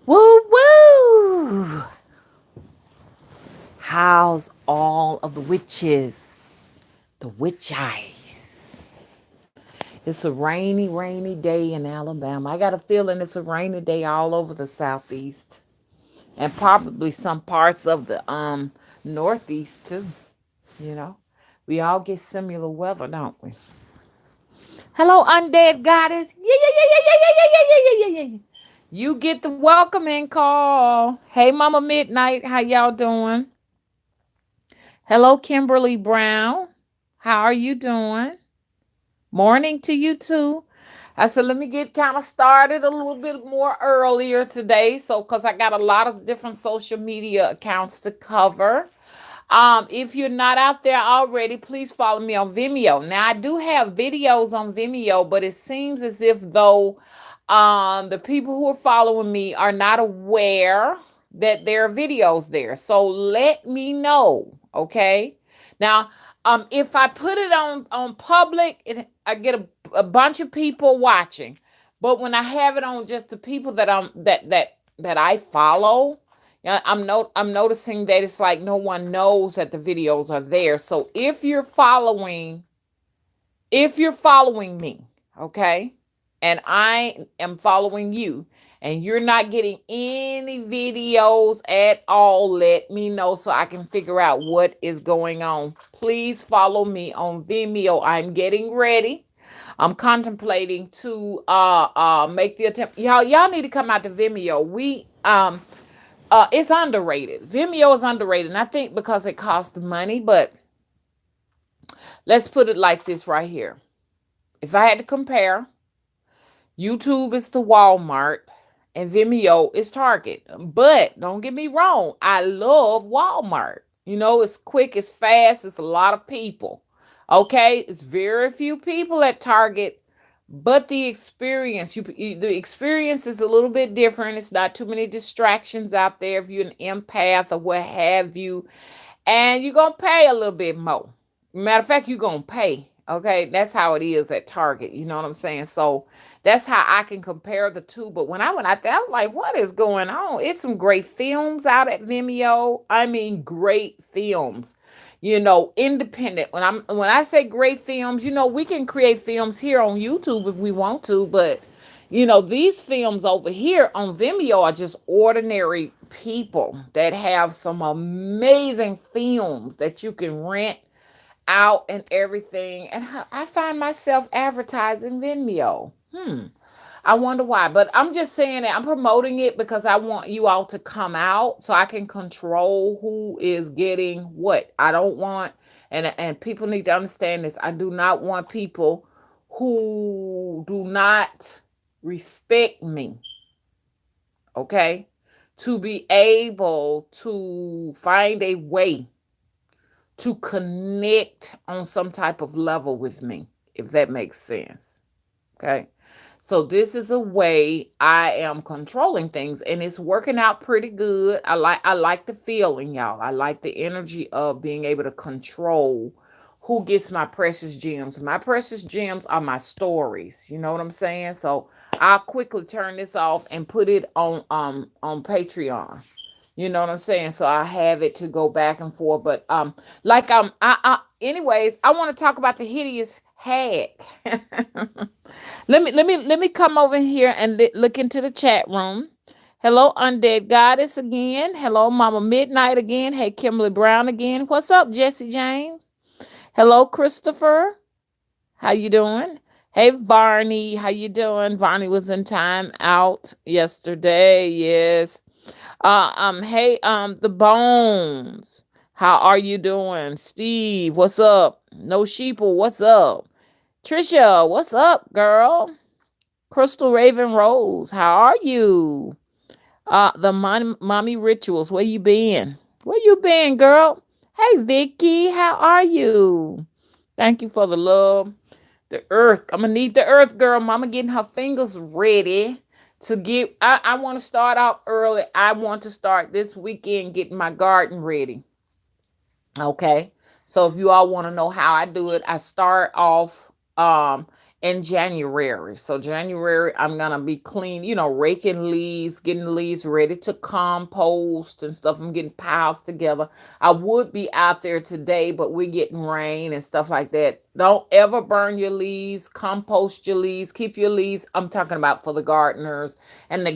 Woo woo! How's all of the witches? The witch eyes. It's a rainy day in Alabama. I got a feeling it's a rainy day all over the southeast. And probably some parts of the northeast too. You know. We all get similar weather, don't we? Hello, undead goddess. Yeah, yeah, yeah, yeah, yeah, yeah, yeah, yeah, yeah, yeah, yeah. You get the welcoming call. Hey, Mama Midnight, how y'all doing? Hello, Kimberly Brown. How are you doing? Morning to you too. I said, let me get kind of started a little bit more earlier today. So, because I got a lot of different social media accounts to cover. If you're not out there already, please follow me on Vimeo. Now, I do have videos on Vimeo, but it seems as if though the people who are following me are not aware that there are videos there. So let me know, okay? Now, if I put it on public, I get a bunch of people watching. But when I have it on just the people that I follow, yeah, I'm noticing that it's like no one knows that the videos are there. So if you're following me, okay, and I am following you, and you're not getting any videos at all, let me know so I can figure out what is going on. Please follow me on Vimeo. I'm getting ready. I'm contemplating to make the attempt. Y'all need to come out to Vimeo. It's underrated. Vimeo is underrated. And I think because it costs money, but let's put it like this right here. If I had to compare, YouTube is the Walmart and Vimeo is Target. But don't get me wrong, I love Walmart. It's quick, it's fast, it's a lot of people. Okay, it's very few people at Target, but the experience is a little bit different. It's not too many distractions out there if you're an empath or what have you, and you're gonna pay a little bit more. Matter of fact, you're gonna pay. Okay, that's how it is at Target. You know what I'm saying? So that's how I can compare the two. But when I went out there, I was like, what is going on? It's some great films out at Vimeo. I mean, great films. Independent. When I say great films, we can create films here on YouTube if we want to, but these films over here on Vimeo are just ordinary people that have some amazing films that you can rent out and everything. And I find myself advertising Vimeo. I wonder why, but I'm just saying that I'm promoting it because I want you all to come out so I can control who is getting what. I don't want, and people need to understand this. I do not want people who do not respect me, okay, to be able to find a way to connect on some type of level with me, if that makes sense. Okay. So this is a way I am controlling things, and it's working out pretty good. I like the feeling, y'all. I like the energy of being able to control who gets my precious gems. My precious gems are my stories. You know what I'm saying? So I'll quickly turn this off and put it on Patreon. You know what I'm saying? So I have it to go back and forth. But anyways, I want to talk about the hideous hag. Let me come over here and look into the chat room. Hello, Undead Goddess again. Hello, Mama Midnight again. Hey, Kimberly Brown again. What's up, Jesse James? Hello, Christopher. How you doing? Hey, Varney. How you doing? Varney was in time out yesterday. Yes. Hey, the Bones. How are you doing? Steve, what's up? No Sheeple, what's up? Trisha, what's up, girl? Crystal Raven Rose, how are you? The mommy rituals, where you been? Where you been, girl? Hey, Vicky, how are you? Thank you for the love. The earth, I'm gonna need the earth, girl. Mama getting her fingers ready to get. I want to start out early. I want to start this weekend getting my garden ready. Okay, so if you all want to know how I do it, I start off in January. So January, I'm gonna be clean, raking leaves, getting the leaves ready to compost and stuff. I'm getting piles together. I would be out there today, but we're getting rain and stuff like that. Don't ever burn your leaves, compost your leaves, keep your leaves. I'm talking about for the gardeners and the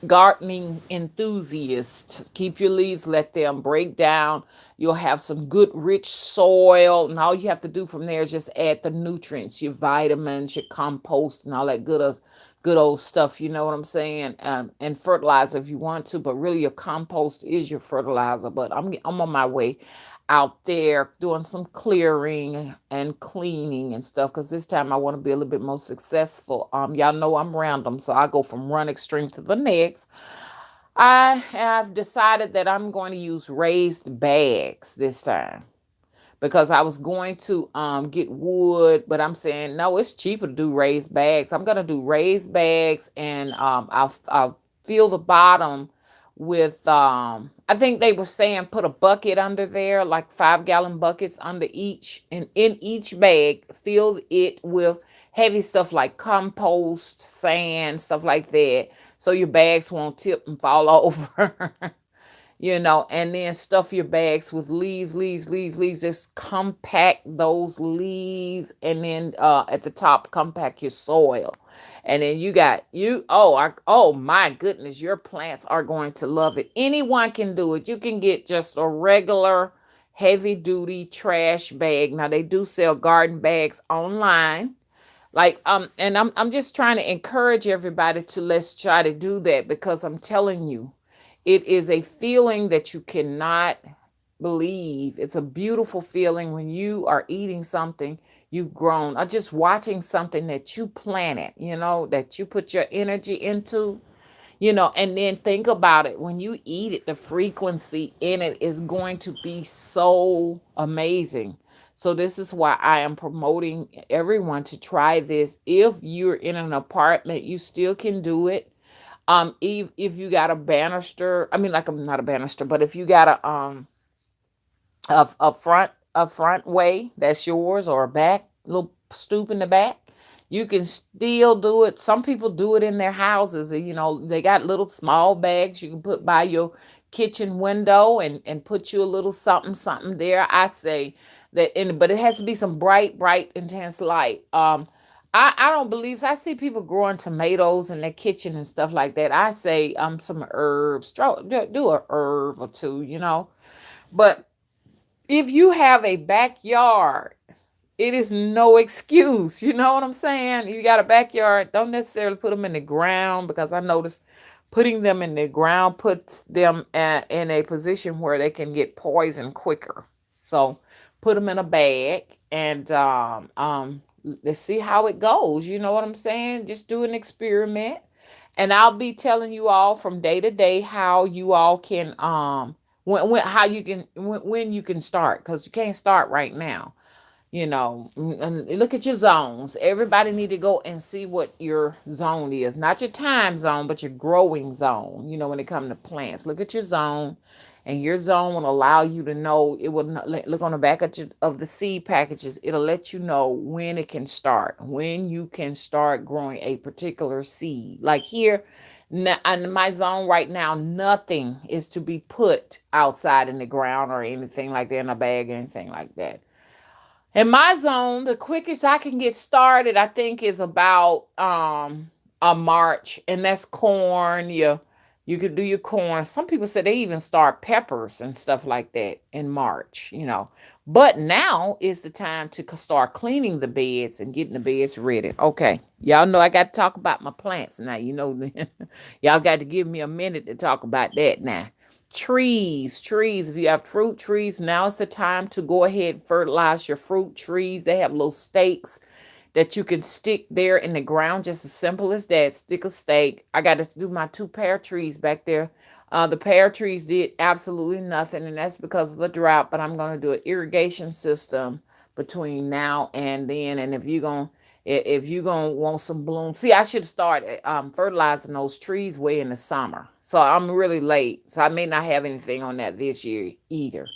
gardening enthusiasts. Keep your leaves, let them break down. You'll have some good rich soil, and all you have to do from there is just add the nutrients, your vitamins, your compost, and all that good old stuff. You know what I'm saying? And fertilizer if you want to, but really your compost is your fertilizer. But I'm on my way out there doing some clearing and cleaning and stuff, because this time I want to be a little bit more successful. Y'all know I'm random, so I go from one extreme to the next. I have decided that I'm going to use raised bags this time, because I was going to get wood, but I'm saying no, it's cheaper to do raised bags. I'm gonna do raised bags, and I'll fill the bottom with I think they were saying put a bucket under there, like 5-gallon buckets under each, and in each bag fill it with heavy stuff like compost, sand, stuff like that, so your bags won't tip and fall over. And then stuff your bags with leaves. Just compact those leaves, and then at the top, compact your soil. And then oh my goodness, your plants are going to love it. Anyone can do it. You can get just a regular heavy duty trash bag. Now they do sell garden bags online. And I'm just trying to encourage everybody to let's try to do that, because I'm telling you, it is a feeling that you cannot believe. It's a beautiful feeling when you are eating something you've grown, or just watching something that you planted, that you put your energy into, and then think about it. When you eat it, the frequency in it is going to be so amazing. So this is why I am promoting everyone to try this. If you're in an apartment, you still can do it. If you got a banister, I mean, like, I'm not a banister, but if you got a front way that's yours, or a back little stoop in the back, you can still do it. Some people do it in their houses. They got little small bags you can put by your kitchen window, and put you a little something there. I say that, but it has to be some bright, intense light. I don't believe so. I see people growing tomatoes in their kitchen and stuff like that. I say some herbs. Do a herb or two. But if you have a backyard, it is no excuse. You know what I'm saying? You got a backyard, don't necessarily put them in the ground, because I noticed putting them in the ground puts them in a position where they can get poisoned quicker. So put them in a bag, and let's see how it goes. You know what I'm saying? Just do an experiment. And I'll be telling you all from day to day how you all can when you can start, because you can't start right now. And look at your zones. Everybody need to go and see what your zone is. Not your time zone, but your growing zone. When it comes to plants, look at your zone, and your zone will allow you to know. It will look on the back of the seed packages. It'll let you know when it can start, when you can start growing a particular seed. Like here, in my zone right now, nothing is to be put outside in the ground or anything like that, in a bag or anything like that. In my zone, the quickest I can get started, I think, is about a March, and that's corn. You could do your corn. Some people say they even start peppers and stuff like that in March. But now is the time to start cleaning the beds and getting the beds ready. Okay, y'all know I got to talk about my plants now. Y'all got to give me a minute to talk about that now. Trees. If you have fruit trees, now is the time to go ahead and fertilize your fruit trees. They have little stakes that you can stick there in the ground, just as simple as that. Stick a stake. I got to do my 2 pear trees back there. The pear trees did absolutely nothing, and that's because of the drought. But I'm going to do an irrigation system between now and then. And if you gonna want some bloom, see, I should start fertilizing those trees way in the summer. So I'm really late, so I may not have anything on that this year either.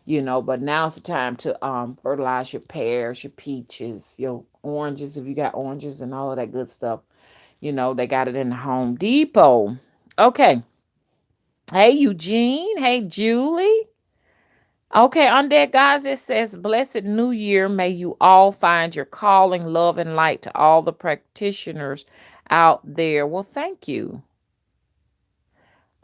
But now's the time to fertilize your pears, your peaches, your oranges, if you got oranges and all of that good stuff. They got it in the Home Depot. Okay. Hey, Eugene. Hey, Julie. Okay, on that, God, it says, Blessed New Year. May you all find your calling, love, and light to all the practitioners out there. Well, thank you.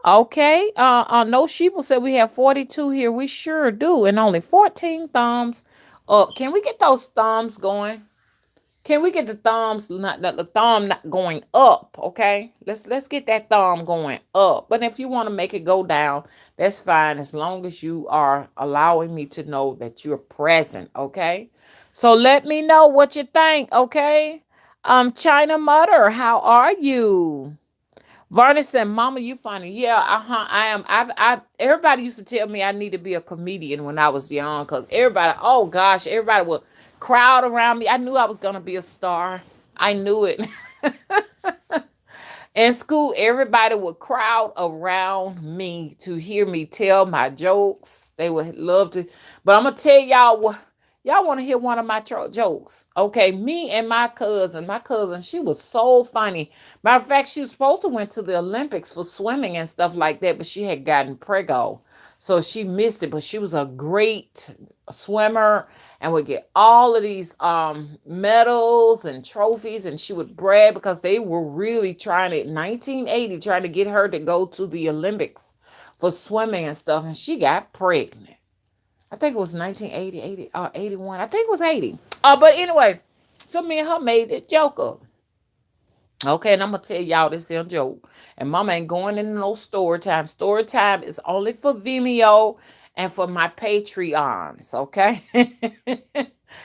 Okay, No Sheeple said we have 42 here. We sure do, and only 14 thumbs up. Can we get those thumbs going? Can we get the thumbs, not the thumb not going up? Okay, let's get that thumb going up. But if you want to make it go down, that's fine, as long as you are allowing me to know that you're present. Okay, so let me know what you think. Okay, China Mutter, how are you? Varney said, Mama, you funny. Yeah, I am. Everybody used to tell me I need to be a comedian when I was young, because everybody, oh gosh, everybody would crowd around me. I knew I was going to be a star. I knew it. In school, everybody would crowd around me to hear me tell my jokes. They would love to. But I'm going to tell y'all what. Y'all want to hear one of my jokes? Okay, me and my cousin, she was so funny. Matter of fact, she was supposed to went to the Olympics for swimming and stuff like that, but she had gotten preggo. So she missed it, but she was a great swimmer and would get all of these medals and trophies, and she would brag because they were really trying it in 1980, trying to get her to go to the Olympics for swimming and stuff, and she got pregnant. I think it was 1980, 81. I think it was 80. But anyway, so me and her made that joke up. Okay, and I'm going to tell y'all this here joke. And Mama ain't going into no story time. Story time is only for Vimeo and for my Patreons, okay?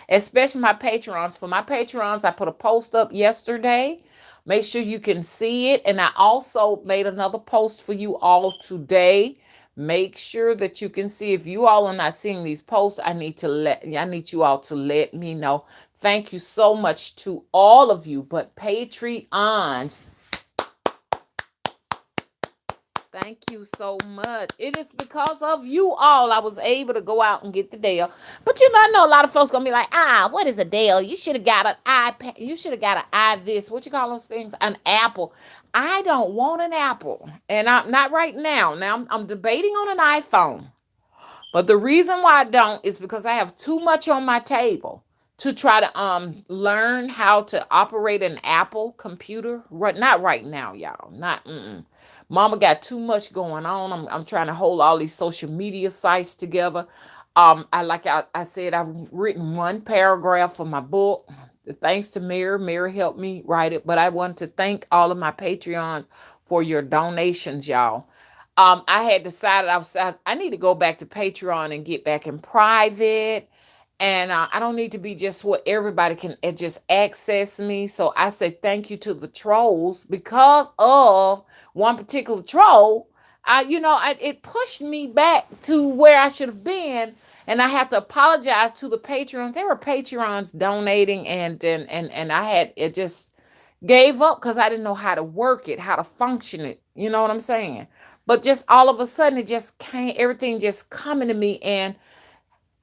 Especially my Patreons. For my Patreons, I put a post up yesterday. Make sure you can see it. And I also made another post for you all today. Make sure that you can see. If you all are not seeing these posts, I need you all to let me know. Thank you so much to all of you. But Patreons, thank you so much. It is because of you all I was able to go out and get the deal. But I know a lot of folks gonna be like, what is a deal? You should have got an iPad. You should have got an this. What you call those things? An Apple. I don't want an Apple, and I'm not right now. Now I'm debating on an iPhone. But the reason why I don't is because I have too much on my table to try to learn how to operate an Apple computer. Not right now, y'all. Mama got too much going on. I'm trying to hold all these social media sites together. I said, I've written one paragraph for my book. Thanks to Mary. Mary helped me write it. But I want to thank all of my Patreons for your donations, y'all. I had decided I need to go back to Patreon and get back in private. And I don't need to be just what everybody can just access me. So I say thank you to the trolls. Because of one particular troll, it pushed me back to where I should have been. And I have to apologize to the Patreons. There were Patreons donating, and I had it just gave up because I didn't know how to work it, how to function it. You know what I'm saying? But just all of a sudden, it just came, everything just coming to me. And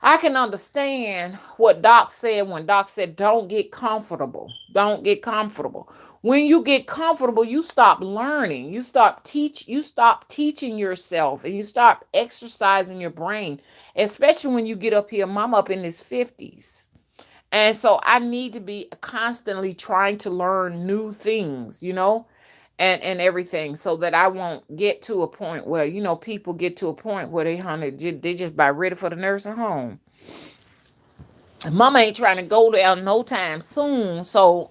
I can understand what Doc said when Doc said, don't get comfortable. Don't get comfortable. When you get comfortable, you stop learning. You stop teaching yourself, and you stop exercising your brain, especially when you get up here. Mom up in his 50s. And so I need to be constantly trying to learn new things, and everything, so that I won't get to a point where, people get to a point where they just about ready for the nursing home. Mama ain't trying to go there no time soon. So,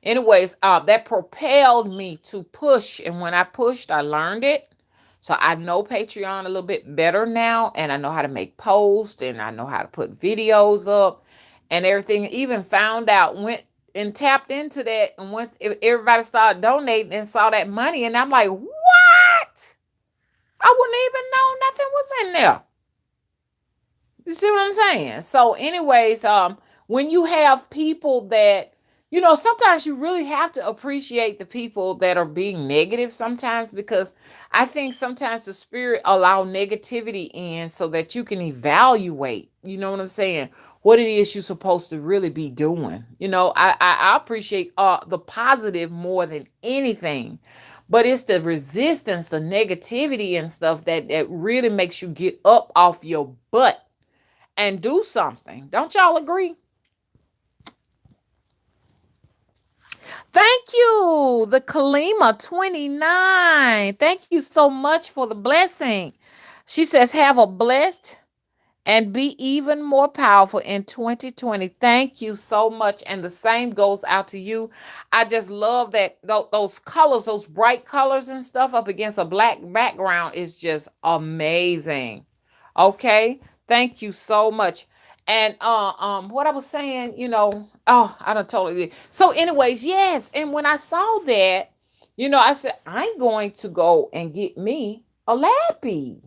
anyways, that propelled me to push. And when I pushed, I learned it. So I know Patreon a little bit better now, and I know how to make posts, and I know how to put videos up and everything. Even found out, went and tapped into that, and once everybody started donating and saw that money, and I'm like, what? I wouldn't even know nothing was in there. You see what I'm saying? So anyways, when you have people that sometimes you really have to appreciate the people that are being negative sometimes, because I think sometimes the spirit allow negativity in so that you can evaluate, you know what I'm saying, what it is you're supposed to really be doing. I appreciate the positive more than anything, but it's the resistance, the negativity and stuff that really makes you get up off your butt and do something. Don't y'all agree? Thank you, the Kalima 29. Thank you so much for the blessing. She says, have a blessed and be even more powerful in 2020. Thank you so much. And the same goes out to you. I just love that those colors, those bright colors and stuff up against a black background is just amazing. Okay. Thank you so much. And what I was saying, I don't totally. So, anyways, yes. And when I saw that, I said, I'm going to go and get me a lappy.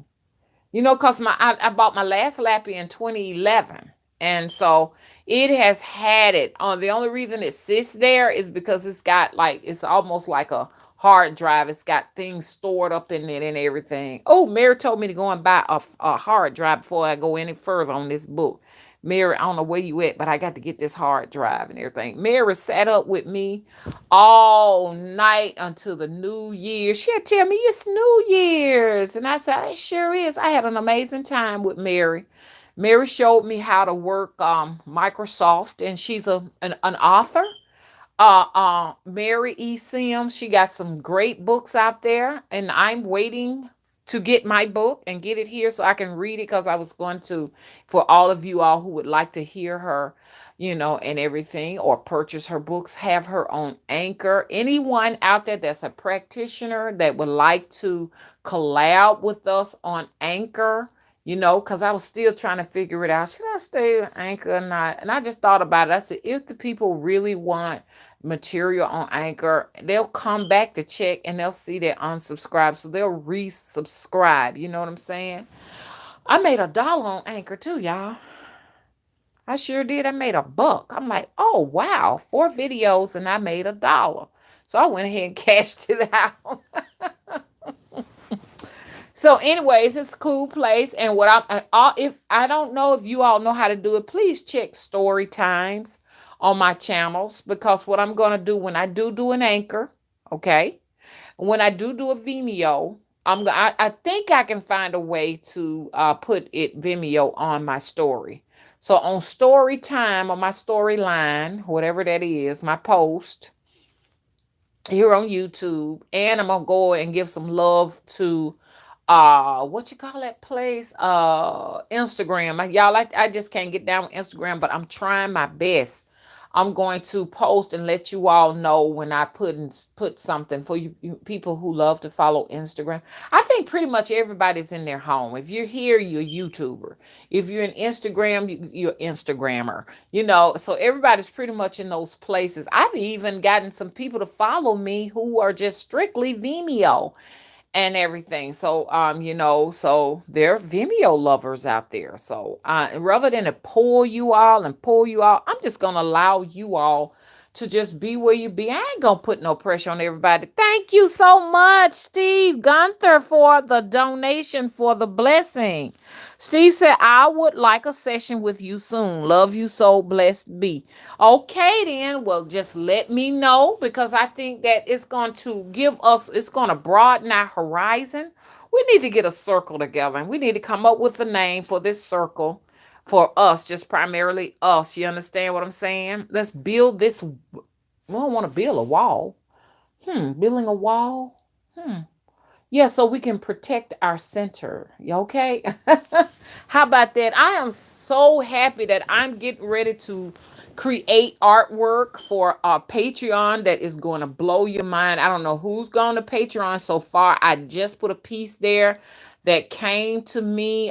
Because I bought my last lappy in 2011. And so it has had it. The only reason it sits there is because it's almost like a hard drive. It's got things stored up in it and everything. Oh, Mary told me to go and buy a hard drive before I go any further on this book. Mary, I don't know where you at, but I got to get this hard drive and everything. Mary sat up with me all night until the new year. She'll tell me it's New Year's. And I said, it sure is. I had an amazing time with Mary. Mary showed me how to work Microsoft, and she's an author. Mary E. Sims, she got some great books out there, and I'm waiting to get my book and get it here so I can read it, because I was going to, for all of you all who would like to hear her, and everything, or purchase her books, have her on Anchor. Anyone out there that's a practitioner that would like to collab with us on Anchor, because I was still trying to figure it out. Should I stay on Anchor or not? And I just thought about it. I said, if the people really want material on Anchor, they'll come back to check and they'll see they're unsubscribed. So they'll resubscribe. You know what I'm saying? I made $1 on Anchor too, y'all. I sure did. I made $1. I'm like, oh, wow. 4 videos and I made $1. So I went ahead and cashed it out. So, anyways, it's a cool place. And if I don't know if you all know how to do it, please check story times on my channels, because what I'm going to do when I do an Anchor, okay, when I do a Vimeo, I think I can find a way to put it Vimeo on my story. So on story time, on my storyline, whatever that is, my post here on YouTube, and I'm gonna go and give some love to what you call that place, Instagram. Y'all, I just can't get down with Instagram, but I'm trying my best. I'm going to post and let you all know when I put something for you people who love to follow Instagram. I think pretty much everybody's in their home. If you're here, you're a YouTuber. If you're an Instagram, you're Instagrammer. So everybody's pretty much in those places. I've even gotten some people to follow me who are just strictly Vimeo and everything. So, so there are Vimeo lovers out there. So, rather than to pull you all, I'm just going to allow you all to just be where you be. I ain't going to put no pressure on everybody. Thank you so much, Steve Gunther, for the donation, for the blessing. Steve said, I would like a session with you soon. Love you so, blessed be. Okay, then. Well, just let me know, because I think that it's going to it's going to broaden our horizon. We need to get a circle together, and we need to come up with a name for this circle for us, just primarily us. You understand what I'm saying? Let's build this. We don't want to build a wall. Building a wall. Yeah, so we can protect our center. You okay? How about that? I am so happy that I'm getting ready to create artwork for a Patreon that is going to blow your mind. I don't know who's gone to Patreon so far. I just put a piece there that came to me.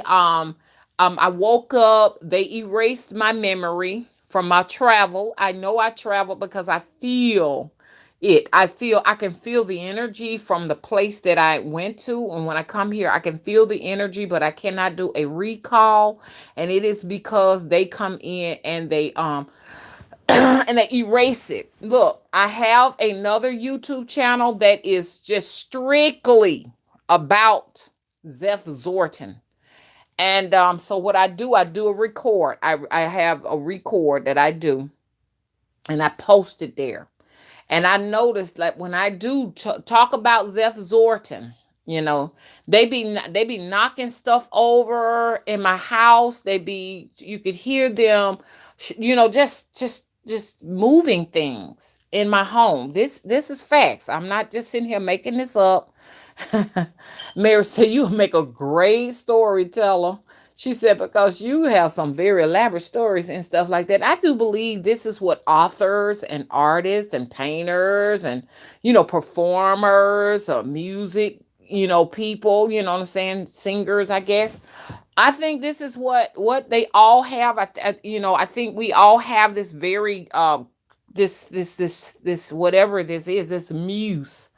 I woke up, they erased my memory from my travel. I know I traveled because I feel it. I can feel the energy from the place that I went to. And when I come here, I can feel the energy, but I cannot do a recall. And it is because they come in and they and they erase it. Look, I have another YouTube channel that is just strictly about Zeth Zorton. And so what I do a record. I have a record that I do, and I post it there. And I noticed that when I do talk about Zeph Zorton, you know, they be knocking stuff over in my house. You could hear them, just moving things in my home. This is facts. I'm not just sitting here making this up. Mary said, you make a great storyteller. She said, because you have some very elaborate stories and stuff like that. I do believe this is what authors and artists and painters and, performers or music, people, you know what I'm saying? Singers, I guess. I think this is what they all have. I think we all have this very, this, whatever this is, this muse.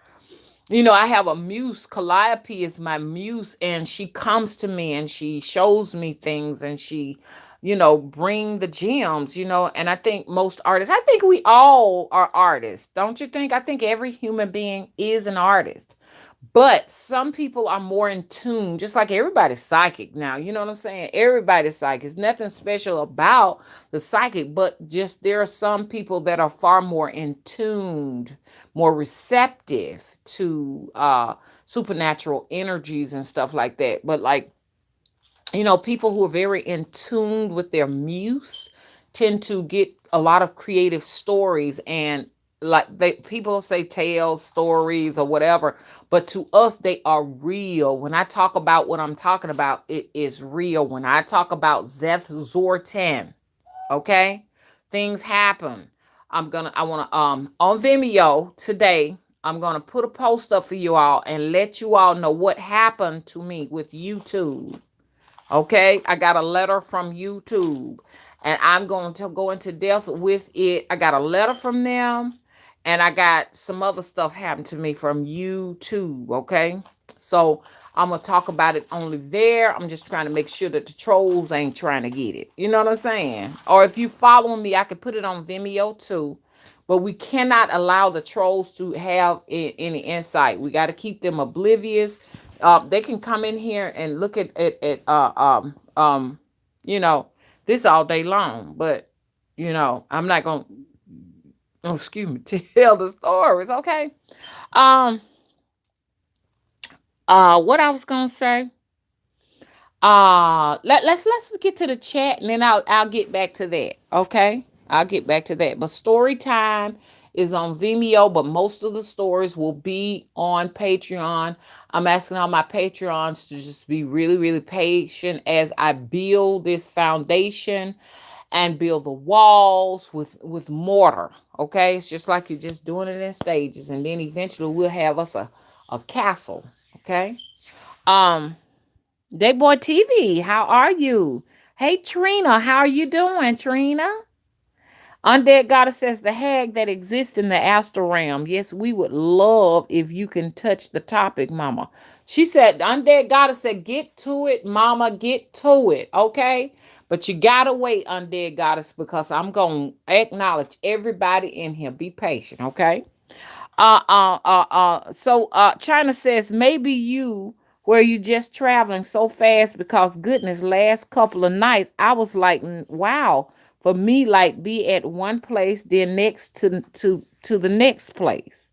I have a muse. Calliope is my muse, and she comes to me and she shows me things, and she, bring the gems, and I think most artists, I think we all are artists. Don't you think? I think every human being is an artist. But some people are more in tune, just like everybody's psychic now. You know what I'm saying? Everybody's psychic. There's nothing special about the psychic, but just there are some people that are far more in tuned, more receptive to supernatural energies and stuff like that. But like, people who are very in tune with their muse tend to get a lot of creative stories, and like people say tales, stories, or whatever, but to us they are real. When I talk about what I'm talking about, it is real. When I talk about Zeth Zortan, okay, things happen. I want to on Vimeo today, I'm gonna put a post up for you all and let you all know what happened to me with YouTube. Okay, I got a letter from YouTube, and I'm going to go into depth with it. I got a letter from them, and I got some other stuff happened to me from YouTube. Okay, so I'm gonna talk about it only there. I'm just trying to make sure that the trolls ain't trying to get it. You know what I'm saying? Or if you follow me, I could put it on Vimeo too. But we cannot allow the trolls to have any insight. We got to keep them oblivious. They can come in here and look at you know this all day long, but I'm not gonna, oh, excuse me, tell the stories. Okay. um what I was gonna say, let's get to the chat, and then I'll get back to that. Okay, I'll get back to that. But story time is on Vimeo, but most of the stories will be on Patreon. I'm asking all my Patreons to just be really, really patient as I build this foundation and build the walls with mortar. Okay, it's just like you're just doing it in stages, and then eventually we'll have us a castle. Okay. um Dayboy TV, how are you? Hey Trina, how are you doing, Trina? Undead Goddess says the hag that exists in the astral realm. Yes, we would love if you can touch the topic, Mama. She said, Undead Goddess said, get to it, Mama, get to it, okay? But you gotta wait, Undead Goddess, because I'm gonna acknowledge everybody in here. Be patient, okay? So China says maybe you where you just traveling so fast because goodness, last couple of nights I was like, wow. For me, like be at one place, then next to the next place.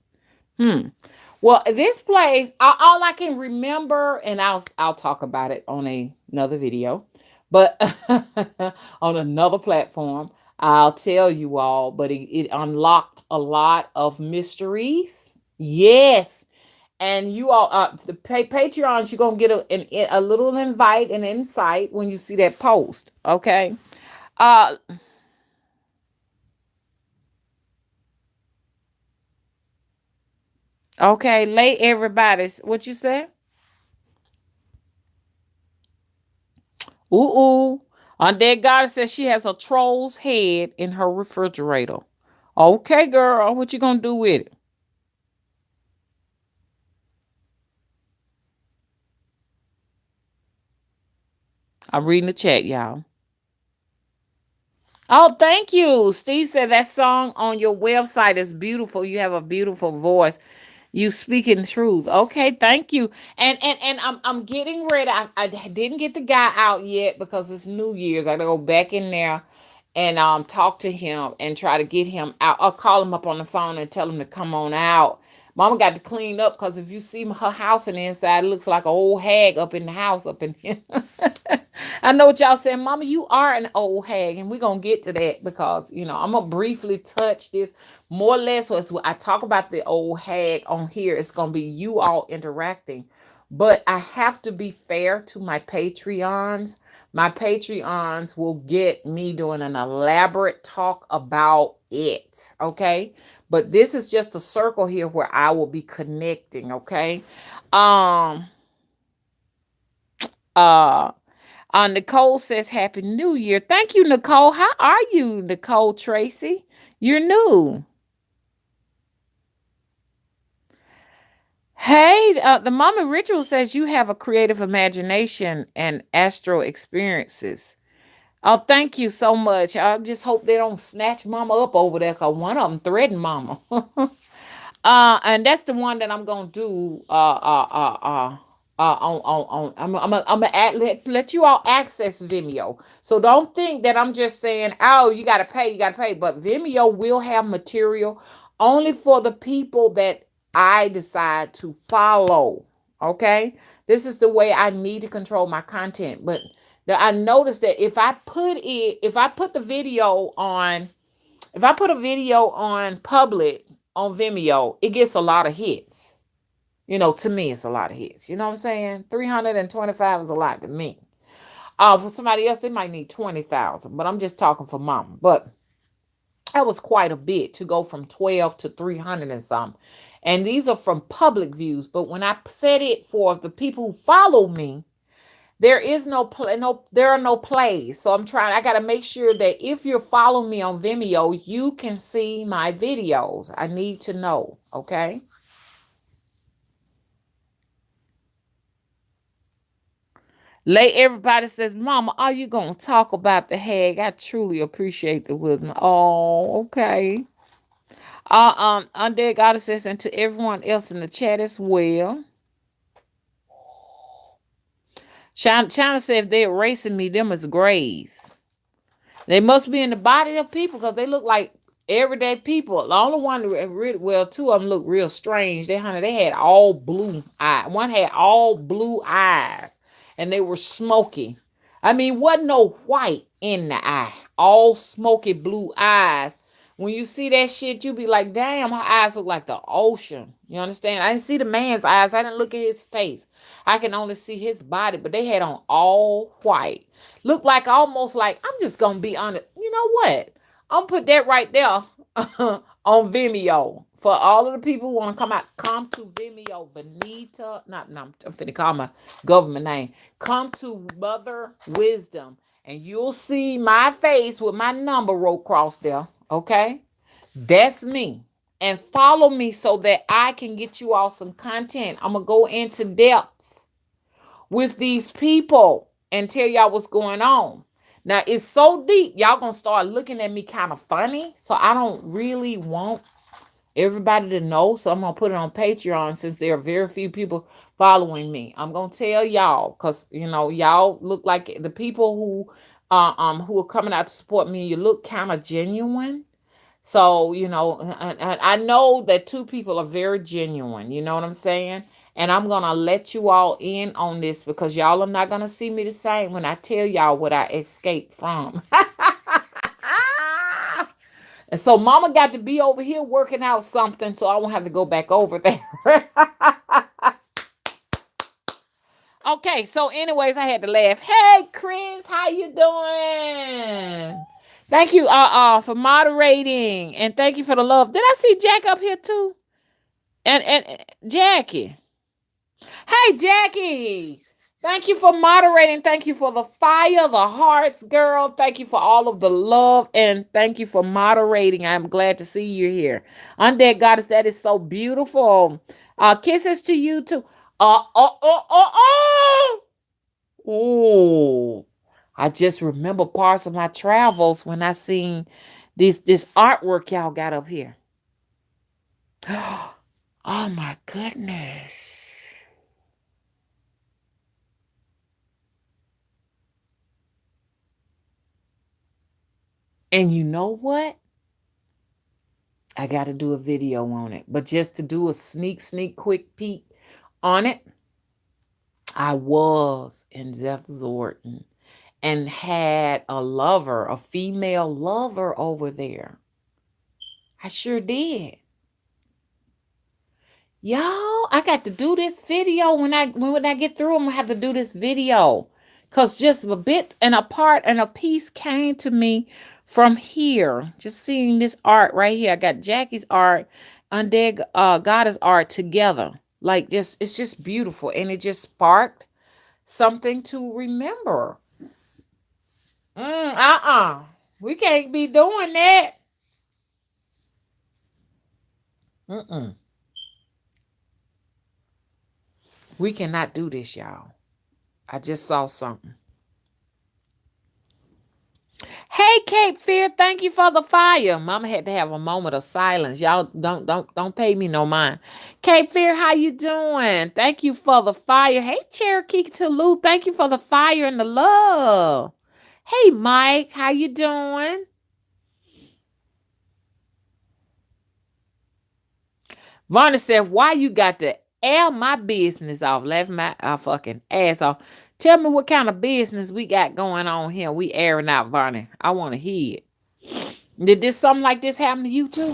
Well, this place, all I can remember, and I'll talk about it on another video, but on another platform, I'll tell you all. But it unlocked a lot of mysteries. Yes, and you all, the Patreons, you're gonna get a little invite and insight when you see that post. Okay. Uh. Okay. Lay everybody's. What you say? Ooh, ooh. Undead Goddess says she has a troll's head in her refrigerator. Okay, girl, what you gonna do with it? I'm reading the chat, y'all. Oh, thank you. Steve said that song on your website is beautiful. You have a beautiful voice. You speaking truth. Okay, thank you. And I'm getting ready. I didn't get the guy out yet because it's New Year's. I gotta go back in there and talk to him and try to get him out. I'll call him up on the phone and tell him to come on out. Mama got to clean up because if you see her house on the inside, it looks like an old hag up in the house up in here. I know what y'all saying, Mama. You are an old hag, and we're gonna get to that because I'm gonna briefly touch this more or less. Was I talk about the old hag on here? It's gonna be you all interacting, but I have to be fair to my Patreons. My Patreons will get me doing an elaborate talk about it. Okay. But this is just a circle here where I will be connecting. Okay. Um, uh, Nicole says Happy New Year. Thank you, Nicole. How are you, Nicole Tracy? You're new. Hey, the Mama Ritual says you have a creative imagination and astral experiences. Oh, thank you so much. I just hope they don't snatch Mama up over there because one of them threatened Mama. And that's the one that I'm gonna do. I'm gonna let you all access Vimeo. So don't think that I'm just saying, oh, you gotta pay. But Vimeo will have material only for the people that I decide to follow. Okay, this is the way I need to control my content. But I noticed that if I put the video on if I put a video on public on Vimeo, it gets a lot of hits. To me, it's a lot of hits. You know what I'm saying? 325 is a lot to me. For somebody else, they might need 20,000, but I'm just talking for mama. But that was quite a bit to go from 12 to 300 and some. And these are from public views. But when I said it for the people who follow me, there is no play, there are no plays. So I got to make sure that if you're following me on Vimeo, you can see my videos. I need to know, okay? Everybody says, Mama, are you going to talk about the hag? I truly appreciate the wisdom. Oh, okay. Undead Goddess says, and to everyone else in the chat as well. China said if they're erasing me, them is grays. They must be in the body of people because they look like everyday people. The only one, well, two of them look real strange. They had all blue eyes. One had all blue eyes, and they were smoky. I mean, wasn't no white in the eye. All smoky blue eyes. When you see that shit, you be like, damn, her eyes look like the ocean. You understand? I didn't see the man's eyes. I didn't look at his face. I can only see his body, but they had on all white. Look like almost like, I'm just going to be honest. You know what? I'm put that right there on Vimeo. For all of the people who want to come to Vimeo. Benita, I'm finna call my government name. Come to Mother Wisdom. And you'll see my face with my number wrote across there. Okay? That's me. And follow me so that I can get you all some content. I'm going to go into depth with these people and tell y'all what's going on. Now, it's so deep, y'all going to start looking at me kind of funny. So I don't really want everybody to know. So I'm going to put it on Patreon since there are very few people following me. I'm going to tell y'all because, y'all look like the people who are coming out to support me. You look kind of genuine. So, I know that two people are very genuine. You know what I'm saying? And I'm going to let you all in on this because y'all are not going to see me the same when I tell y'all what I escaped from. And so mama got to be over here working out something so I won't have to go back over there. Okay, so anyways, I had to laugh. Hey, Chris, how you doing? Thank you for moderating and thank you for the love. Did I see Jack up here too? And Jackie. Hey, Jackie. Thank you for moderating. Thank you for the fire, the hearts, girl. Thank you for all of the love and thank you for moderating. I'm glad to see you here. Undead Goddess, that is so beautiful. Kisses to you too. Oh. I just remember parts of my travels when I seen this artwork y'all got up here. Oh my goodness. And you know what? I got to do a video on it. But just to do a sneak quick peek on it, I was in Zeth Zorton and had a lover, a female lover over there. I sure did. Y'all, I got to do this video when I get through. I'm gonna have to do this video, cause just a bit and a part and a piece came to me from here. Just seeing this art right here. I got Jackie's art, Undead Goddess art together. Like just it's just beautiful, and it just sparked something to remember. We can't be doing that. Mm-mm. We cannot do this, y'all. I just saw something. Hey, Cape Fear, thank you for the fire. Mama had to have a moment of silence. Y'all don't pay me no mind. Cape Fear, how you doing? Thank you for the fire. Hey, Cherokee Toulouse, thank you for the fire and the love. Hey, Mike, how you doing? Varna said, why you got to air my business off? Laughing my fucking ass off. Tell me what kind of business we got going on here. We airing out, Varney. I want to hear it. Did this something like this happen to you too?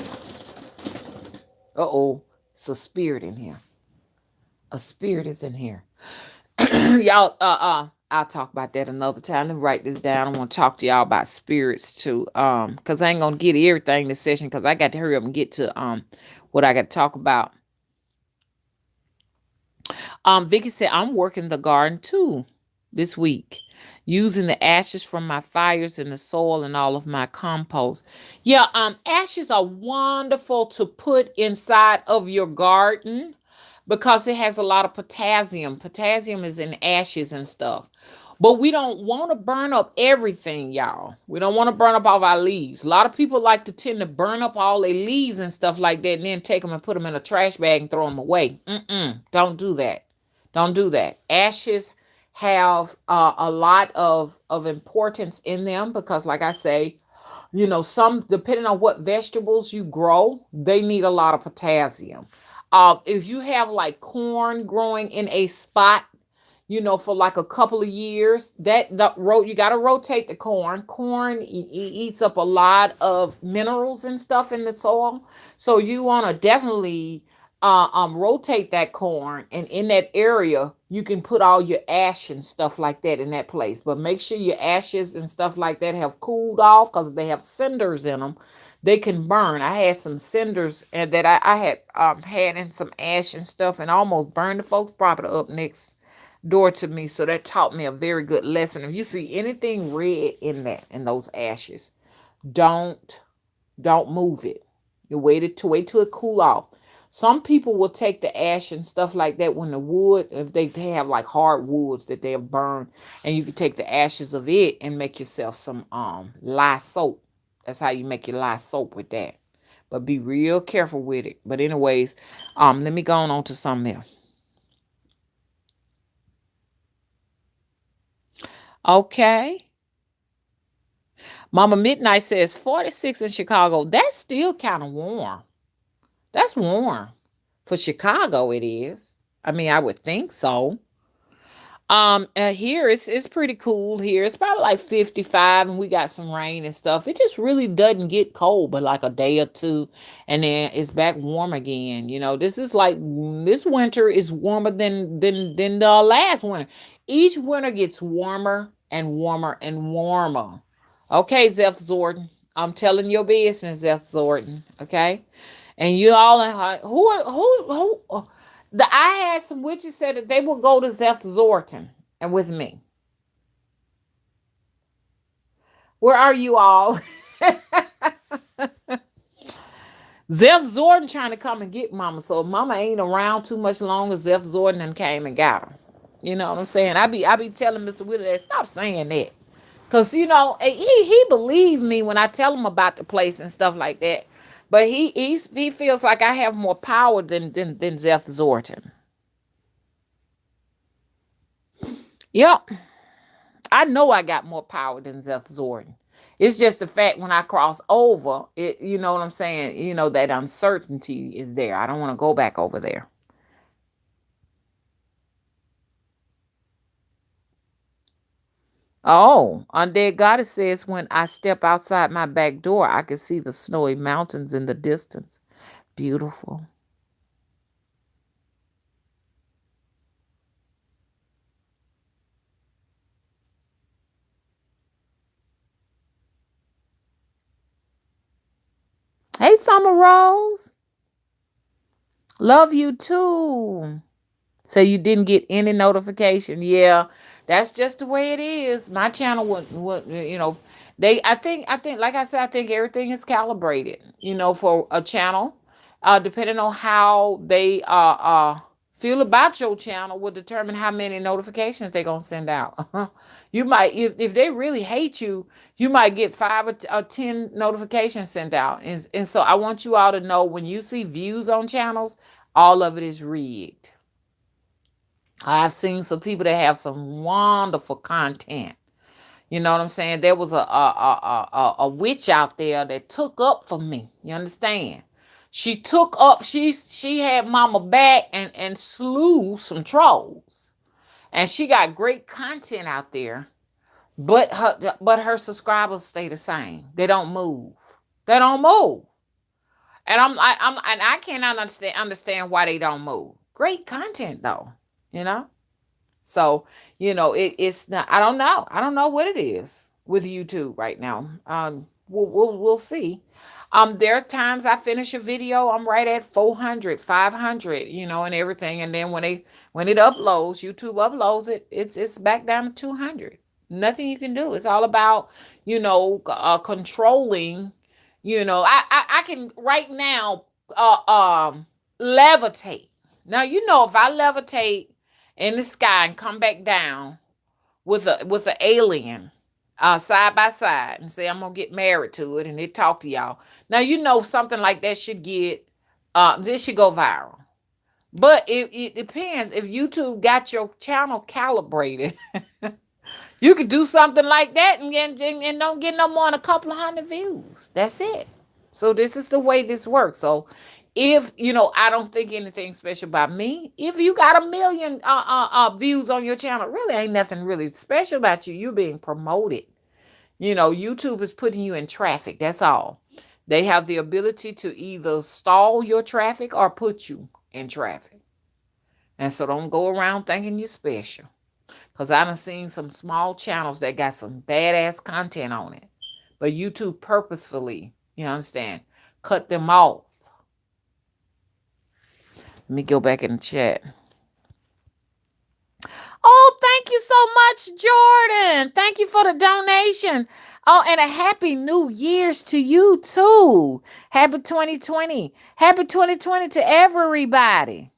Uh-oh. It's a spirit in here. A spirit is in here. Y'all, I'll talk about that another time. Let me write this down. I want to talk to y'all about spirits too. Because I ain't gonna get everything this session because I got to hurry up and get to what I got to talk about. Vicky said, I'm working the garden too this week, using the ashes from my fires in the soil and all of my compost. Yeah, ashes are wonderful to put inside of your garden because it has a lot of potassium. Potassium is in ashes and stuff. But we don't want to burn up everything, y'all. We don't want to burn up all of our leaves. A lot of people like to tend to burn up all their leaves and stuff like that and then take them and put them in a trash bag and throw them away. Don't do that. Don't do that. Ashes have a lot of importance in them because, like I say, you know, some, depending on what vegetables you grow, they need a lot of potassium. If you have like corn growing in a spot, you know, for like a couple of years, you got to rotate the corn. Corn eats up a lot of minerals and stuff in the soil. So you want to definitely rotate that corn, and in that area you can put all your ash and stuff like that in that place. But make sure your ashes and stuff like that have cooled off, because if they have cinders in them, they can burn. I had some cinders and that I had had in some ash and stuff, and almost burned the folks' property up next door to me. So that taught me a very good lesson. If you see anything red in those ashes, don't move it. You wait till it cool off. Some people will take the ash and stuff like that when the wood, if they have like hard woods that they have burned, and you can take the ashes of it and make yourself some lye soap. That's how you make your lye soap with that. But be real careful with it. But anyways, let me go on to something else. Okay. Mama Midnight says 46 in Chicago. That's still kind of warm. That's warm. For Chicago, it is. I mean, I would think so. Here it's pretty cool here. It's probably like 55, and we got some rain and stuff. It just really doesn't get cold, but like a day or two, and then it's back warm again. You know, this is like this winter is warmer than the last winter. Each winter gets warmer and warmer and warmer. Okay, Zeth Zorton. I'm telling your business, Zeth Zorton. Okay. And you all who I had some witches said that they would go to Zeth Zorton and with me. Where are you all? Zeth Zorton trying to come and get Mama, so Mama ain't around too much longer. Zeth Zorton and came and got her. You know what I'm saying? I be telling Mr. Wheeler that stop saying that. Cause he believed me when I tell him about the place and stuff like that. But he feels like I have more power than Zeth Zorton. Yep. I know I got more power than Zeth Zorton. It's just the fact when I cross over, you know what I'm saying? That uncertainty is there. I don't want to go back over there. Oh, Undead Goddess says when I step outside my back door, I can see the snowy mountains in the distance. Beautiful. Hey, Summer Rose. Love you too. So you didn't get any notification. Yeah, that's just the way it is. My channel would I think like I said, I think everything is calibrated, for a channel. Depending on how they feel about your channel will determine how many notifications they're gonna send out. You might, if they really hate you, you might get 5 or 10 notifications sent out. And so I want you all to know, when you see views on channels, all of it is rigged. I've seen some people that have some wonderful content. You know what I'm saying? There was a witch out there that took up for me. You understand? She took up. She had Mama back and slew some trolls, and she got great content out there. But her subscribers stay the same. They don't move. They don't move. And I cannot understand why they don't move. Great content though. You know. So, it's not, I don't know what it is with YouTube right now. We'll see. There are times I finish a video, I'm right at 400, 500, and everything. And then when it uploads, YouTube uploads it, it's back down to 200. Nothing you can do. It's all about, controlling, I can right now, levitate. Now, if I levitate in the sky and come back down with an alien, side by side, and say I'm gonna get married to it, and it talk to y'all. Now, something like that should get this should go viral. But it depends. If YouTube got your channel calibrated, you could do something like that and don't get no more than a couple of hundred views. That's it. So this is the way this works. So if I don't think anything special about me. If you got 1 million views on your channel, really ain't nothing really special about you. You're being promoted. YouTube is putting you in traffic. That's all. They have the ability to either stall your traffic or put you in traffic. And so don't go around thinking you're special. Because I done seen some small channels that got some badass content on it. But YouTube purposefully, you understand, cut them off. Let me go back in the chat. Oh, thank you so much, Jordan. Thank you for the donation. Oh, and a happy New Year's to you, too. Happy 2020. Happy 2020 to everybody.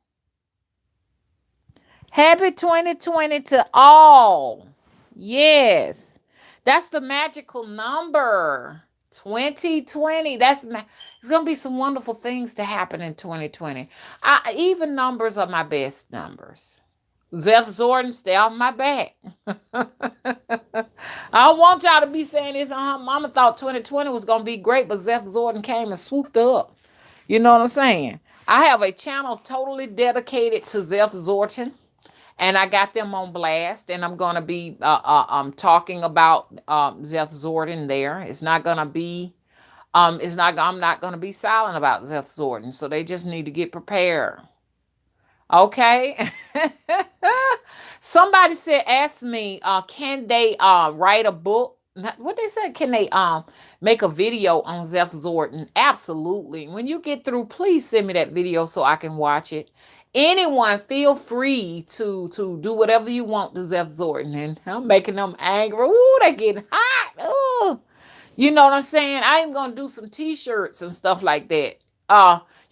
Happy 2020 to all. Yes. That's the magical number. 2020. It's going to be some wonderful things to happen in 2020. Even numbers are my best numbers. Zeth Zordan, stay off my back. I don't want y'all to be saying this. Mama thought 2020 was going to be great, but Zeth Zordan came and swooped her up. You know what I'm saying? I have a channel totally dedicated to Zeth Zordan, and I got them on blast, and I'm going to be talking about Zeth Zordan there. It's not going to be, I'm not going to be silent about Zeth Zordan, so they just need to get prepared. Okay. Somebody asked me, can they write a book? What they said, can they make a video on Zeth Zordan? Absolutely. When you get through, please send me that video so I can watch it. Anyone, feel free to do whatever you want to Zeth Zordan. And I'm making them angry. Ooh, they getting hot. Ooh. You know what I'm saying? I am gonna do some t-shirts and stuff like that.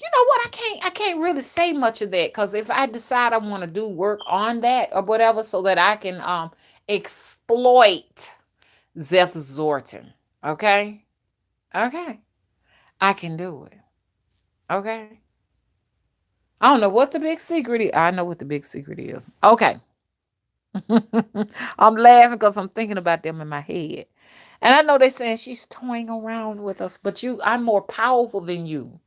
You know what? I can't really say much of that, because if I decide I want to do work on that or whatever, so that I can exploit Zeth Zorton. Okay? Okay. I can do it. Okay? I don't know what the big secret is. I know what the big secret is. Okay. I'm laughing because I'm thinking about them in my head. And I know they're saying she's toying around with us, but I'm more powerful than you.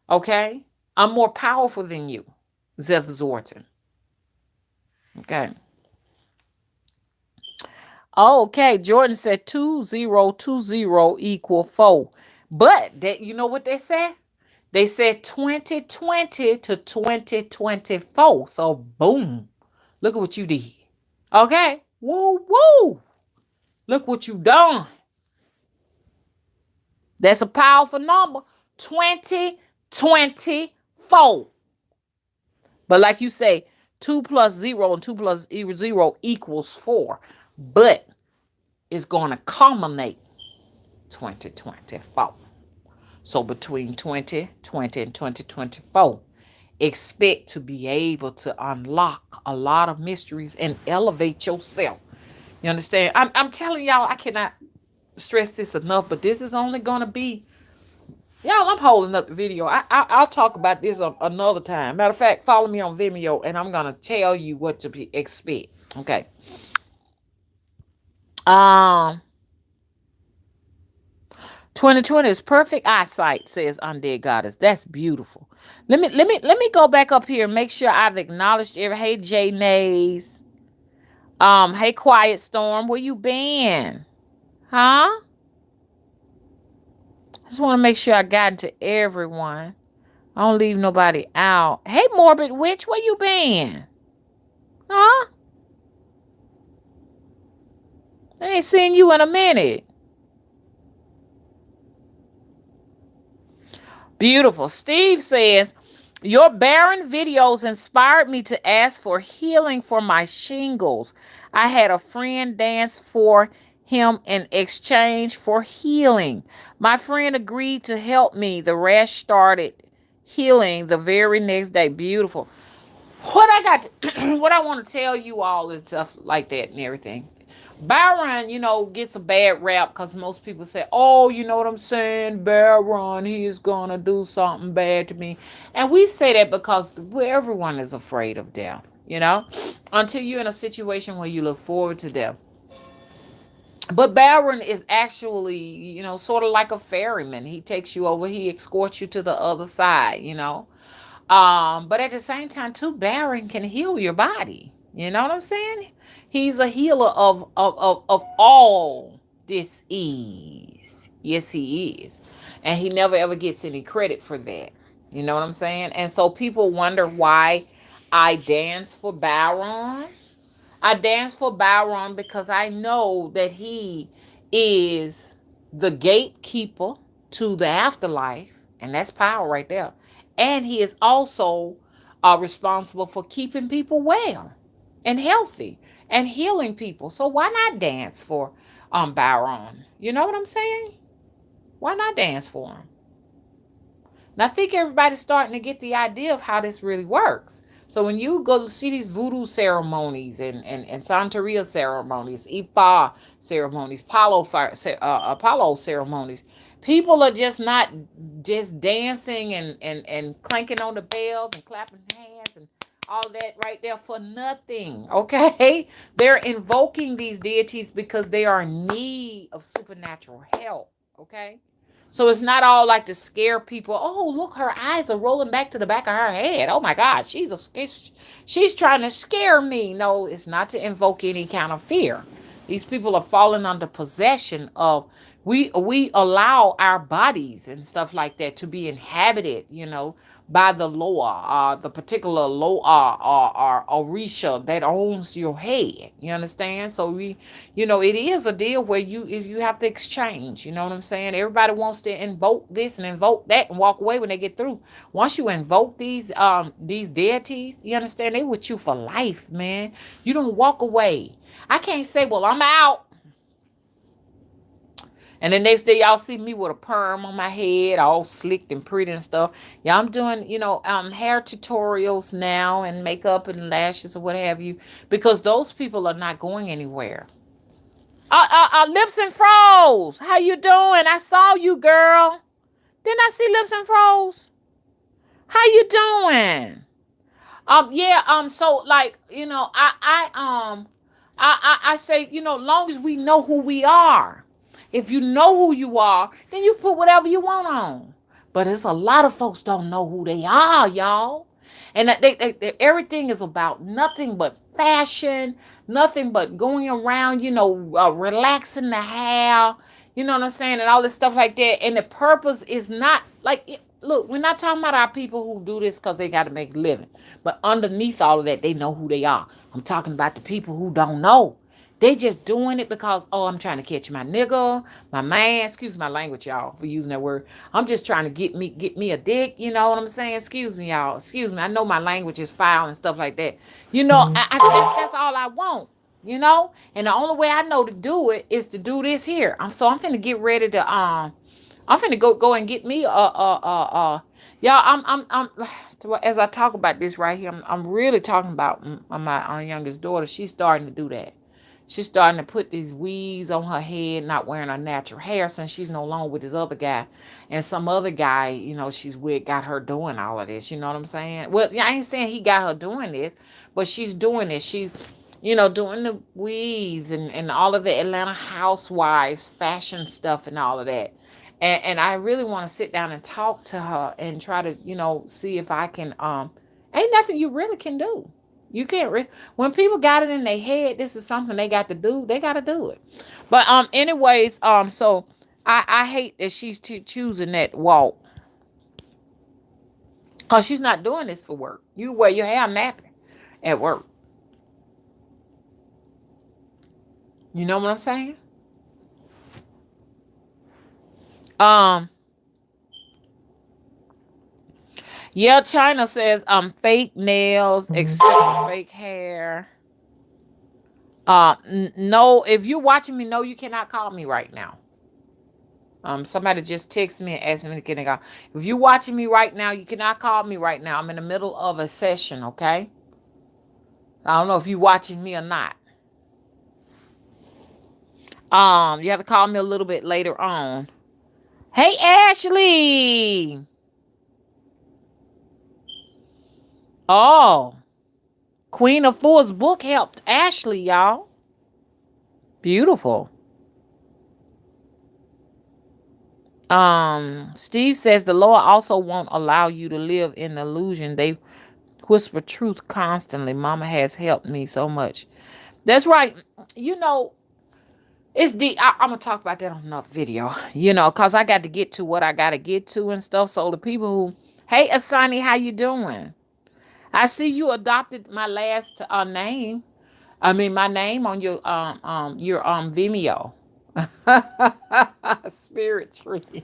Okay? I'm more powerful than you, Zeth Zorton. Okay. Okay. Jordan said 2020 equal 4. But that you know what they said? They said 2020 to 2024. So boom. Look at what you did. Okay. Woo woo. Look what you done. That's a powerful number. 2024. But like you say, 2 plus 0 and 2 plus 0 equals 4. But it's going to culminate 2024. So between 2020 and 2024, expect to be able to unlock a lot of mysteries and elevate yourself. You understand? I'm telling y'all, I cannot stress this enough, but this is only going to be, y'all, I'm holding up the video. I'll talk about this another time. Matter of fact, follow me on Vimeo, and I'm going to tell you what to expect. Okay. Um, 2020 is perfect eyesight, says Undead Goddess. That's beautiful. Let me go back up here and make sure I've acknowledged every. Hey, J Nays. Hey, Quiet Storm, where you been? Huh? I just want to make sure I got into everyone. I don't leave nobody out. Hey, Morbid Witch, where you been? Huh? I ain't seen you in a minute. Beautiful. Steve says, your barren videos inspired me to ask for healing for my shingles. I had a friend dance for him in exchange for healing. My friend agreed to help me. The rash started healing the very next day. Beautiful. What I want to tell you all is stuff like that and everything. Byron, gets a bad rap because most people say, oh, you know what I'm saying? Byron, he is going to do something bad to me. And we say that because everyone is afraid of death, until you're in a situation where you look forward to death. But Byron is actually, sort of like a ferryman. He takes you over, he escorts you to the other side. But at the same time, too, Baron can heal your body. You know what I'm saying? He's a healer of all disease. Yes, he is. And he never ever gets any credit for that. You know what I'm saying? And so people wonder why I dance for Baron. I dance for Byron because I know that he is the gatekeeper to the afterlife, and that's power right there. And he is also responsible for keeping people well and healthy and healing people. So why not dance for Byron? You know what I'm saying? Why not dance for him? And I think everybody's starting to get the idea of how this really works. So when you go to see these voodoo ceremonies and Santeria ceremonies, Ifa ceremonies, Apollo ceremonies, people are just not just dancing and clanking on the bells and clapping hands and all that right there for nothing, okay? They're invoking these deities because they are in need of supernatural help, okay? So it's not all like to scare people. Oh, look, her eyes are rolling back to the back of her head. Oh my God, she's trying to scare me. No, it's not to invoke any kind of fear. These people are falling under possession of. We allow our bodies and stuff like that to be inhabited, by the Loa, the particular Loa or Orisha that owns your head. You understand? So it is a deal where you have to exchange. You know what I'm saying? Everybody wants to invoke this and invoke that and walk away when they get through. Once you invoke these deities, you understand, they with you for life, man. You don't walk away. I can't say, well, I'm out. And the next day, y'all see me with a perm on my head, all slicked and pretty and stuff. Yeah, I'm doing, hair tutorials now and makeup and lashes or what have you, because those people are not going anywhere. Lips and froze. How you doing? I saw you, girl. Didn't I see lips and froze? How you doing? Yeah, so like, I say, long as we know who we are. If you know who you are, then you put whatever you want on. But it's a lot of folks don't know who they are, y'all. And everything is about nothing but fashion, nothing but going around, relaxing the hair, you know what I'm saying, and all this stuff like that. And the purpose is not like, look, we're not talking about our people who do this because they got to make a living. But underneath all of that, they know who they are. I'm talking about the people who don't know. They just doing it because, oh, I'm trying to catch my nigga, my man. Excuse my language, y'all, for using that word. I'm just trying to get me a dick. You know what I'm saying? Excuse me, y'all. Excuse me. I know my language is foul and stuff like that. That's all I want. And the only way I know to do it is to do this here. I'm finna get ready to I'm finna go and get me y'all. I'm as I talk about this right here. I'm really talking about my youngest daughter. She's starting to do that. She's starting to put these weaves on her head, not wearing her natural hair since she's no longer with this other guy. And some other guy, she's with got her doing all of this. You know what I'm saying? Well, I ain't saying he got her doing this, but she's doing this. She's, doing the weaves and all of the Atlanta housewives fashion stuff and all of that. And I really want to sit down and talk to her and try to, see if I can, ain't nothing you really can do. You can't when people got it in their head, this is something they got to do. They got to do it. But anyways, so I hate that she's choosing that walk because she's not doing this for work. You wear your hair napping at work. You know what I'm saying? Um, yeah. China says fake nails, etc., fake hair. No. If you're watching me, no, you cannot call me right now. Somebody just texted me and asked me to get a call. If you're watching me right now, you cannot call me right now. I'm in the middle of a session, okay? I don't know if you're watching me or not. You have to call me a little bit later on. Hey, Ashley. Oh, Queen of Fours book helped Ashley, y'all. Beautiful. Steve says the Lord also won't allow you to live in the illusion. They whisper truth constantly. Mama has helped me so much. That's right. You know, it's deep. I'm gonna talk about that on another video. Cause I got to get to what I gotta get to and stuff. So the people who, hey Asani, how you doing? I see you adopted my last name. I mean my name on your Vimeo. Spirit tree.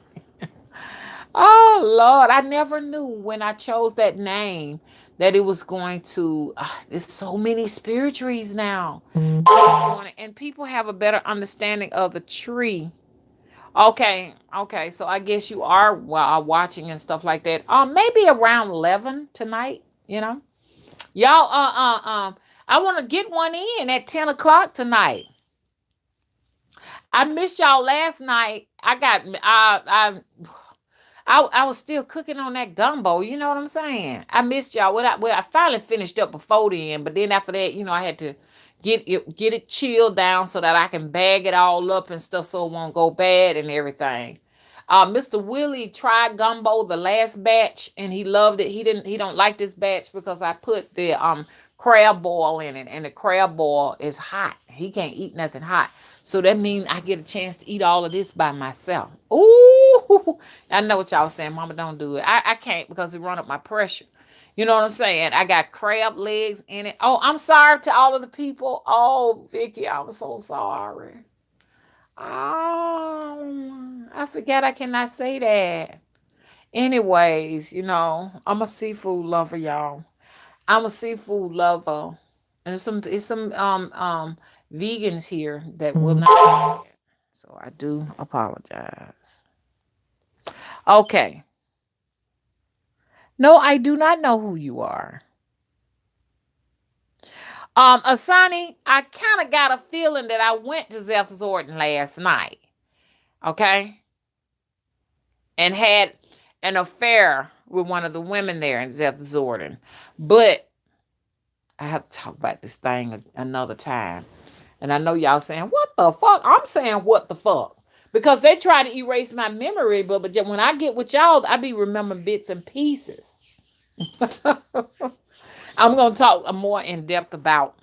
Oh Lord, I never knew when I chose that name that it was going to. There's so many spirit trees now. And people have a better understanding of the tree. Okay. So I guess you are watching and stuff like that. Maybe around 11 tonight. Y'all. I want to get one in at 10 o'clock tonight. I missed y'all last night. I was still cooking on that gumbo. You know what I'm saying? I missed y'all. I finally finished up before then, but then after that, I had to get it chilled down so that I can bag it all up and stuff so it won't go bad and everything. Mr. Willie tried gumbo the last batch and he loved it. He don't like this batch because I put the crab boil in it, and the crab boil is hot. He can't eat nothing hot. So that means I get a chance to eat all of this by myself. Ooh, I know what y'all saying. Mama, don't do it. I can't because it run up my pressure. You know what I'm saying? I got crab legs in it. Oh, I'm sorry to all of the people. Oh, Vicky, I'm so sorry. Oh, I forgot I cannot say that. Anyways, I'm a seafood lover, y'all. I'm a seafood lover. And it's some vegans here that will not like that. So I do apologize. Okay. No, I do not know who you are. Asani, I kind of got a feeling that I went to Zeth Zordon last night, okay, and had an affair with one of the women there in Zeth Zordon. But I have to talk about this thing another time. And I know y'all saying, what the fuck? I'm saying, what the fuck? Because they try to erase my memory, but when I get with y'all, I be remembering bits and pieces. I'm going to talk more in depth about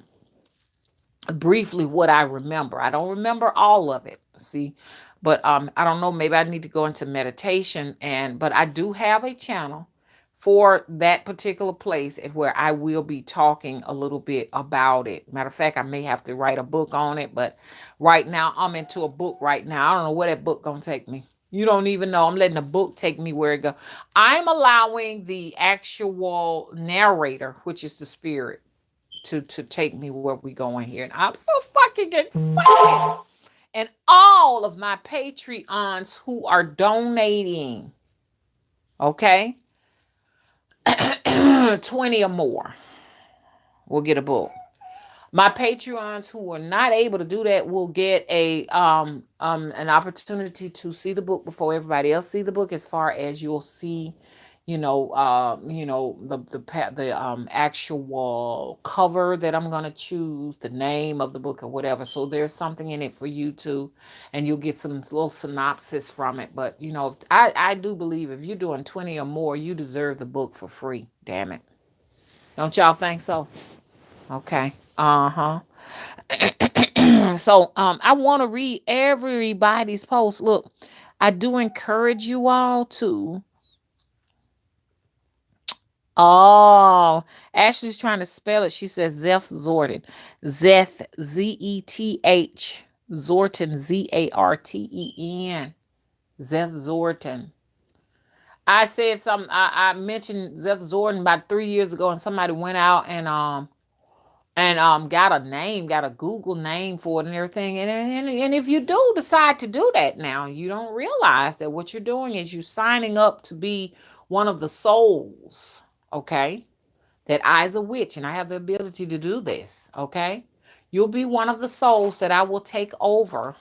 briefly what I remember. I don't remember all of it. See, but I don't know, maybe I need to go into meditation, but I do have a channel for that particular place where I will be talking a little bit about it. Matter of fact, I may have to write a book on it, but right now I'm into a book right now. I don't know where that book gonna take me. You don't even know. I'm letting the book take me where it go. I'm allowing the actual narrator, which is the spirit, to take me where we going here. And I'm so fucking excited. And all of my Patreons who are donating, okay, 20 or more will get a book. My Patreons who are not able to do that will get an opportunity to see the book before everybody else see the book, as far as you'll see, the actual cover that I'm gonna choose, the name of the book or whatever. So there's something in it for you too, and you'll get some little synopsis from it. But I do believe if you're doing 20 or more, you deserve the book for free. Damn it. Don't y'all think so? Okay. Uh-huh. So I want to read everybody's post. Look, I do encourage you all to. Oh, Ashley's trying to spell it. She says Zeth Zordon. Zeth, Z-E-T-H. Zorton, Z-A-R-T-E-N. Zeth Zorton. I said something. I mentioned Zeth Zordon about 3 years ago, and somebody went out and got a name, got a Google name for it and everything. And if you do decide to do that now, you don't realize that what you're doing is you signing up to be one of the souls, okay? That I's a witch, and I have the ability to do this, okay? You'll be one of the souls that I will take over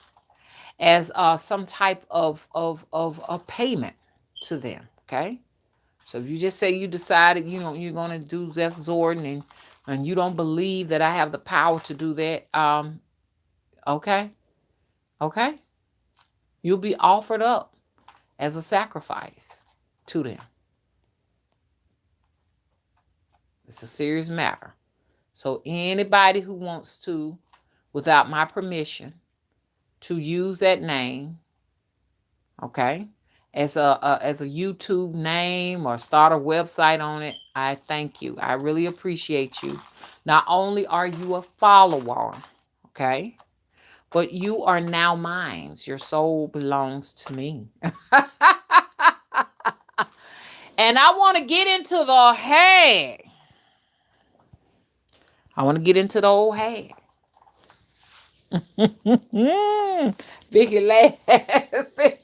as some type of a payment to them, okay? So if you just say you decided, you're going to do Zeth Zordon, and you don't believe that I have the power to do that, okay? You'll be offered up as a sacrifice to them. It's a serious matter. So anybody who wants to, without my permission, to use that name, okay, as a YouTube name or start a website on it, I thank you. I really appreciate you. Not only are you a follower, okay, but you are now mine. Your soul belongs to me. And I want to get into the hag. I want to get into the old hag. Vicky laughing.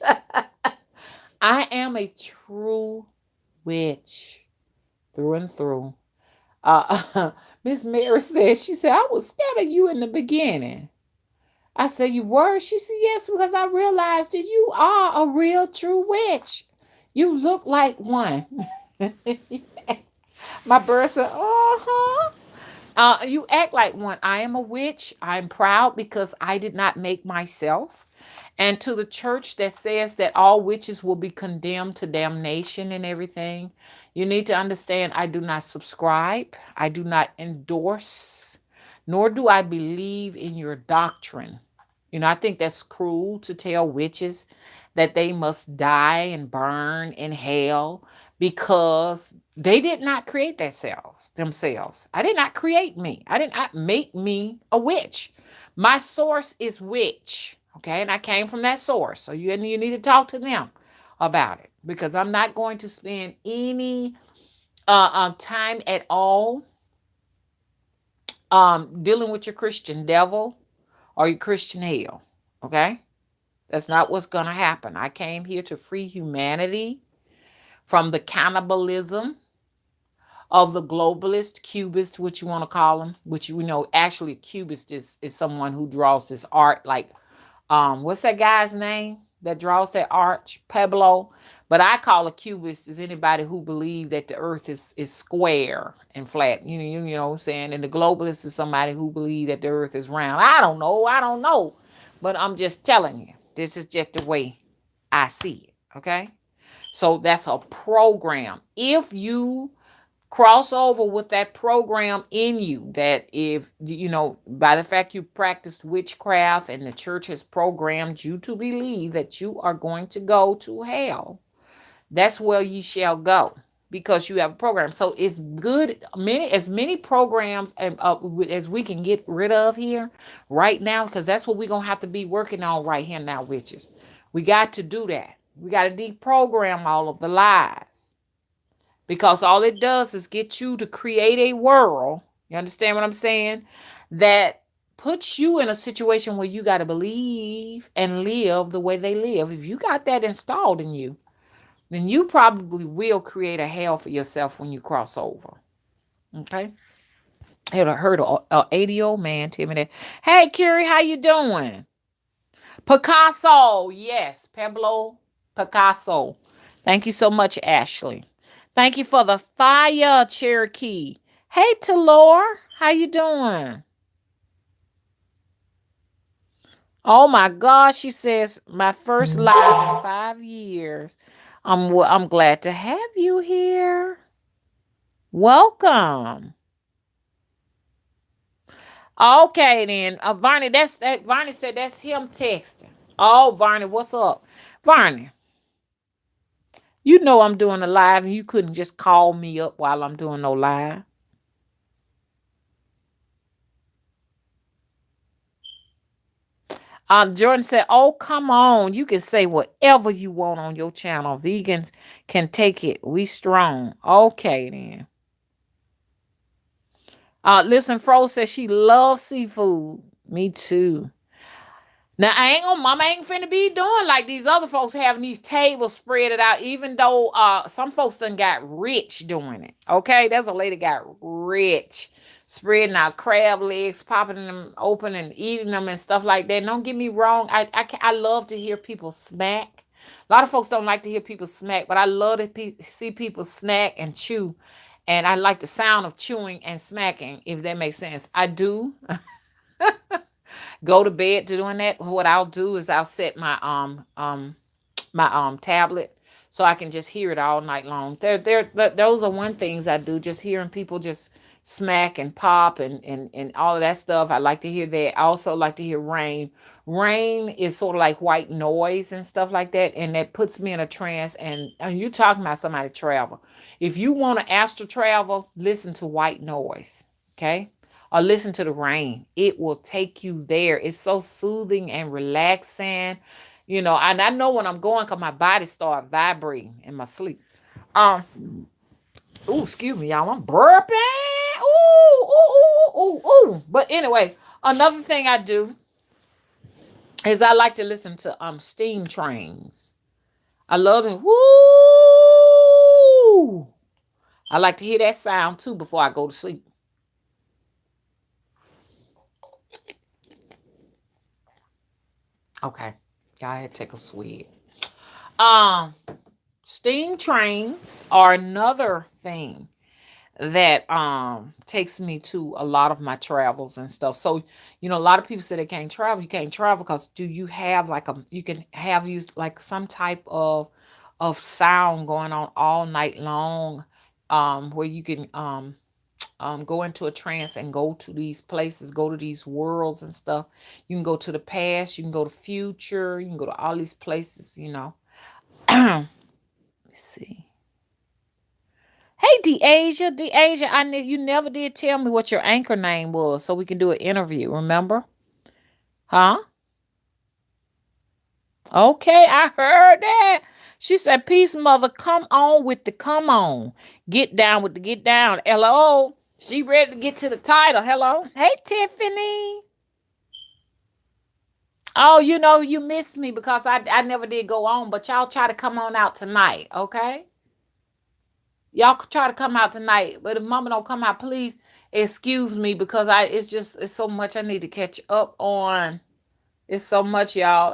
I am a true witch through and through. Miss Mary said, she said, I was scared of you in the beginning. I said, you were? She said, yes, because I realized that you are a real true witch. You look like one. My bird said, uh-huh. You act like one. I am a witch. I'm proud because I did not make myself. And to the church that says that all witches will be condemned to damnation and everything, you need to understand I do not subscribe. I do not endorse, nor do I believe in your doctrine. I think that's cruel to tell witches that they must die and burn in hell because they did not create themselves. I did not create me. I did not make me a witch. My source is witch. Okay, and I came from that source. So you need to talk to them about it, because I'm not going to spend any time at all dealing with your Christian devil or your Christian hell. Okay, that's not what's going to happen. I came here to free humanity from the cannibalism of the globalist, cubist, what you want to call them, which you know, actually, a cubist is someone who draws this art like, what's that guy's name that draws that art? Pablo. But I call a cubist is anybody who believes that the earth is square and flat. You know what I'm saying? And the globalist is somebody who believes that the earth is round. I don't know. But I'm just telling you. This is just the way I see it. Okay? So that's a program. If you cross over with that program in you, that if you know, by the fact you practiced witchcraft and the church has programmed you to believe that you are going to go to hell, that's where you shall go, because you have a program. So it's good, many programs as we can get rid of here right now, because that's what we're gonna have to be working on right here now, witches. We got to do that. We got to deprogram all of the lies, because all it does is get you to create a world. You understand what I'm saying? That puts you in a situation where you got to believe and live the way they live. If you got that installed in you, then you probably will create a hell for yourself when you cross over. Okay? I heard an 80-year-old man tell me that. Hey, Curie, how you doing? Picasso. Yes, Pablo Picasso. Thank you so much, Ashley. Thank you for the fire, Cherokee. Hey, Talor, how you doing? Oh my gosh, she says my first live in 5 years. I'm glad to have you here. Welcome. Okay then, Varney. Varney said that's him texting. Oh, Varney, what's up, Varney? You know I'm doing a live, and you couldn't just call me up while I'm doing no live. Jordan said, "Oh, come on! You can say whatever you want on your channel. Vegans can take it. We strong." Okay then. Lips and Fro says she loves seafood. Me too. Now Mama ain't finna be doing like these other folks having these tables spread it out, even though some folks done got rich doing it. Okay, there's a lady got rich spreading out crab legs, popping them open and eating them and stuff like that. Don't get me wrong, I love to hear people smack. A lot of folks don't like to hear people smack, but I love to see people snack and chew. And I like the sound of chewing and smacking, if that makes sense. I do. Go to bed to doing that. What I'll do is I'll set my tablet so I can just hear it all night long. Those are one things I do, just hearing people just smack and pop and all of that stuff. I like to hear that. I also like to hear rain. Rain is sort of like white noise and stuff like that, and that puts me in a trance. And you talking about somebody travel. If you want to astral travel, listen to white noise, okay? Or listen to the rain. It will take you there. It's so soothing and relaxing. You know, and I know when I'm going because my body starts vibrating in my sleep. Um, excuse me, y'all. I'm burping. Ooh. But anyway, another thing I do is I like to listen to steam trains. I love it. Woo! I like to hear that sound too before I go to sleep. Okay. Y'all had to take a swig. Steam trains are another thing that takes me to a lot of my travels and stuff. So, you know, a lot of people say they can't travel. You can't travel because do you have you can have used like some type of sound going on all night long, where you can go into a trance and go to these places, go to these worlds and stuff. You can go to the past, you can go to future, you can go to all these places, you know. Let's see. Hey, Deasia, I knew you never did tell me what your anchor name was so we can do an interview, remember? Huh? Okay, I heard that. She said, "Peace, mother, come on with the come on. Get down with the get down." Hello. She ready to get to the title. Hello. Hey, Tiffany. Oh, you know, you missed me because I never did go on, but y'all try to come on out tonight, okay? Y'all try to come out tonight, but if Mama don't come out, please excuse me because it's so much I need to catch up on. It's so much, y'all.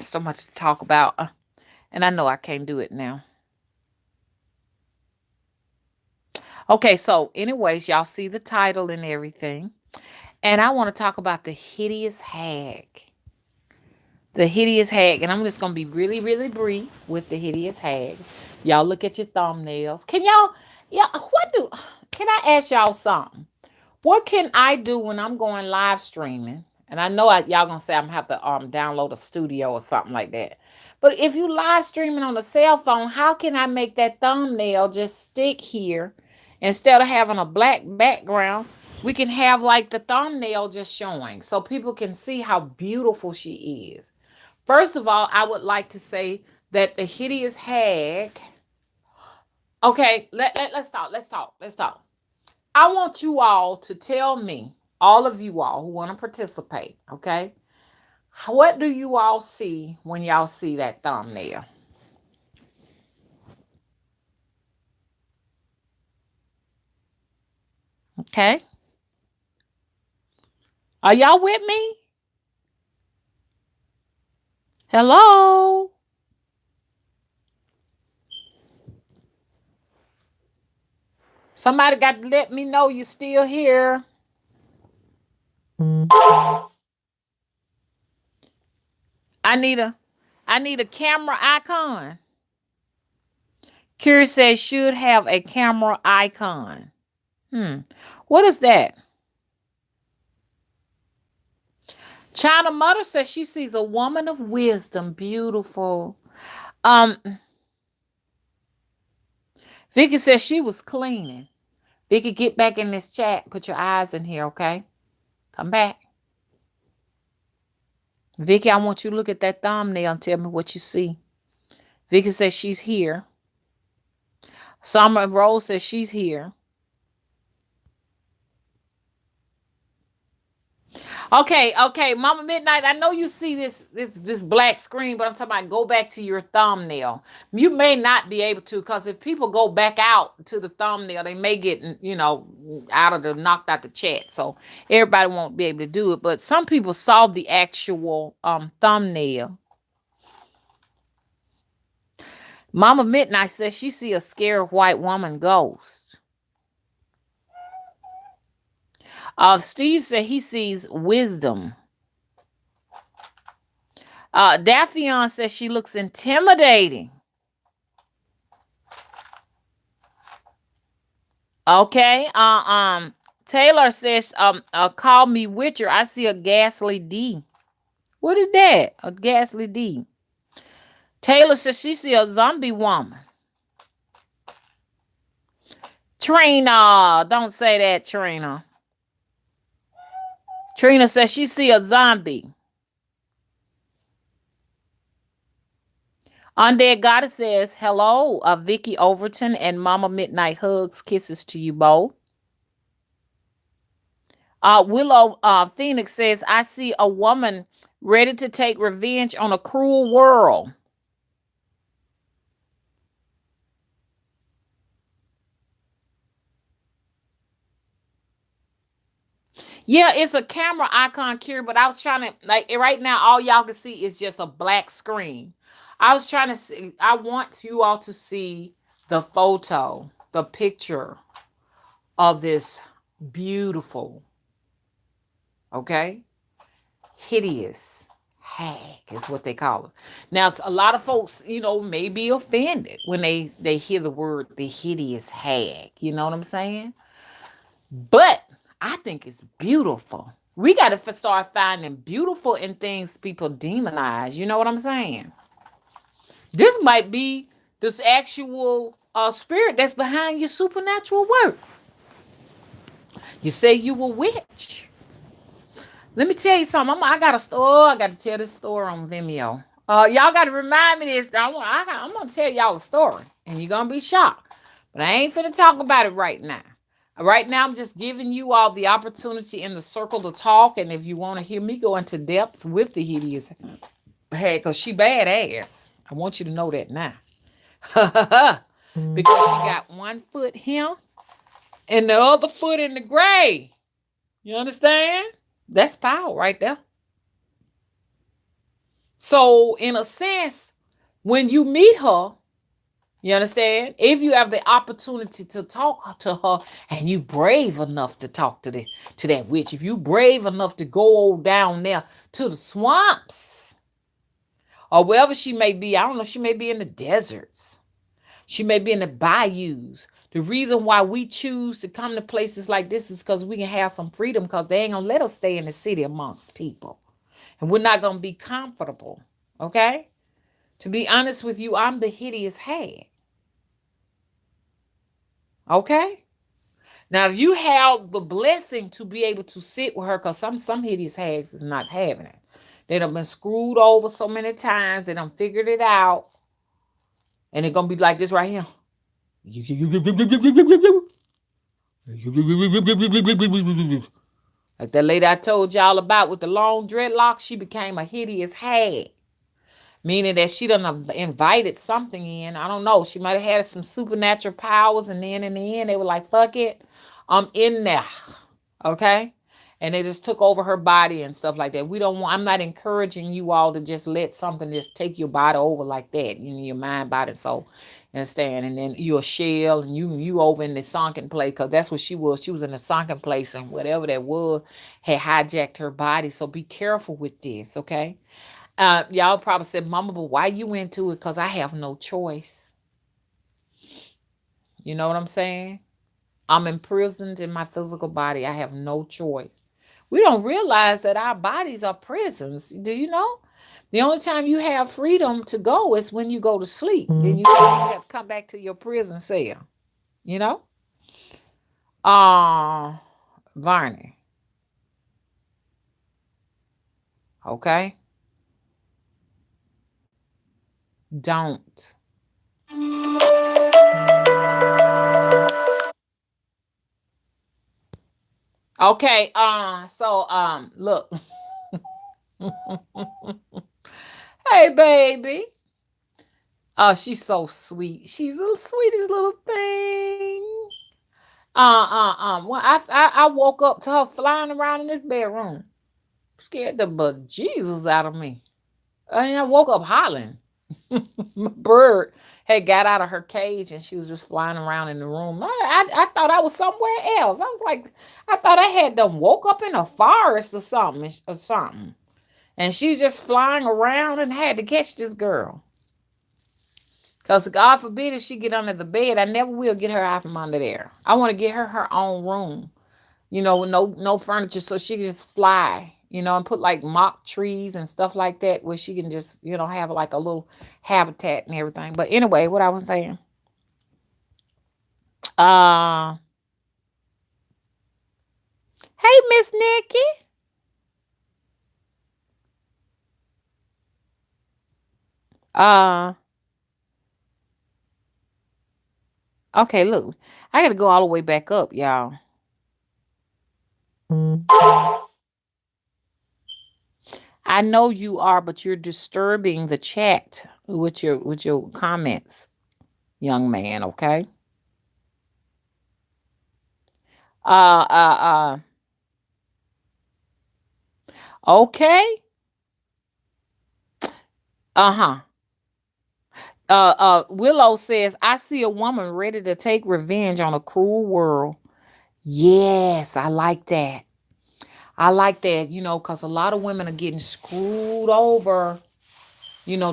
So much to talk about, and I know I can't do it now. Okay, so anyways, y'all see the title and everything, and I want to talk about the hideous hag. The hideous hag, and I'm just gonna be really, really brief with the hideous hag. Y'all look at your thumbnails. Can I ask y'all something? What can I do when I'm going live streaming? And I know y'all gonna say I'm gonna have to download a studio or something like that. But if you live streaming on a cell phone, how can I make that thumbnail just stick here instead of having a black background? We can have like the thumbnail just showing so people can see how beautiful she is. First of all, I would like to say that the hideous hag. Okay, let's talk. Let's talk. I want you all to tell me, all of you all who want to participate, okay? What do you all see when y'all see that thumbnail? Okay. Are y'all with me? Hello? Somebody got to let me know you're still here. I need a camera icon. Curious says should have a camera icon. What is that? China Mother says she sees a woman of wisdom. Beautiful. Vicky says she was cleaning. Vicky, get back in this chat. Put your eyes in here, okay? Come back. Vicky, I want you to look at that thumbnail and tell me what you see. Vicky says she's here. Summer Rose says she's here. Okay, Mama Midnight, I know you see this black screen, but I'm talking about go back to your thumbnail. You may not be able to, because if people go back out to the thumbnail, they may get, knocked out the chat. So everybody won't be able to do it. But some people saw the actual thumbnail. Mama Midnight says she see a scared white woman ghost. Steve said he sees wisdom. Daphion says she looks intimidating. Okay. Taylor says, call me Witcher. I see a ghastly D. What is that? A ghastly D. Taylor says she see a zombie woman. Trina, don't say that, Trina. Trina says she see a zombie. Undead Goddess says, hello, Vicky Overton and Mama Midnight hugs, kisses to you both. Willow Phoenix says, I see a woman ready to take revenge on a cruel world. Yeah, it's a camera icon here, but I was trying to, like, right now, all y'all can see is just a black screen. I was trying to see, I want you all to see the photo, the picture of this beautiful, okay, hideous hag is what they call it. Now, a lot of folks, may be offended when they hear the word the hideous hag. You know what I'm saying? But I think it's beautiful. We got to start finding beautiful in things people demonize. You know what I'm saying? This might be this actual spirit that's behind your supernatural work. You say you a witch. Let me tell you something. I got a story. I got to tell this story on Vimeo. Y'all got to remind me this. I'm going to tell y'all a story, and you're going to be shocked. But I ain't finna talk about it right now. Right now, I'm just giving you all the opportunity in the circle to talk. And if you want to hear me go into depth with the hideous hag, because she badass. I want you to know that now. because she got one foot here and the other foot in the grave. You understand? That's power right there. So, in a sense, when you meet her, you understand? If you have the opportunity to talk to her and you brave enough to talk to that witch, if you brave enough to go down there to the swamps or wherever she may be, I don't know, she may be in the deserts. She may be in the bayous. The reason why we choose to come to places like this is because we can have some freedom, because they ain't going to let us stay in the city amongst people. And we're not going to be comfortable. Okay? To be honest with you, I'm the hideous hag. Okay? Now, if you have the blessing to be able to sit with her, because some hideous hags is not having it. They done been screwed over so many times. They done figured it out. And it's going to be like this right here. Like that lady I told y'all about with the long dreadlocks, she became a hideous hag. Meaning that she done invited something in. I don't know. She might have had some supernatural powers, and then in the end, they were like, fuck it, I'm in there. Okay? And they just took over her body and stuff like that. I'm not encouraging you all to just let something just take your body over like that. You know, your mind, body, soul. Understand? And then you're a shell, and you over in the sunken place, because that's what she was. She was in the sunken place, and whatever that was had hijacked her body. So be careful with this, okay? Y'all probably said, Mama, but why you into it? Because I have no choice. You know what I'm saying? I'm imprisoned in my physical body. I have no choice. We don't realize that our bodies are prisons. Do you know? The only time you have freedom to go is when you go to sleep. Then you have to come back to your prison cell. You know? Varney. Okay? Don't. Okay, look. Hey, baby. Oh, she's so sweet. She's the sweetest little thing. Well, I woke up to her flying around in this bedroom, scared the bejesus out of me. And I woke up hollering. My bird had got out of her cage and she was just flying around in the room. I thought I was somewhere else. I was like, I thought I had done woke up in a forest or something. And she's just flying around, and had to catch this girl. Because God forbid if she get under the bed, I never will get her out from under there. I want to get her her own room, with no furniture, so she can just fly, and put like mock trees and stuff like that where she can just, have like a little habitat and everything. But anyway, what I was saying. Uh Hey, Miss Nikki. Uh okay, look. I gotta go all the way back up, y'all. I know you are, but you're disturbing the chat with your comments, young man, okay? Uh uh okay. Uh-huh. Willow says, I see a woman ready to take revenge on a cruel world. Yes, I like that. I like that, because a lot of women are getting screwed over,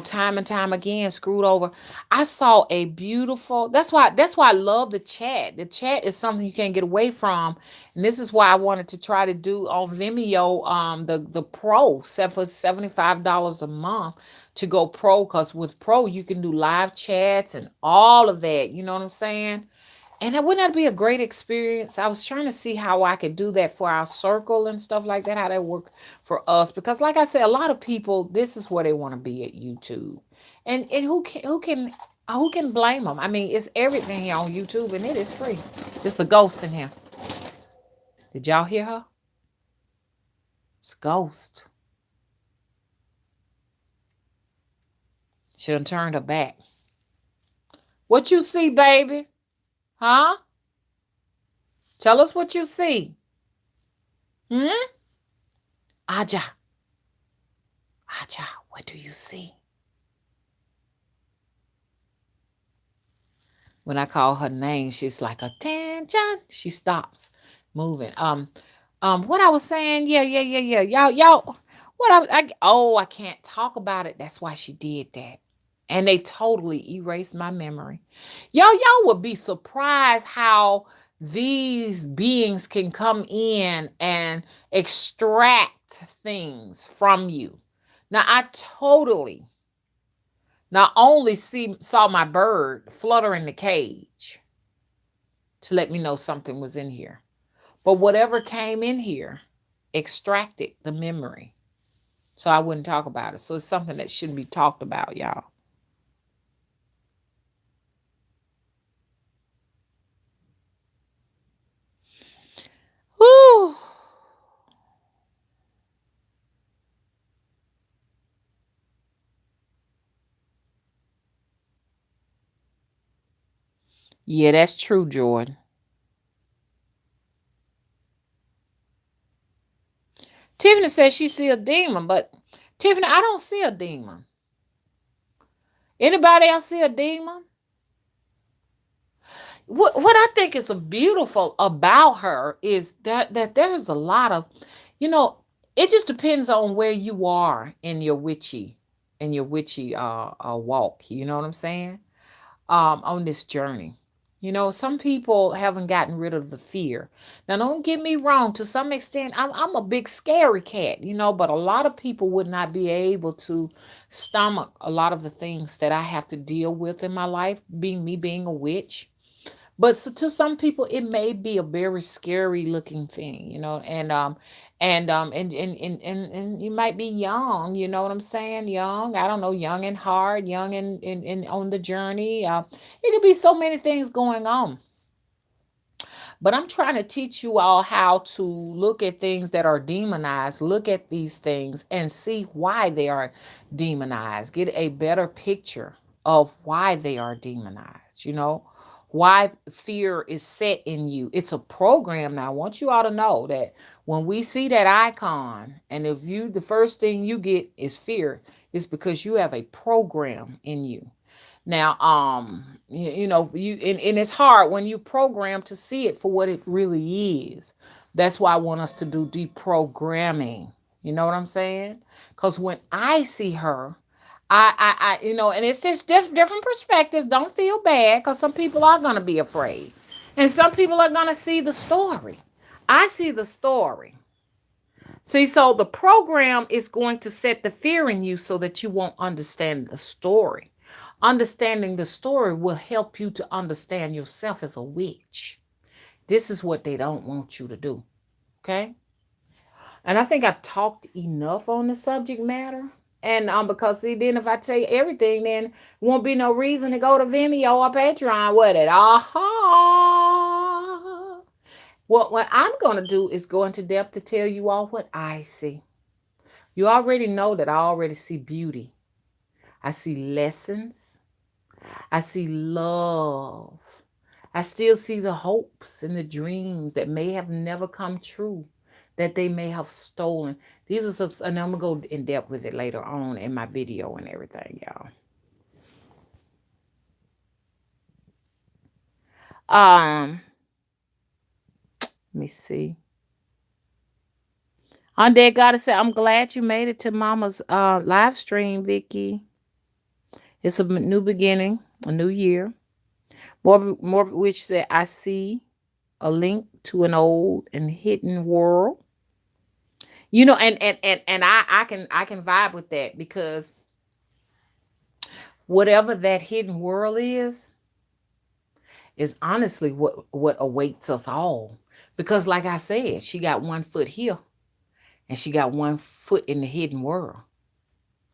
time and time again, screwed over. I saw a beautiful, that's why I love the chat. The chat is something you can't get away from. And this is why I wanted to try to do on Vimeo, the pro set for $75 a month to go pro, because with pro you can do live chats and all of that. You know what I'm saying? And wouldn't that be a great experience? I was trying to see how I could do that for our circle and stuff like that, how that work for us. Because like I said, a lot of people, this is where they want to be at YouTube. And who can blame them? I mean, it's everything here on YouTube, and it is free. There's a ghost in here. Did y'all hear her? It's a ghost. She done turned her back. What you see, baby? Huh? Tell us what you see. Hmm? Aja. Aja, what do you see? When I call her name, she's like, attention. She stops moving. What I was saying, yeah. Y'all, I can't talk about it. That's why she did that. And they totally erased my memory. Y'all would be surprised how these beings can come in and extract things from you. Now, I totally not only saw my bird flutter in the cage to let me know something was in here, but whatever came in here extracted the memory. So I wouldn't talk about it. So it's something that shouldn't be talked about, y'all. Whew. Yeah, that's true, Jordan. Tiffany says she see a demon, but Tiffany, I don't see a demon. Anybody else see a demon? What I think is beautiful about her is that there's a lot of, you know, it just depends on where you are in your witchy walk. You know what I'm saying? On this journey. You know, some people haven't gotten rid of the fear. Now, don't get me wrong. To some extent, I'm a big scary cat, you know, but a lot of people would not be able to stomach a lot of the things that I have to deal with in my life, being a witch. But so to some people, it may be a very scary looking thing, you know, and you might be young, you know what I'm saying? Young, I don't know, young and hard, young and on the journey. It could be so many things going on. But I'm trying to teach you all how to look at things that are demonized, look at these things and see why they are demonized, get a better picture of why they are demonized, you know, why fear is set in you. It's a program. Now, I want you all to know that when we see that icon, and if the first thing you get is fear, it's because you have a program in you. Now, you know, and it's hard when you program to see it for what it really is. That's why I want us to do deprogramming. You know what I'm saying? Because when I see her, you know, and it's just different perspectives. Don't feel bad because some people are going to be afraid. And some people are going to see the story. I see the story. See, so the program is going to set the fear in you so that you won't understand the story. Understanding the story will help you to understand yourself as a witch. This is what they don't want you to do. Okay? And I think I've talked enough on the subject matter. And because see, then if I tell you everything, then won't be no reason to go to Vimeo or Patreon with it. Aha! Well, what I'm going to do is go into depth to tell you all what I see. You already know that I already see beauty. I see lessons. I see love. I still see the hopes and the dreams that may have never come true, that they may have stolen. These are just, and I'm going to go in depth with it later on in my video and everything, y'all. Let me see. Undead Goddess said, I'm glad you made it to Mama's live stream, Vicky. It's a new beginning, a new year. Morbid Witch said, I see a link to an old and hidden world. You know, and I can vibe with that because whatever that hidden world is honestly what awaits us all. Because like I said, she got one foot here and she got one foot in the hidden world.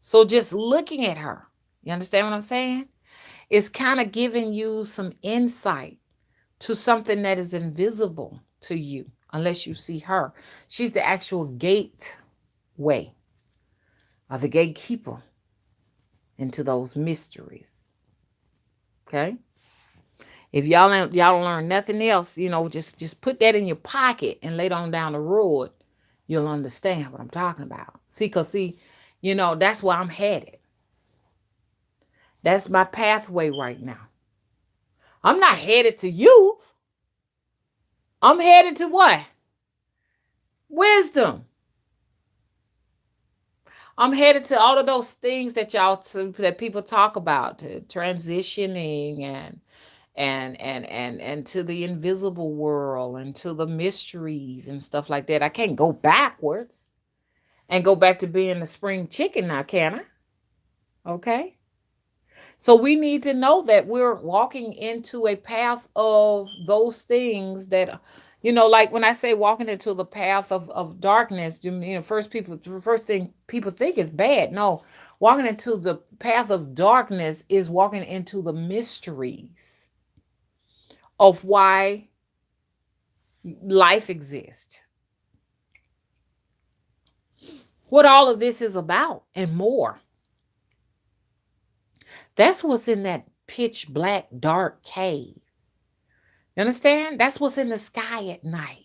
So just looking at her, you understand what I'm saying? It's kind of giving you some insight to something that is invisible to you unless you see her. She's the actual gateway or the gatekeeper into those mysteries. Okay? If y'all don't learn nothing else, just put that in your pocket and later on down the road, you'll understand what I'm talking about. See, that's where I'm headed. That's my pathway right now. I'm not headed to youth. I'm headed to what? Wisdom. I'm headed to all of those things that people talk about, to transitioning and to the invisible world and to the mysteries and stuff like that. I can't go backwards and go back to being the spring chicken now, can I? Okay. So we need to know that we're walking into a path of those things that, like when I say walking into the path of darkness, the first thing people think is bad. No, walking into the path of darkness is walking into the mysteries of why life exists, what all of this is about, and more. That's what's in that pitch black, dark cave. You understand? That's what's in the sky at night.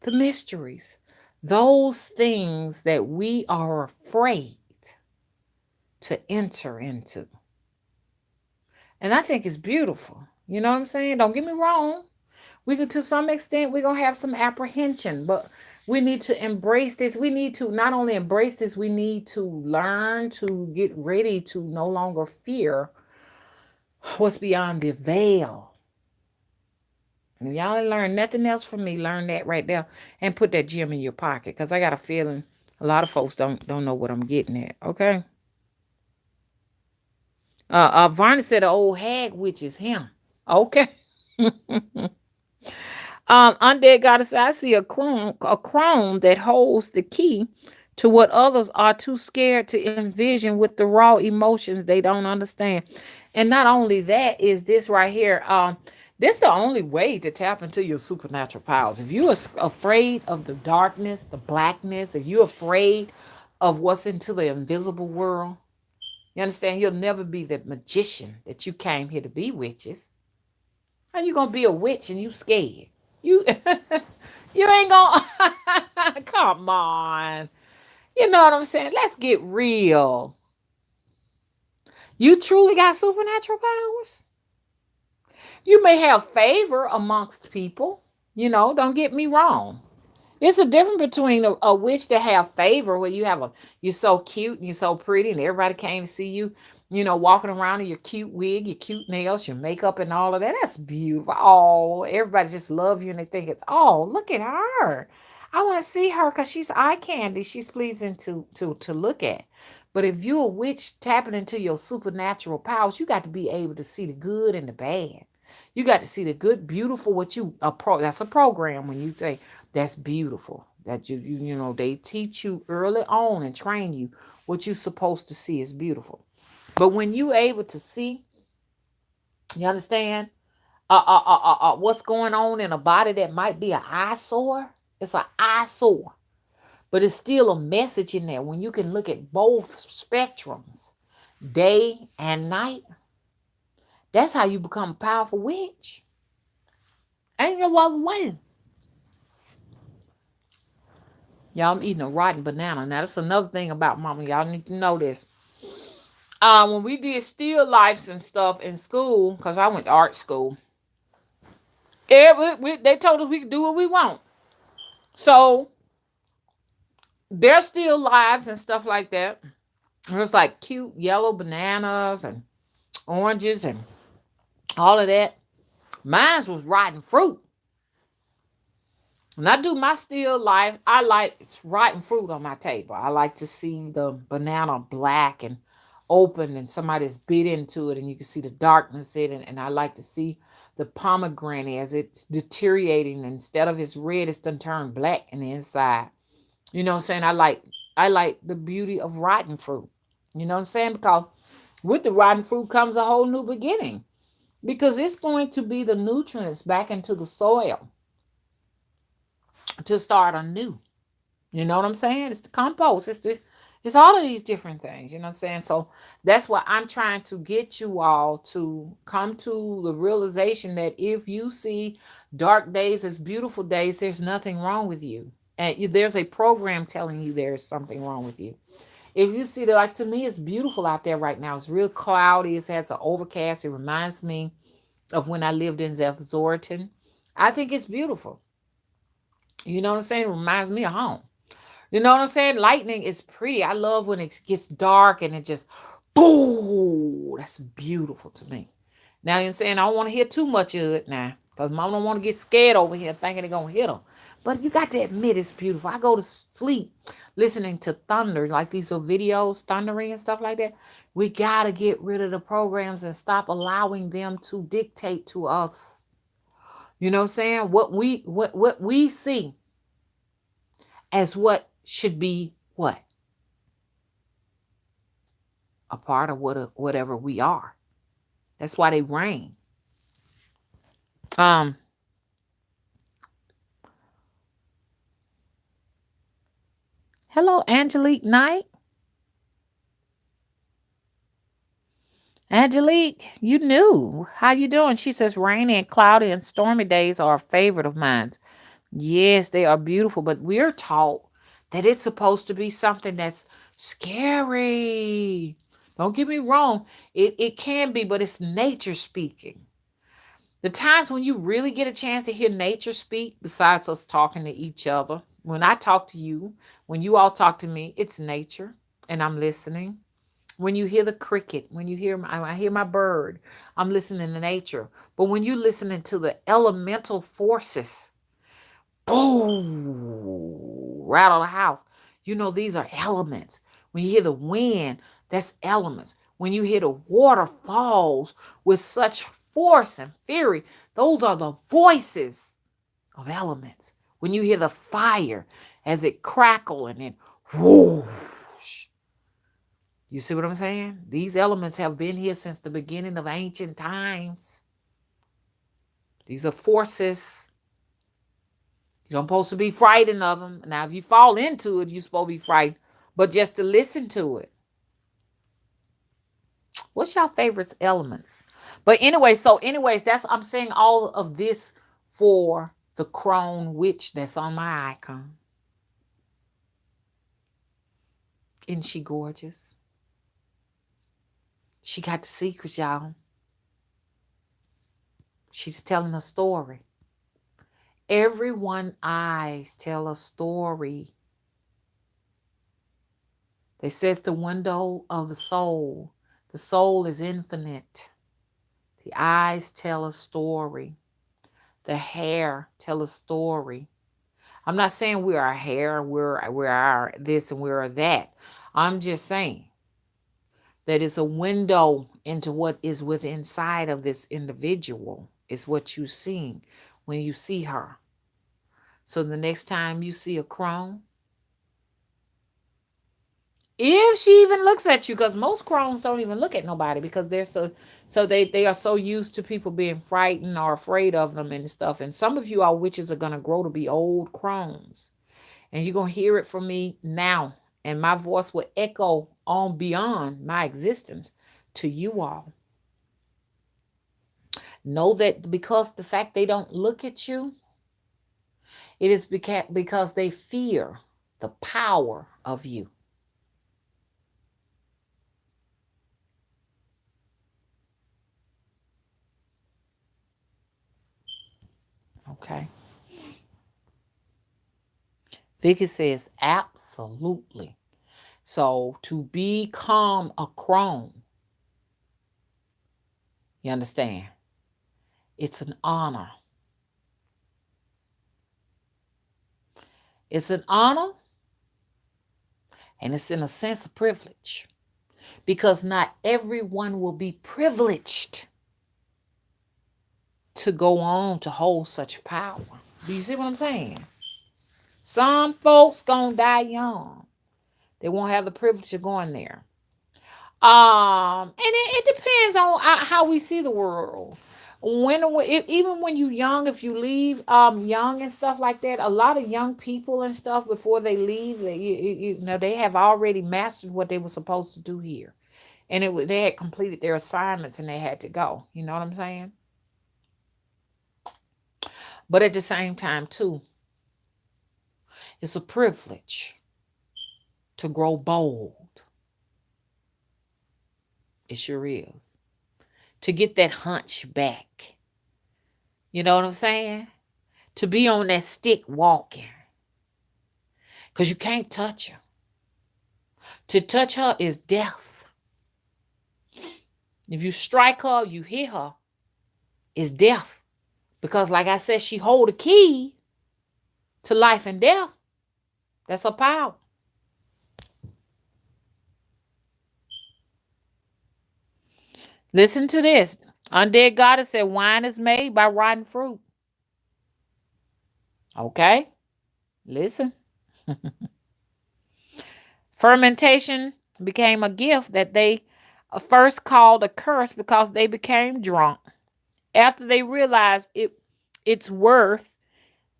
The mysteries. Those things that we are afraid to enter into. And I think it's beautiful. You know what I'm saying? Don't get me wrong. To some extent, we're going to have some apprehension, but we need to embrace this. We need to not only embrace this, we need to learn to get ready to no longer fear what's beyond the veil. And if y'all ain't learn nothing else from me, learn that right there and put that gem in your pocket, because I got a feeling a lot of folks don't know what I'm getting at. Okay. Varney said the old hag witch is him. Okay. Undead goddess, I see a crone that holds the key to what others are too scared to envision with the raw emotions they don't understand. And not only that, is this right here. This is the only way to tap into your supernatural powers. If you're afraid of the darkness, the blackness, if you're afraid of what's into the invisible world, you understand, you'll never be the magician that you came here to be, witches. How you gonna be a witch and you scared? You you ain't gonna come on. You know what I'm saying? Let's get real. You truly got supernatural powers. You may have favor amongst people. Don't get me wrong. It's a difference between a witch that have favor, where you're so cute and you're so pretty and everybody came to see you, walking around in your cute wig, your cute nails, your makeup and all of that. That's beautiful. Oh, everybody just love you and they think it's, oh, look at her. I want to see her because she's eye candy. She's pleasing to look at. But if you're a witch tapping into your supernatural powers, you got to be able to see the good and the bad. You got to see the good, beautiful, that's a program when you say, that's beautiful. That they teach you early on and train you what you're supposed to see is beautiful. But when you're able to see, you understand, what's going on in a body that might be an eyesore, it's an eyesore. But it's still a message in there when you can look at both spectrums, day and night. That's how you become a powerful witch. Ain't no other way. Y'all, I'm eating a rotten banana. Now, that's another thing about mama. Y'all need to know this. When we did still lifes and stuff in school, because I went to art school, they told us we could do what we want. So, there's still lives and stuff like that. It was like cute yellow bananas and oranges and all of that. Mine was rotten fruit. When I do my still life, I like rotten fruit on my table. I like to see the banana black and open and somebody's bit into it and you can see the darkness in it. And I like to see the pomegranate as it's deteriorating. Instead of it's red, it's done turned black in the inside. You know what I'm saying? I like the beauty of rotten fruit. You know what I'm saying? Because with the rotten fruit comes a whole new beginning. Because it's going to be the nutrients back into the soil to start anew. You know what I'm saying? It's the compost. It's all of these different things, you know what I'm saying? So that's why I'm trying to get you all to come to the realization that if you see dark days as beautiful days, there's nothing wrong with you. And there's a program telling you there's something wrong with you. If you see that, like to me, it's beautiful out there right now. It's real cloudy. It has an overcast. It reminds me of when I lived in Zorton. I think it's beautiful. You know what I'm saying? It reminds me of home. You know what I'm saying? Lightning is pretty. I love when it gets dark and it just boom. That's beautiful to me. Now you're saying I don't want to hear too much of it now. Because mom don't want to get scared over here thinking they're going to hit them. But you got to admit it's beautiful. I go to sleep listening to thunder, like these are videos, thundering and stuff like that. We got to get rid of the programs and stop allowing them to dictate to us. You know what I'm saying? What we see as what should be what? A part of whatever we are. That's why they reign. Hello, Angelique Knight. Angelique, you knew. How you doing? She says rainy and cloudy and stormy days are a favorite of mine. Yes, they are beautiful, but we're taught that it's supposed to be something that's scary. Don't get me wrong. It can be, but it's nature speaking. The times when you really get a chance to hear nature speak, besides us talking to each other, when I talk to you, when you all talk to me, it's nature and I'm listening. When you hear the cricket, when you hear I hear my bird, I'm listening to nature. But when you listening to the elemental forces, boom, rattle the house. You know, these are elements. When you hear the wind, that's elements. When you hear the waterfalls with such force and fury, those are the voices of elements. When you hear the fire as it crackle and then whoosh. You see what I'm saying? These elements have been here since the beginning of ancient times. These are forces. You're supposed to be frightened of them. Now, if you fall into it, you're supposed to be frightened. But just to listen to it. What's your favorite elements? But anyway, that's I'm saying all of this for the crone witch that's on my icon. Isn't she gorgeous? She got the secrets, y'all. She's telling a story. Everyone's eyes tell a story. They says the window of the soul. The soul is infinite. The eyes tell a story. The hair tell a story. I'm not saying we're our hair, we're our this and we're that. I'm just saying that it's a window into what is within inside of this individual. Is what you see when you see her. So the next time you see a crone, if she even looks at you, because most crones don't even look at nobody because they're so they are so used to people being frightened or afraid of them and stuff. And some of you all witches are gonna grow to be old crones. And you're gonna hear it from me now. And my voice will echo on beyond my existence to you all. Know that because the fact they don't look at you, it is because they fear the power of you. Okay. Vicky says, absolutely. So to become a crone, you understand? It's an honor. It's an honor, and it's in a sense of privilege. Because not everyone will be privileged to go on to hold such power. Do you see what I'm saying? Some folks gonna die young. They won't have the privilege of going there. And it depends on how we see the world. Even when you young, if you leave young and stuff like that, a lot of young people and stuff before they leave, you know, they have already mastered what they were supposed to do here, and they had completed their assignments and they had to go. You know what I'm saying? But at the same time, too, it's a privilege to grow bold. It sure is. To get that hunch back. You know what I'm saying? To be on that stick walking. Because you can't touch her. To touch her is death. If you strike her, you hit her, it's death. Because like I said, she hold a key to life and death. That's her power. Listen to this. Undead Goddess said wine is made by rotten fruit. Okay? Listen. Fermentation became a gift that they first called a curse because they became drunk. After they realized its worth,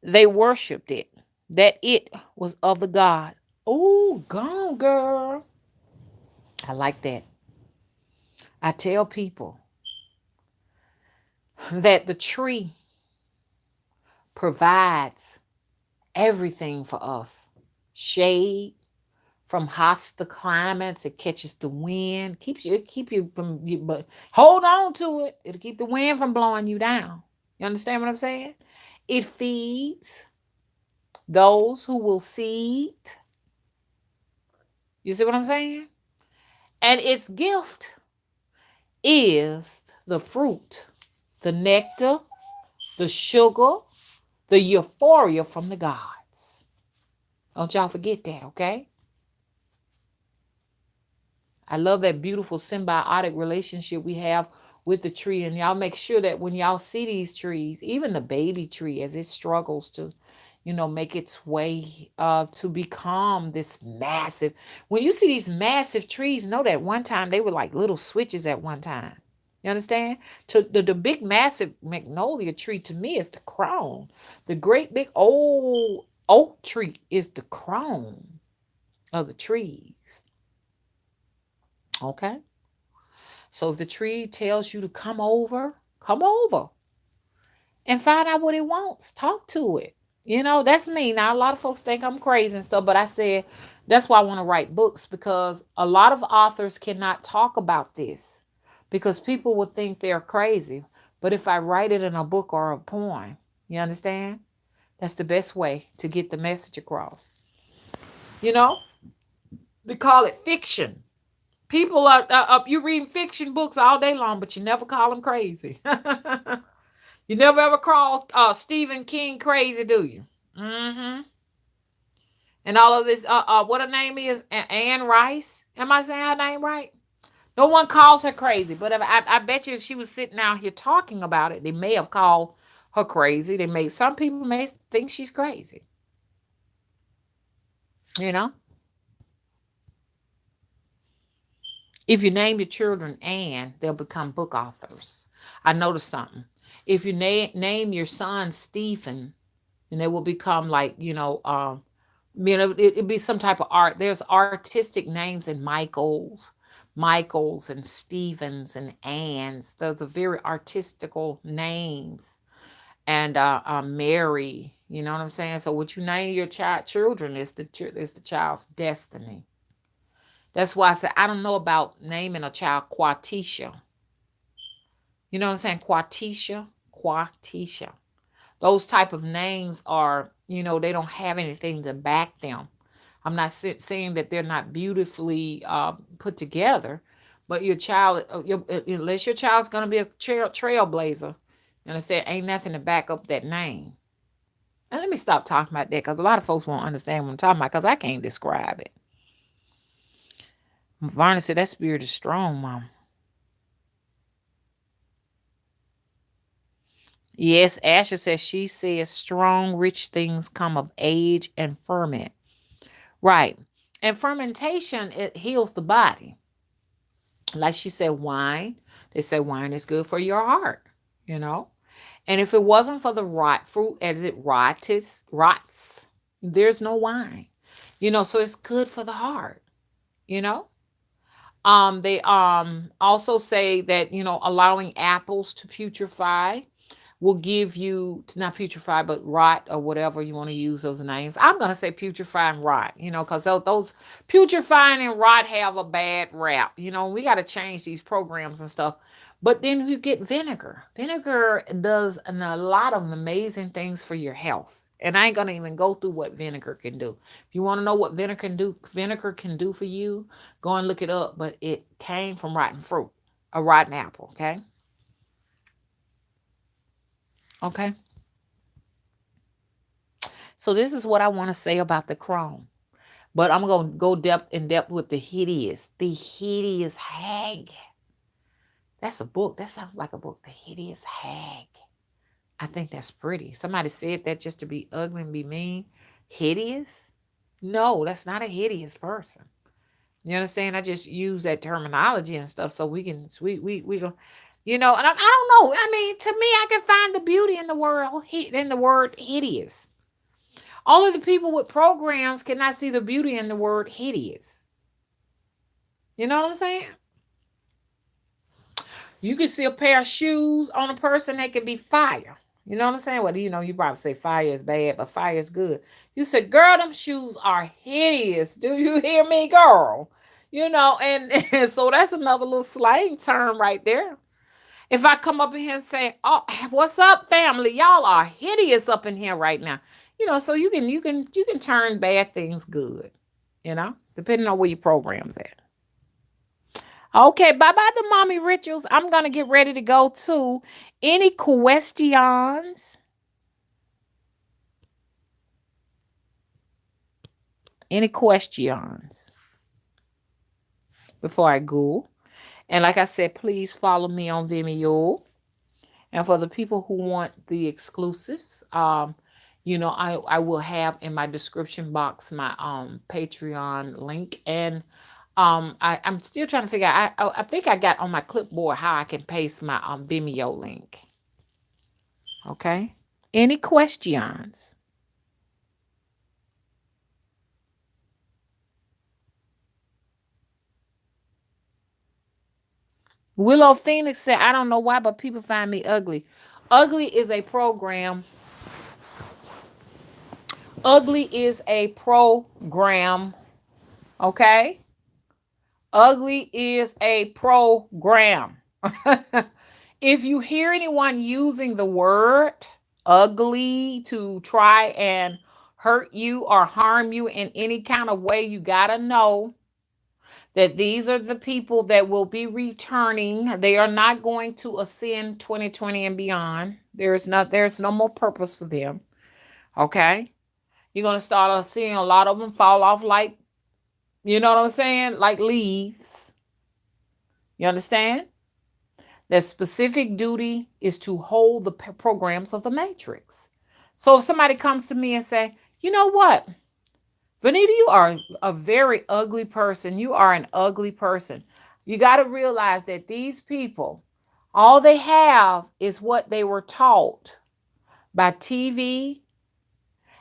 they worshipped it, that it was of the God. Oh, gone, girl. I like that. I tell people that the tree provides everything for us. Shade from hostile climates, it catches the wind, keep you from you, but hold on to it. It'll keep the wind from blowing you down. You understand what I'm saying? It feeds those who will seed. You see what I'm saying? And its gift is the fruit, the nectar, the sugar, the euphoria from the gods. Don't y'all forget that, okay? I love that beautiful symbiotic relationship we have with the tree. And y'all make sure that when y'all see these trees, even the baby tree as it struggles to, you know, make its way to become this massive. When you see these massive trees, know that one time they were like little switches at one time. You understand? To the big massive magnolia tree to me is the crown. The great big old oak tree is the crown of the trees. Okay? So if the tree tells you to come over and find out what it wants. Talk to it. You know, that's me. Now, a lot of folks think I'm crazy and stuff, but I said that's why I want to write books, because a lot of authors cannot talk about this because people would think they're crazy. But if I write it in a book or a poem, you understand? That's the best way to get the message across. You know, we call it fiction. People are you reading fiction books all day long, but you never call them crazy. You never ever call Stephen King crazy, do you? Mm-hmm. And all of this, what her name is, Anne Rice. Am I saying her name right? No one calls her crazy, but I bet you if she was sitting out here talking about it, they may have called her crazy. Some people may think she's crazy. You know, if you name your children Anne, they'll become book authors. I noticed something. If you name your son Stephen, then they will become like, it'd be some type of art. There's artistic names in Michaels and Stevens and Anns. Those are very artistical names. And Mary, you know what I'm saying? So what you name your children is the child's destiny. That's why I said I don't know about naming a child Quatisha. You know what I'm saying? Quatisha. Those type of names are, they don't have anything to back them. I'm not saying that they're not beautifully put together, but your child, unless your child's going to be a trailblazer, you understand, ain't nothing to back up that name. And let me stop talking about that because a lot of folks won't understand what I'm talking about because I can't describe it. Varna said that spirit is strong, Mom. Yes, Asher says she says strong, rich things come of age and ferment. Right. And fermentation, it heals the body. Like she said, wine. They say wine is good for your heart. you know. And if it wasn't for the rot fruit as it rots, there's no wine. So it's good for the heart, you know. They also say that, allowing apples to putrefy will give you, to not putrefy but rot, or whatever you want to use those names. I'm going to say putrefy and rot, because those putrefying and rot have a bad rap. We got to change these programs and stuff. But then you get vinegar. Vinegar does a lot of amazing things for your health. And I ain't going to even go through what vinegar can do. If you want to know what vinegar can do for you, go and look it up. But it came from rotten fruit, a rotten apple, okay? Okay. So this is what I want to say about the chrome. But I'm going to go in depth with the hideous hag. That's a book. That sounds like a book. The Hideous Hag. I think that's pretty. Somebody said that just to be ugly and be mean. Hideous? No, that's not a hideous person. You understand? I just use that terminology and stuff so we can we go, and I don't know. I mean, to me, I can find the beauty in the word hideous. Only the people with programs cannot see the beauty in the word hideous. You know what I'm saying? You can see a pair of shoes on a person that can be fire. You know what I'm saying? Well, you probably say fire is bad, but fire is good. You said, girl, them shoes are hideous. Do you hear me, girl? And so that's another little slang term right there. If I come up in here and say, "Oh, what's up, family? Y'all are hideous up in here right now." So you can turn bad things good, depending on where your program's at. Okay, bye-bye the mommy rituals. I'm going to get ready to go too. Any questions? Any questions before I go? And like I said, please follow me on Vimeo. And for the people who want the exclusives, I will have in my description box my Patreon link. And I'm still trying to figure out. I think I got on my clipboard how I can paste my Vimeo link. Okay. Any questions? Willow Phoenix said, "I don't know why, but people find me ugly." Ugly is a program. Ugly is a program. Okay. Ugly is a program. If you hear anyone using the word ugly to try and hurt you or harm you in any kind of way, you got to know that these are the people that will be returning. They are not going to ascend 2020 and beyond. There's no more purpose for them. Okay? You're going to start seeing a lot of them fall off like, you know what I'm saying? Like leaves. You understand? Their specific duty is to hold the programs of the matrix. So if somebody comes to me and say, "You know what? Vanita, you are a very ugly person. You are an ugly person." You got to realize that these people, all they have is what they were taught by TV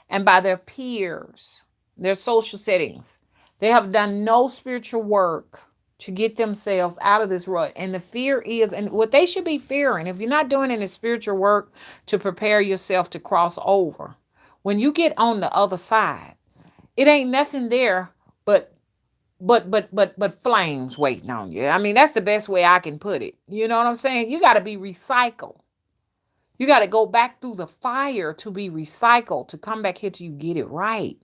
and by their peers, their social settings. They have done no spiritual work to get themselves out of this rut. And the fear is, and what they should be fearing, if you're not doing any spiritual work to prepare yourself to cross over, when you get on the other side, it ain't nothing there but flames waiting on you. I mean, that's the best way I can put it. You know what I'm saying? You got to be recycled. You got to go back through the fire to be recycled, to come back here till you get it right.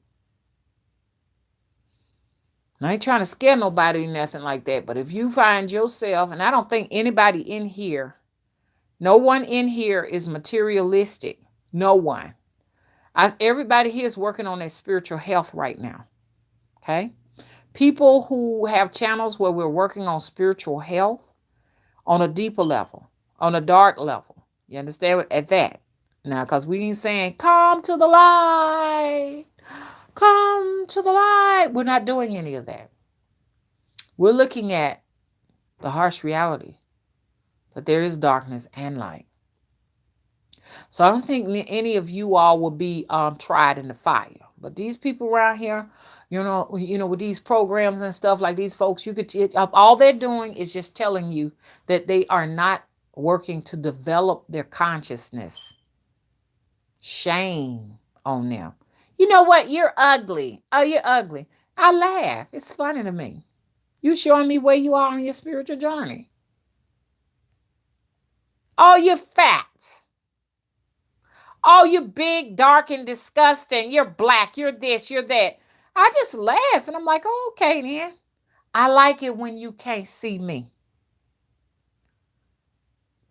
I ain't trying to scare nobody or nothing like that. But if you find yourself, and I don't think anybody in here, no one in here is materialistic. No one. Everybody here is working on their spiritual health right now. Okay? People who have channels where we're working on spiritual health on a deeper level, on a dark level. You understand? At that. Now, because we ain't saying, "Come to the light. Come to the light." We're not doing any of that. We're looking at the harsh reality that there is darkness and light. So I don't think any of you all will be tried in the fire. But these people around here, with these programs and stuff like these folks, all they're doing is just telling you that they are not working to develop their consciousness. Shame on them. You know what? You're ugly. Oh, you're ugly. I laugh. It's funny to me. You showing me where you are on your spiritual journey. Oh, you're fat. Oh, you big, dark, and disgusting. You're black. You're this, you're that. I just laugh and I'm like, oh, okay then. I like it when you can't see me.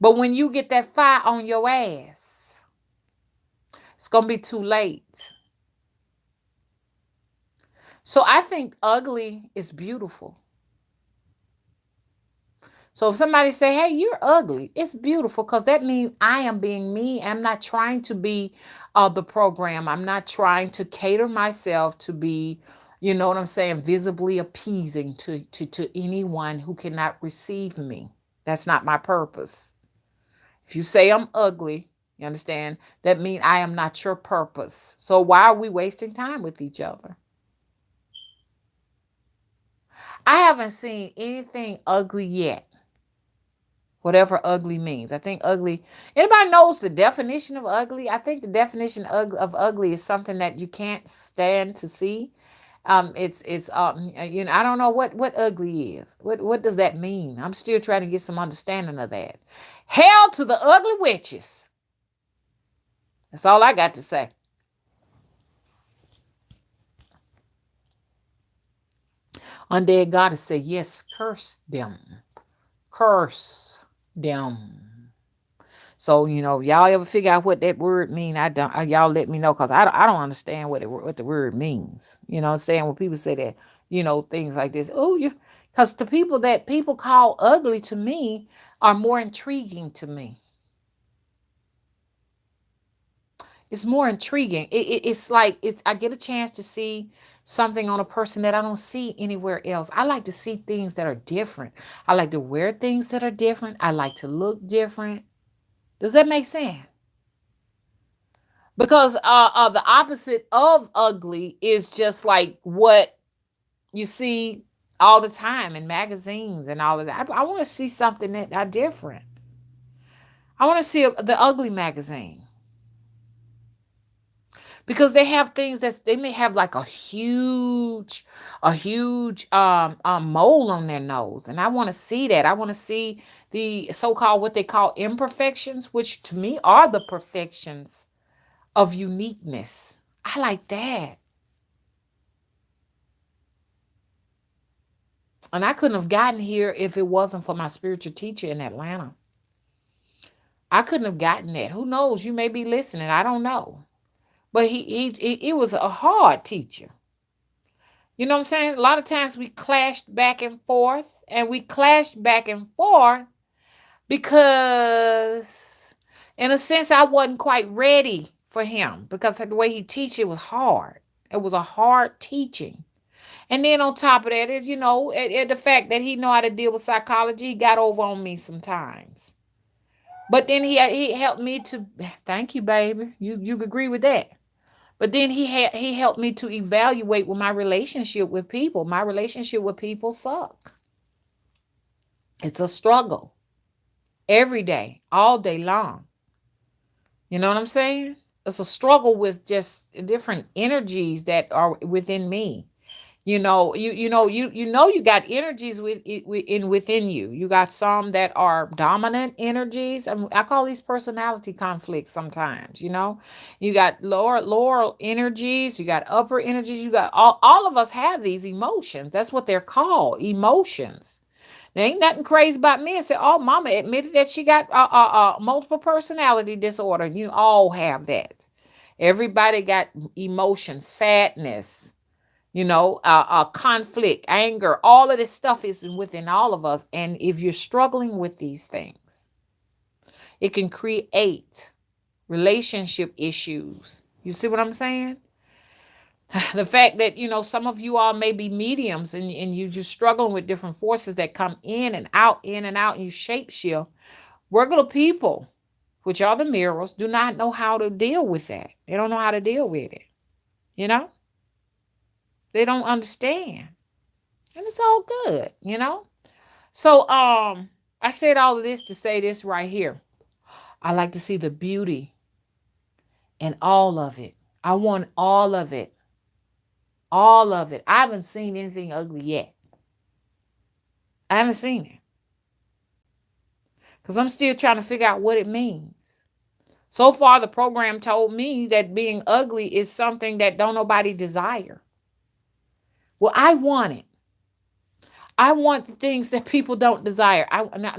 But when you get that fire on your ass, it's going to be too late. So I think ugly is beautiful. So if somebody say, hey, you're ugly, it's beautiful because that means I am being me. I'm not trying to be the program. I'm not trying to cater myself to be, you know what I'm saying, visibly appeasing to anyone who cannot receive me. That's not my purpose. If you say I'm ugly, you understand, that means I am not your purpose. So why are we wasting time with each other? I haven't seen anything ugly yet. Whatever ugly means. I think ugly, anybody knows the definition of ugly? I think the definition of ugly is something that you can't stand to see. It's I don't know what ugly is. What does that mean? I'm still trying to get some understanding of that. Hell to the ugly witches. That's all I got to say. Undead goddess said, yes, curse them. Curse them. So, y'all ever figure out what that word mean? I don't. Y'all let me know because I don't understand what the word means. You know what I'm saying? When people say that, things like this. Oh, because the people that people call ugly to me are more intriguing to me. It's more intriguing. It's like I get a chance to see something on a person that I don't see anywhere else. I like to see things that are different. I like to wear things that are different. I like to look different. Does that make sense? Because the opposite of ugly is just like what you see all the time in magazines and all of that. I want to see something that are different. I want to see the ugly magazine. Because they have things they may have like a huge mole on their nose. And I want to see that. I want to see the so-called what they call imperfections, which to me are the perfections of uniqueness. I like that. And I couldn't have gotten here if it wasn't for my spiritual teacher in Atlanta. I couldn't have gotten that. Who knows? You may be listening. I don't know. But he was a hard teacher. You know what I'm saying? A lot of times we clashed back and forth. And we clashed back and forth because, in a sense, I wasn't quite ready for him. Because the way he teach it was hard. It was a hard teaching. And then on top of that is, the fact that he know how to deal with psychology, he got over on me sometimes. But then he helped me to, thank you, baby. You agree with that. But then he helped me to evaluate with my relationship with people. My relationship with people suck. It's a struggle. Every day, all day long. You know what I'm saying? It's a struggle with just different energies that are within me. You got energies within you. You got some that are dominant energies. I call these personality conflicts sometimes. You got lower energies. You got upper energies. You got all of us have these emotions. That's what they're called, emotions. There ain't nothing crazy about me and say, oh, mama admitted that she got multiple personality disorder. You all have that. Everybody got emotions, sadness, conflict, anger, all of this stuff is within all of us. And if you're struggling with these things, it can create relationship issues. You see what I'm saying? The fact that, some of you all may be mediums and you're struggling with different forces that come in and out, and you shape shift. Regular people which are the mirrors, do not know how to deal with that. They don't know how to deal with it. You know, they don't understand. And it's all good, you know? So I said all of this to say this right here. I like to see the beauty in all of it. I want all of it. All of it. I haven't seen anything ugly yet. I haven't seen it. Because I'm still trying to figure out what it means. So far, the program told me that being ugly is something that don't nobody desire. Well, I want it. I want the things that people don't desire.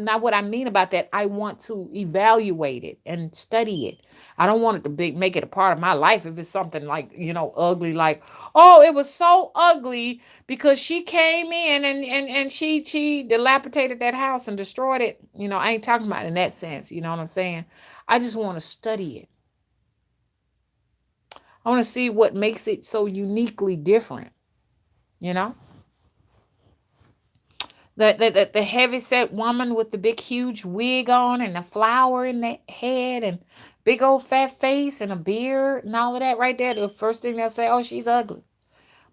Now what I mean about that, I want to evaluate it and study it. I don't want it to make it a part of my life if it's something like, ugly, like, oh, it was so ugly because she came in and she dilapidated that house and destroyed it. I ain't talking about in that sense. You know what I'm saying? I just want to study it. I want to see what makes it so uniquely different, you know? The heavy set woman with the big huge wig on and a flower in the head and big old fat face and a beard and all of that right there. The first thing they'll say, oh, she's ugly.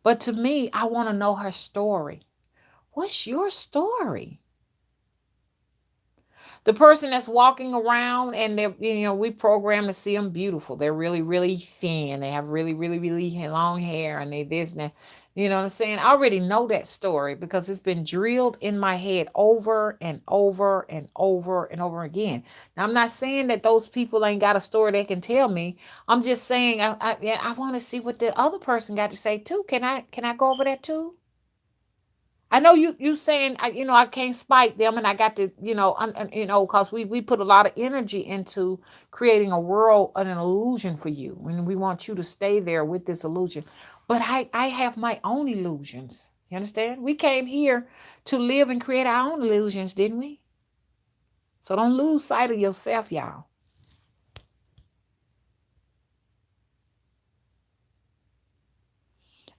But to me, I want to know her story. What's your story? The person that's walking around and they're, we program to see them beautiful. They're really, really thin. They have really, really, really long hair and they this and that. You know what I'm saying? I already know that story because it's been drilled in my head over and over and over and over again. Now, I'm not saying that those people ain't got a story they can tell me. I'm just saying I want to see what the other person got to say too. Can I go over that too? I know you saying I can't spite them and I got to because we put a lot of energy into creating a world and an illusion for you and we want you to stay there with this illusion. But I have my own illusions. You understand? We came here to live and create our own illusions, didn't we? So don't lose sight of yourself, y'all.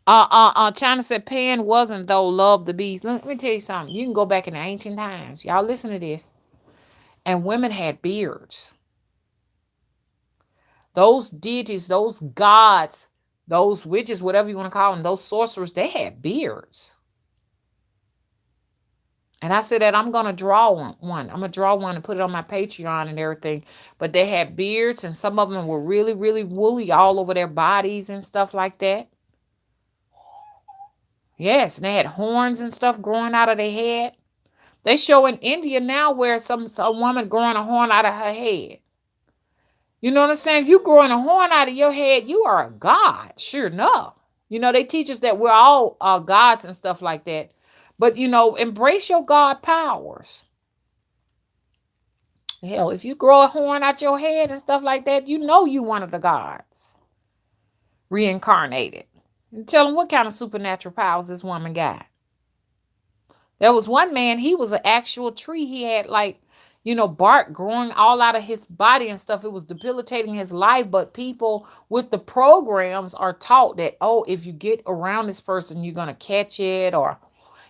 China said Pan wasn't though love the beast. Let me tell you something. You can go back in the ancient times. Y'all listen to this. And women had beards. Those deities, those gods, those witches, whatever you want to call them, those sorcerers, they had beards. And I said that I'm going to draw one. I'm going to draw one and put it on my Patreon and everything. But they had beards and some of them were really, really woolly all over their bodies and stuff like that. Yes, and they had horns and stuff growing out of their head. They show in India now where some woman growing a horn out of her head. You know what I'm saying? If you growing a horn out of your head, you are a god. Sure enough. They teach us that we're all gods and stuff like that. But, embrace your God powers. Hell, if you grow a horn out your head and stuff like that, you one of the gods. Reincarnated. And tell them what kind of supernatural powers this woman got. There was one man, he was an actual tree. He had bark growing all out of his body and stuff. It was debilitating his life. But people with the programs are taught that, oh, if you get around this person, you're going to catch it, or,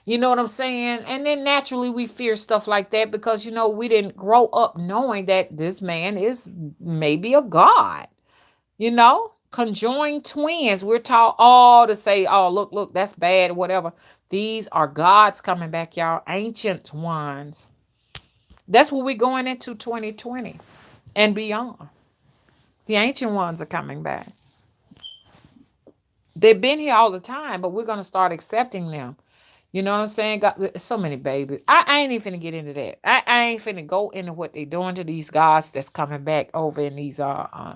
you know what I'm saying? And then naturally we fear stuff like that because, we didn't grow up knowing that this man is maybe a god, conjoined twins. We're taught all to say, oh, look, that's bad, whatever. These are gods coming back, y'all. Ancient ones. That's what we're going into 2020 and beyond. The ancient ones are coming back. They've been here all the time, but we're going to start accepting them. You know what I'm saying? Got so many babies. I ain't even finna get into that. I ain't finna go into what they're doing to these gods that's coming back over in these birthing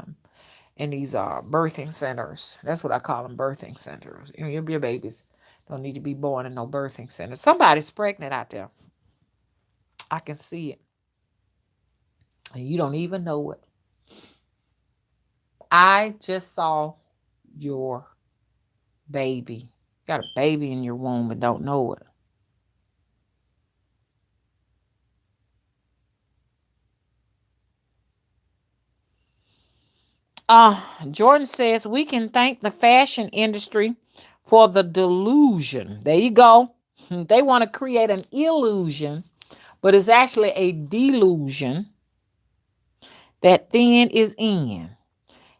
centers. That's what I call them, birthing centers. Your babies don't need to be born in no birthing center. Somebody's pregnant out there. I can see it. And you don't even know it. I just saw your baby. You got a baby in your womb and don't know it. Jordan says we can thank the fashion industry for the delusion. There you go. They want to create an illusion, but it's actually a delusion that thin is in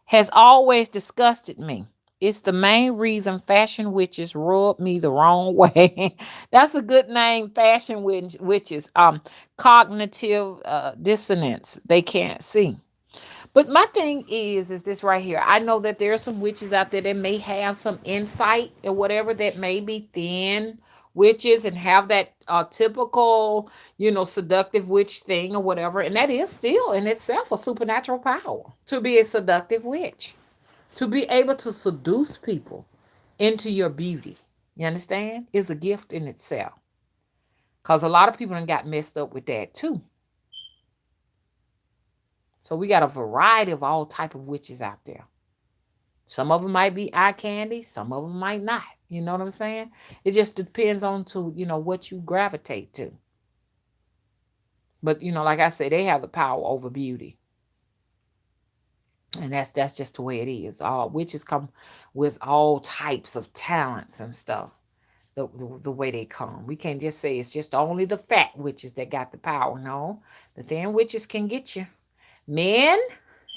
has always disgusted me. It's the main reason fashion witches rub me the wrong way. That's a good name, fashion witches. Cognitive dissonance. They can't see. But my thing is this right here. I know that there are some witches out there that may have some insight or whatever that may be thin witches and have that typical, seductive witch thing or whatever. And that is still in itself a supernatural power to be a seductive witch, to be able to seduce people into your beauty. You understand? Is a gift in itself. Because a lot of people done got messed up with that too. So we got a variety of all type of witches out there. Some of them might be eye candy, some of them might not. You know what I'm saying? It just depends on what you gravitate to. But like I said, they have the power over beauty. And that's just the way it is. All witches come with all types of talents and stuff. The way they come. We can't just say it's just only the fat witches that got the power. No. The thin witches can get you. Men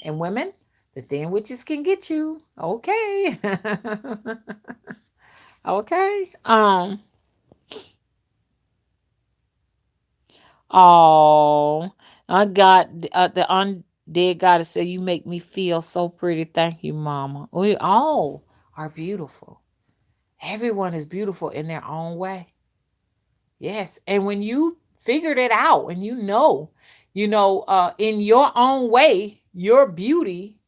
and women, the thin witches can get you. Okay. Okay. Oh, I got the undead goddess say you make me feel so pretty. Thank you, Mama. We all are beautiful. Everyone is beautiful in their own way. Yes, and when you figured it out and in your own way, your beauty,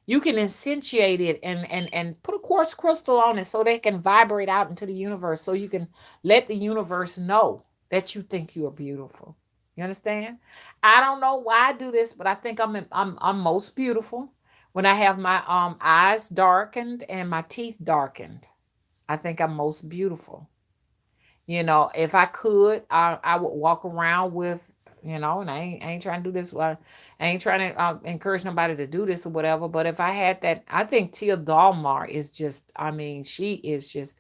you can accentuate it and put a quartz crystal on it so they can vibrate out into the universe, so you can let the universe know that you think you are beautiful. You understand? I don't know why I do this, but I think I'm most beautiful when I have my eyes darkened and my teeth darkened. I think I'm most beautiful. If I could, I would walk around with, and I ain't trying to do this. I ain't trying to encourage nobody to do this or whatever. But if I had that, I think Tia Dalmar is just, she is just,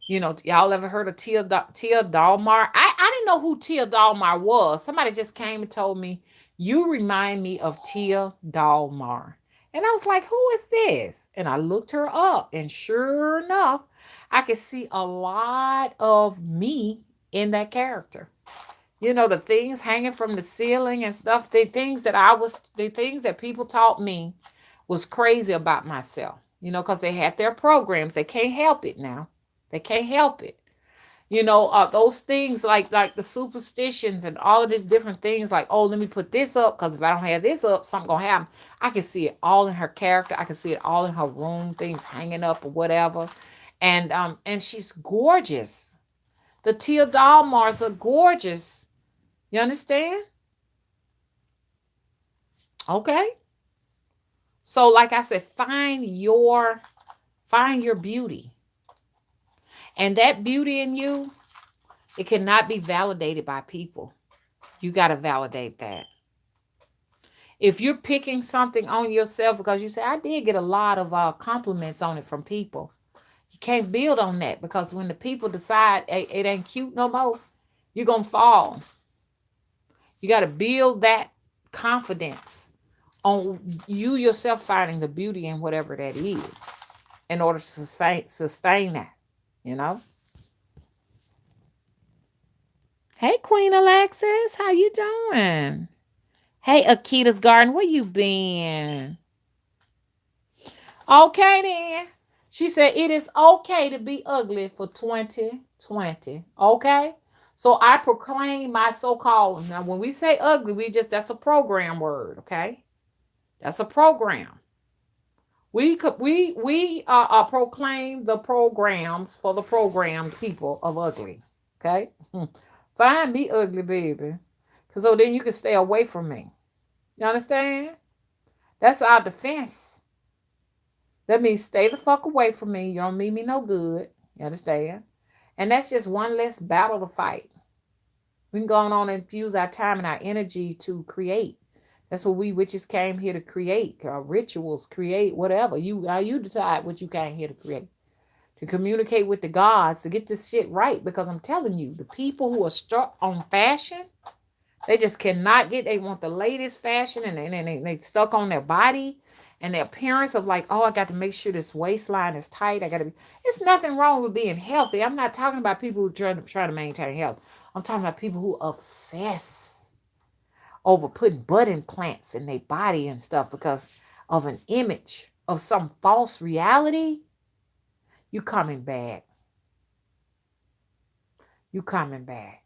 y'all ever heard of Tia Dalmar? I didn't know who Tia Dalmar was. Somebody just came and told me, you remind me of Tia Dalmar. And I was like, who is this? And I looked her up, and sure enough, I could see a lot of me in that character. The things hanging from the ceiling and stuff, the things that people taught me was crazy about myself, because they had their programs. They can't help it now. They can't help it. Those things like the superstitions and all of these different things, like, oh, let me put this up because if I don't have this up, something gonna happen. I can see it all in her character. I can see it all in her room, things hanging up or whatever. And she's gorgeous. The Tia Dalmars are gorgeous. You understand? Okay. So like I said, find your beauty. And that beauty in you, it cannot be validated by people. You got to validate that. If you're picking something on yourself because you say, I did get a lot of compliments on it from people, you can't build on that, because when the people decide it ain't cute no more, you're going to fall. You got to build that confidence on you yourself finding the beauty in whatever that is in order to sustain that, Hey, Queen Alexis, how you doing? Hey, Akita's Garden, where you been? Okay, then. She said it is okay to be ugly for 2020. Okay? So I proclaim my so-called, now when we say ugly, that's a program word, okay? That's a program. We proclaim the programs for the programmed people of ugly, okay? Find me ugly, baby. So then you can stay away from me. You understand? That's our defense. That means stay the fuck away from me. You don't mean me no good. You understand? And that's just one less battle to fight. We can go on and infuse our time and our energy to create. That's what we witches came here to create. Rituals, create, whatever. You decide what you came here to create. To communicate with the gods, to get this shit right. Because I'm telling you, the people who are stuck on fashion, They just cannot get, they want the latest fashion, and they stuck on their body and their appearance of like, oh, I got to make sure this waistline is tight. I got to be, it's nothing wrong with being healthy. I'm not talking about people who try to maintain health. I'm talking about people who obsess over putting butt implants in their body and stuff because of an image of some false reality. You coming back. You coming back.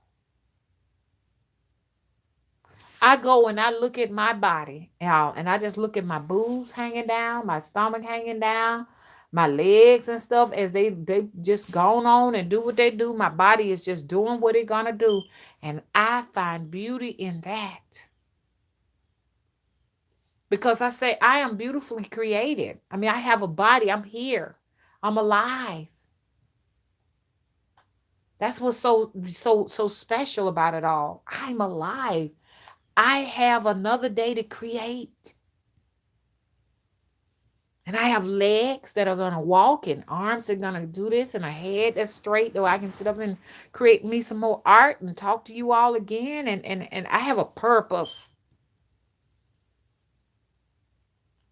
I go and I look at my body, and I just look at my boobs hanging down, my stomach hanging down, my legs and stuff as they just gone on and do what they do. My body is just doing what it's gonna do, and I find beauty in that because I say I am beautifully created. I mean, I have a body. I'm here. I'm alive. That's what's so special about it all. I'm alive. I have another day to create. And I have legs that are going to walk and arms that are going to do this and a head that's straight so I can sit up and create me some more art and talk to you all again. And I have a purpose.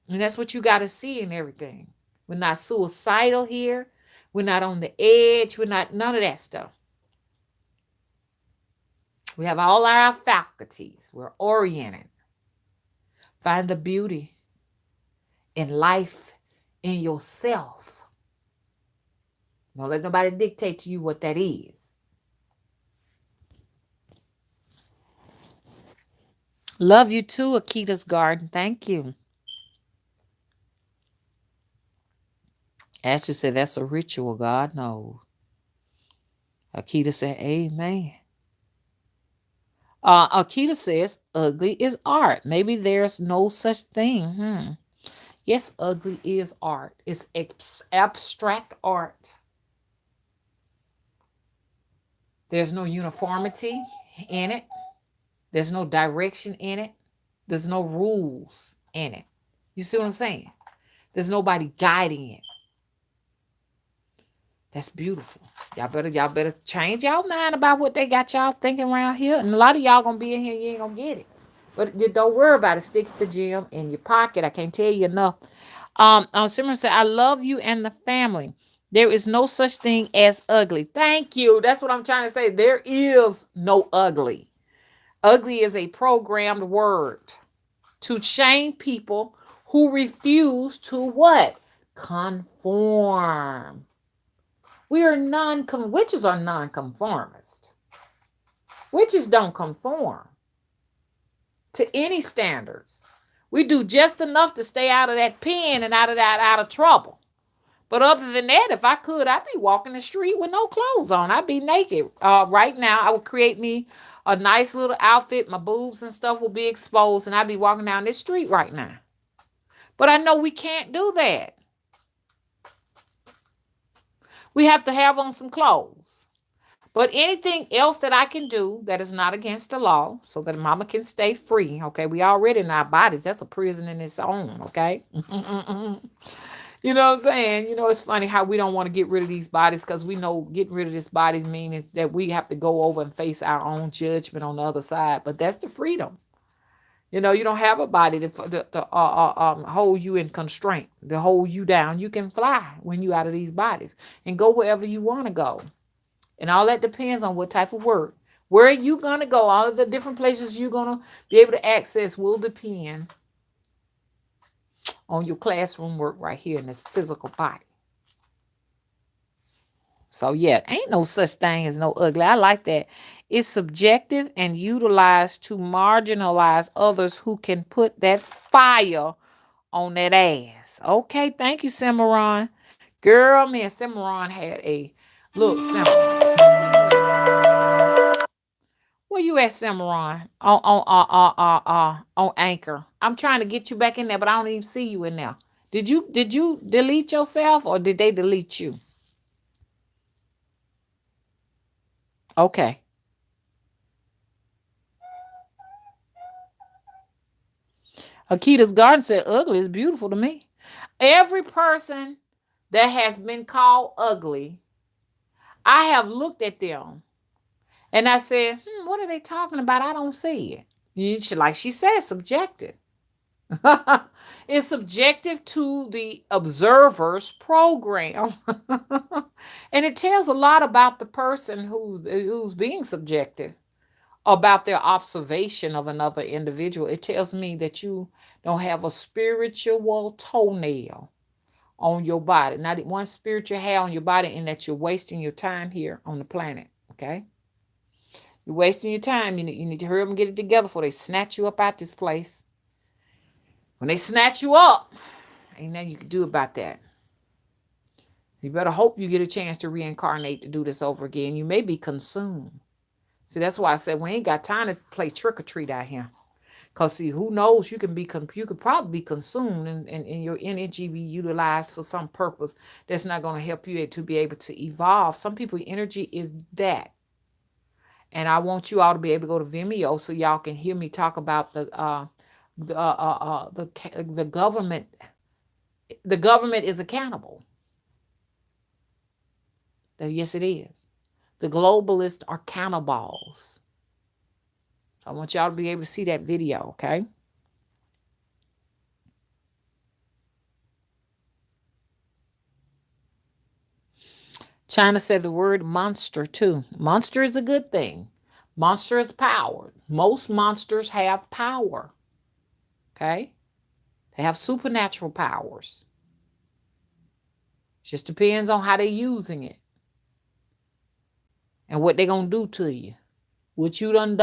And that's what you got to see in everything. We're not suicidal here. We're not on the edge. We're not, none of that stuff. We have all our faculties. We're oriented. Find the beauty in life, in yourself. Don't let nobody dictate to you what that is. Love you too, Akita's Garden. Thank you. Ashley said that's a ritual. God knows. Akita said, amen. Akita says, ugly is art. Maybe there's no such thing. Yes, ugly is art. It's abstract art. There's no uniformity in it. There's no direction in it. There's no rules in it. You see what I'm saying? There's nobody guiding it. That's beautiful. Y'all better change y'all mind about what they got y'all thinking around here. And a lot of y'all gonna be in here, you ain't gonna get it. But you don't worry about it. Stick the gem in your pocket. I can't tell you enough. Simran said, I love you and the family. There is no such thing as ugly. Thank you. That's what I'm trying to say. There is no ugly. Ugly is a programmed word to shame people who refuse to what? Conform. We are witches are non-conformist. Witches don't conform to any standards. We do just enough to stay out of that pen and out of trouble. But other than that, if I could, I'd be walking the street with no clothes on. I'd be naked. Right now, I would create me a nice little outfit. My boobs and stuff will be exposed, and I'd be walking down this street right now. But I know we can't do that. We have to have on some clothes. But anything else that I can do that is not against the law so that mama can stay free, okay? We already in our bodies. That's a prison in its own, okay? You know what I'm saying? You know, it's funny how we don't want to get rid of these bodies because we know getting rid of this bodies means that we have to go over and face our own judgment on the other side. But that's the freedom. You know, you don't have a body to hold you in constraint, to hold you down. You can fly when you out of these bodies and go wherever you want to go. And all that depends on what type of work. Where are you going to go? All of the different places you're going to be able to access will depend on your classroom work right here in this physical body. So, yeah, ain't no such thing as no ugly. I like that. It's subjective and utilized to marginalize others who can put that fire on that ass. Okay, thank you, Cimarron. Girl, me and Cimarron had a look, Cimarron. Where you at, Cimarron? On Anchor. I'm trying to get you back in there, but I don't even see you in there. Did you delete yourself or did they delete you? Okay. Akita's Garden said ugly is beautiful to me. Every person that has been called ugly, I have looked at them And I said, what are they talking about? I don't see it. Like she said, subjective. It's subjective to the observer's program. And it tells a lot about the person who's being subjective, about their observation of another individual. It tells me that you don't have a spiritual toenail on your body. Not one spiritual hair on your body, and that you're wasting your time here on the planet. Okay? You're wasting your time. You need to hurry up and get it together before they snatch you up out this place. When they snatch you up, ain't nothing you can do about that. You better hope you get a chance to reincarnate to do this over again. You may be consumed. See, that's why I said we ain't got time to play trick or treat out here. Because, see, who knows, you could probably be consumed and your energy be utilized for some purpose that's not going to help you to be able to evolve. Some people's energy is that. And I want you all to be able to go to Vimeo so y'all can hear me talk about the government. The government is accountable. Yes, it is. The globalists are cannibals. So I want y'all to be able to see that video, okay? China said the word monster too. Monster is a good thing. Monster is power. Most monsters have power. Okay? They have supernatural powers. Just depends on how they're using it. And what they're going to do to you. What you done.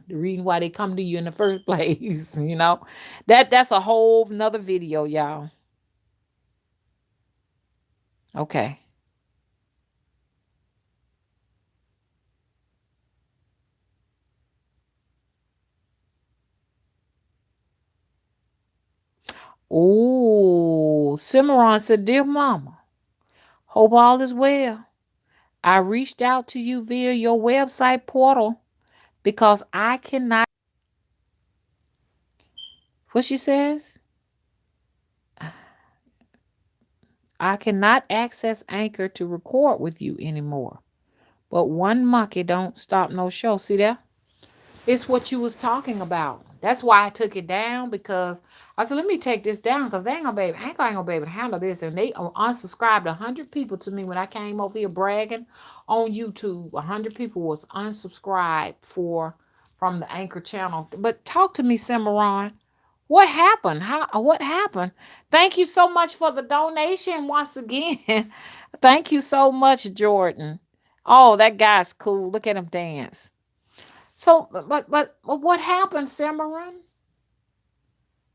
The reason why they come to you in the first place. You know? That's a whole nother video, y'all. Okay. Oh, Cimarron said, "Dear Mama, hope all is well. I reached out to you via your website portal because I cannot." What she says? "I cannot access Anchor to record with you anymore. But one monkey don't stop no show." See that? It's what you was talking about. That's why I took it down, because I said, let me take this down, because they ain't gonna ain't gonna be able to handle this. And they unsubscribed 100 people to me when I came over here bragging on YouTube. 100 people was unsubscribed from the Anchor channel. But talk to me, Cimarron. What happened? What happened? Thank you so much for the donation once again. Thank you so much, Jordan. Oh, that guy's cool. Look at him dance. So, but what happened, Cimarron?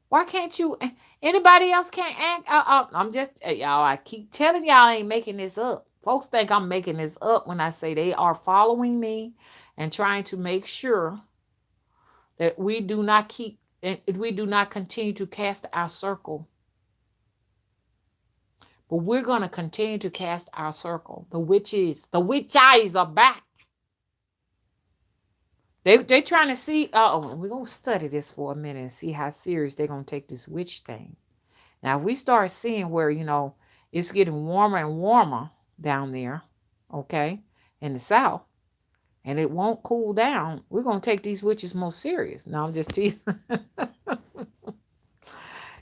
Why can't you? Anybody else can't act? I'm just y'all. I keep telling y'all, I ain't making this up. Folks think I'm making this up when I say they are following me and trying to make sure that we do not continue to cast our circle. But we're going to continue to cast our circle. The witch eyes are back. They trying to see, we're going to study this for a minute and see how serious they're going to take this witch thing. Now, if we start seeing where, it's getting warmer and warmer down there, okay, in the South, and it won't cool down, we're going to take these witches more serious. No, I'm just teasing.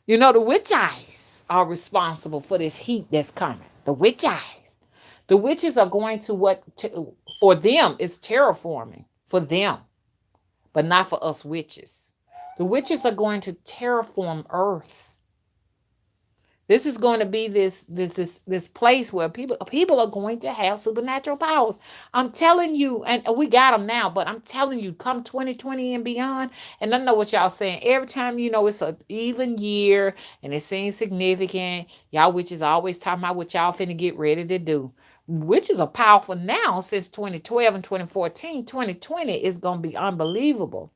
The witch eyes are responsible for this heat that's coming. The witch eyes. The witches are going to for them, it's terraforming. For them. But not for us witches. The witches are going to terraform Earth. This is going to be this place where people are going to have supernatural powers. I'm telling you, and we got them now, but I'm telling you, come 2020 and beyond, and I know what y'all saying. Every time it's an even year and it seems significant, y'all witches always talking about what y'all finna get ready to do. Witches are powerful now since 2012 and 2014. 2020 is going to be unbelievable.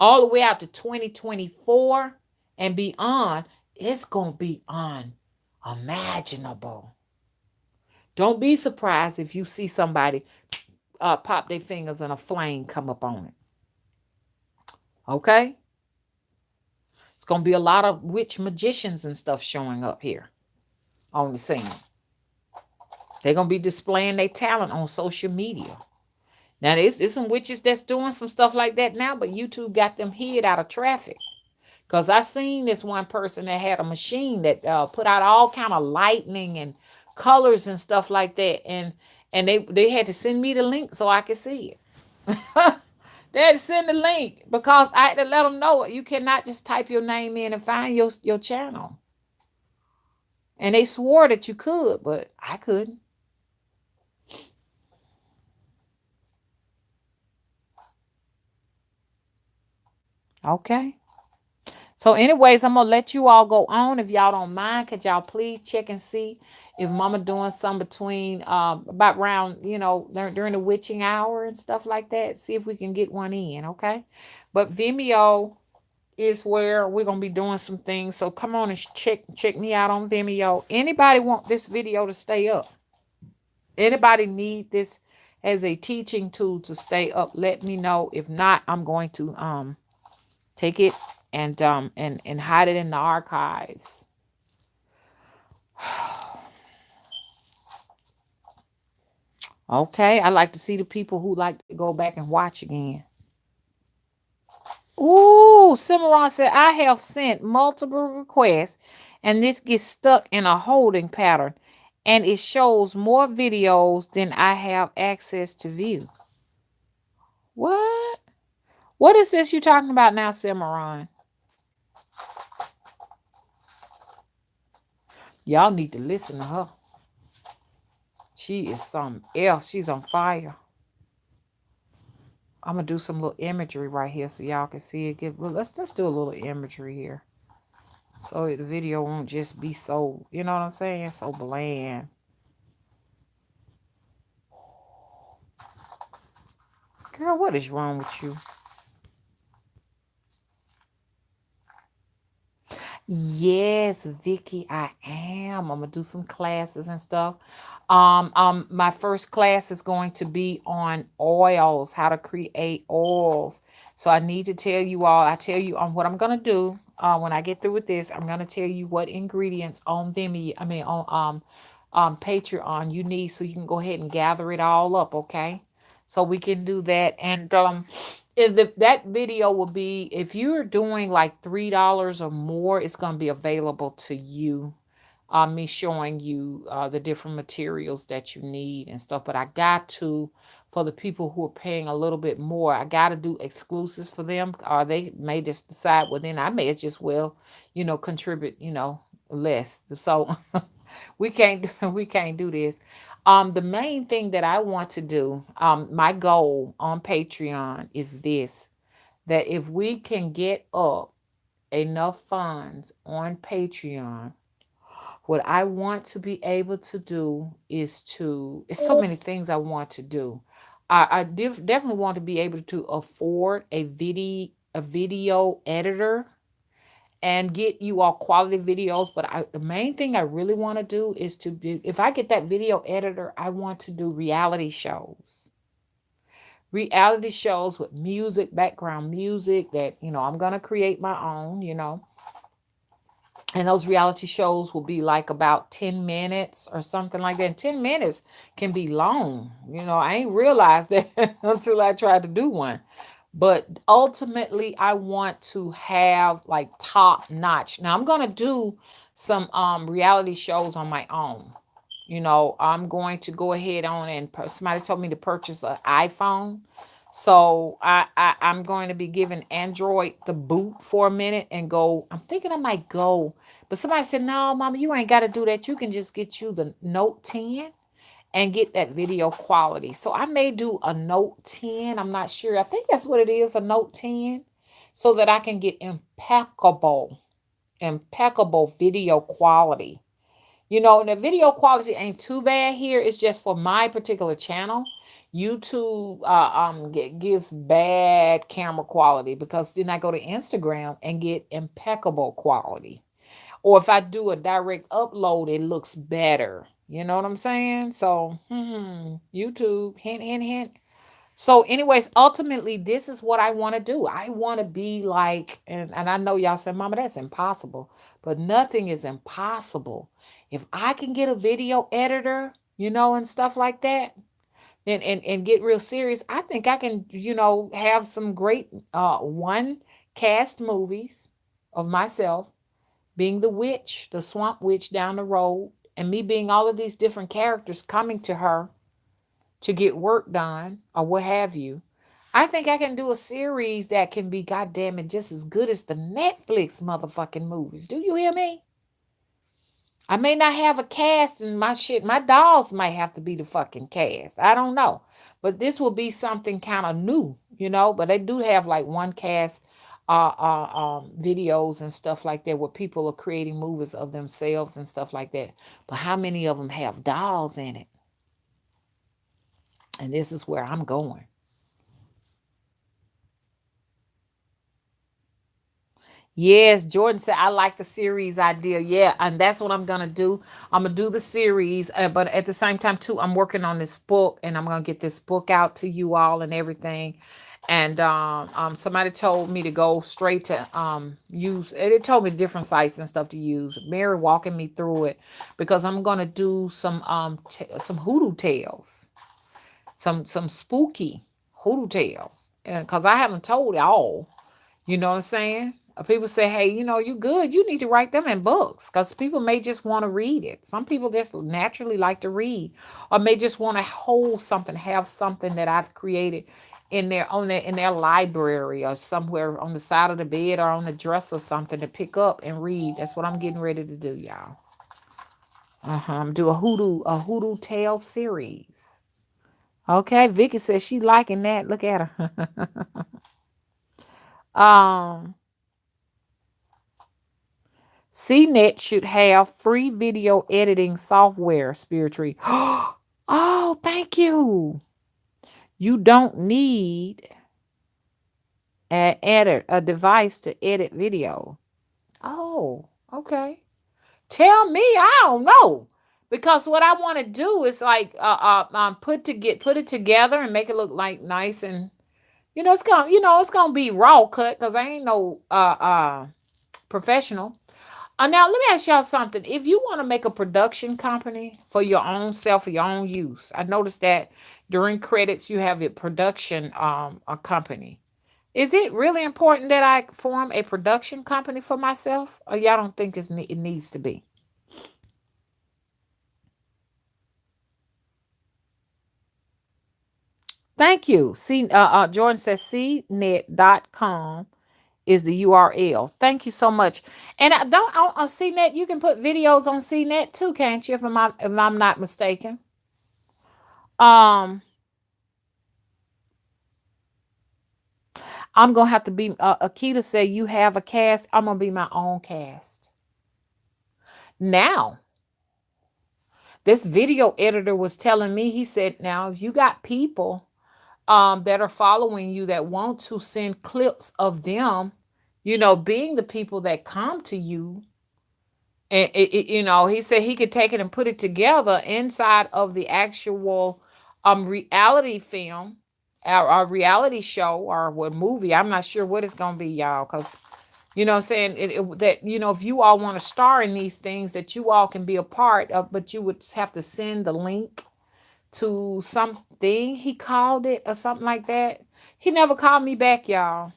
All the way out to 2024 and beyond, it's going to be unimaginable. Don't be surprised if you see somebody pop their fingers and a flame come up on it. Okay? It's going to be a lot of witch magicians and stuff showing up here on the scene. They're going to be displaying their talent on social media. Now, there's some witches that's doing some stuff like that now, but YouTube got them hid out of traffic. Because I seen this one person that had a machine that put out all kind of lightning and colors and stuff like that. And they had to send me the link so I could see it. They had to send the link because I had to let them know you cannot just type your name in and find your channel. And they swore that you could, but I couldn't. Okay. So anyways, I'm going to let you all go on. If y'all don't mind, could y'all please check and see if Mama doing some between about around, during the witching hour and stuff like that. See if we can get one in, okay? But Vimeo is where we're going to be doing some things. So come on and check me out on Vimeo. Anybody want this video to stay up? Anybody need this as a teaching tool to stay up? Let me know. If not, I'm going to take it and hide it in the archives. Okay, I like to see the people who like to go back and watch again. Ooh, Cimarron said, I have sent multiple requests and this gets stuck in a holding pattern and it shows more videos than I have access to view. What? What is this you're talking about now, Cimarron? Y'all need to listen to her. She is something else. She's on fire. I'm gonna do some little imagery right here so y'all can see it. Let's do a little imagery here, so the video won't just be so, you know what I'm saying, so bland. Girl, what is wrong with you? Yes, Vicky, I am. I'm gonna do some classes and stuff. My first class is going to be on oils, how to create oils. So I need to tell you all, I tell you on what I'm gonna do. When I get through with this, I'm gonna tell you what ingredients on Vimeo, on Patreon you need, so you can go ahead and gather it all up, okay? So we can do that. And if that video will be, if you're doing like $3 or more, it's going to be available to you. Me showing you the different materials that you need and stuff. But I got to, for the people who are paying a little bit more, I got to do exclusives for them, or they may just decide, well, then I may as just well, contribute, less. So we can't do this. The main thing that I want to do, my goal on Patreon is this, that if we can get up enough funds on Patreon, what I want to be able to do is it's so many things I want to do. I definitely want to be able to afford a video editor and get you all quality videos. But the main thing I really want to do is if I get that video editor, I want to do reality shows. Reality shows with music, background music that, I'm going to create my own, And those reality shows will be like about 10 minutes or something like that. And 10 minutes can be long. I ain't realized that until I tried to do one. But ultimately, I want to have like top notch. Now, I'm going to do some reality shows on my own. I'm going to go ahead on and somebody told me to purchase an iPhone. So I'm going to be giving Android the boot for a minute and go. I'm thinking I might go. But somebody said, no, Mama, you ain't got to do that. You can just get you the Note 10 and get that video quality. So I may do a Note 10. I'm not sure. I think that's what it is, a Note 10, so that I can get impeccable video quality. And the video quality ain't too bad here. It's just for my particular channel. YouTube gives bad camera quality, because then I go to Instagram and get impeccable quality. Or if I do a direct upload, it looks better. You know what I'm saying? So, YouTube, hint, hint, hint. So anyways, ultimately, this is what I want to do. I want to be like, and I know y'all say, Mama, that's impossible. But nothing is impossible. If I can get a video editor, and stuff like that, and get real serious, I think I can, have some great one cast movies of myself being the witch, the swamp witch down the road, and me being all of these different characters coming to her to get work done or what have you. I think I can do a series that can be, goddamn it, just as good as the Netflix motherfucking movies. Do you hear me? I may not have a cast in my shit. My dolls might have to be the fucking cast. I don't know. But this will be something kind of new, But they do have like one cast videos and stuff like that where people are creating movies of themselves and stuff like that. But how many of them have dolls in it? And this is where I'm going. Yes, Jordan said, I like the series idea. Yeah, and that's what I'm going to do. I'm going to do the series, but at the same time, too, I'm working on this book, and I'm going to get this book out to you all and everything. And somebody told me to go straight to use, and it told me different sites and stuff to use. Mary walking me through it because I'm going to do some hoodoo tales, some spooky hoodoo tales, and because I haven't told it all. You know what I'm saying? People say, hey, you good. You need to write them in books because people may just want to read it. Some people just naturally like to read or may just want to hold something, have something that I've created in their library or somewhere on the side of the bed or on the dresser or something to pick up and read. That's what I'm getting ready to do, y'all. I'm do a hoodoo tale series. Okay, Vicky says she liking that. Look at her. um CNET should have free video editing software, Spirit Tree. Oh, thank you. You don't need a device to edit video. Oh, okay. Tell me, I don't know. Because what I want to do is like put it together and make it look like nice and it's gonna be raw cut because I ain't no professional. Now, let me ask y'all something. If you want to make a production company for your own self, for your own use, I noticed that during credits you have a production a company. Is it really important that I form a production company for myself, or y'all don't think it needs to be? Thank you. See, Jordan says cnet.com is the URL. Thank you so much. And I don't on CNET, you can put videos on CNET too, can't you? If I'm not mistaken. Um, I'm gonna have to be. Akita said you have a cast. I'm gonna be my own cast. Now, this video editor was telling me. He said, now if you got people that are following you that want to send clips of them, being the people that come to you. And he said he could take it and put it together inside of the actual reality film, or reality show, or what movie. I'm not sure what it's gonna be, y'all, because what I'm saying that if you all want to star in these things, that you all can be a part of, but you would have to send the link to something he called it or something like that. He never called me back, y'all.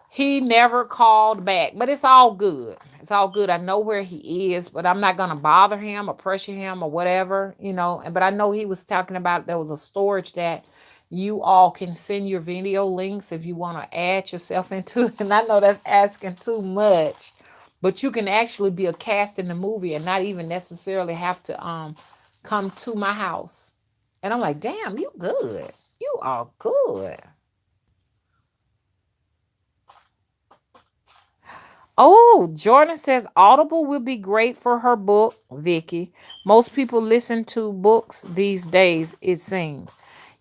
He never called back, but it's all good. It's all good. I know where he is, but I'm not gonna bother him or pressure him or whatever. But I know he was talking about there was a storage that you all can send your video links if you want to add yourself into it. And I know that's asking too much, but you can actually be a cast in the movie and not even necessarily have to come to my house. And I'm like, damn, you good. You are good. Oh, Jordan says Audible will be great for her book, Vicky. Most people listen to books these days, it seems.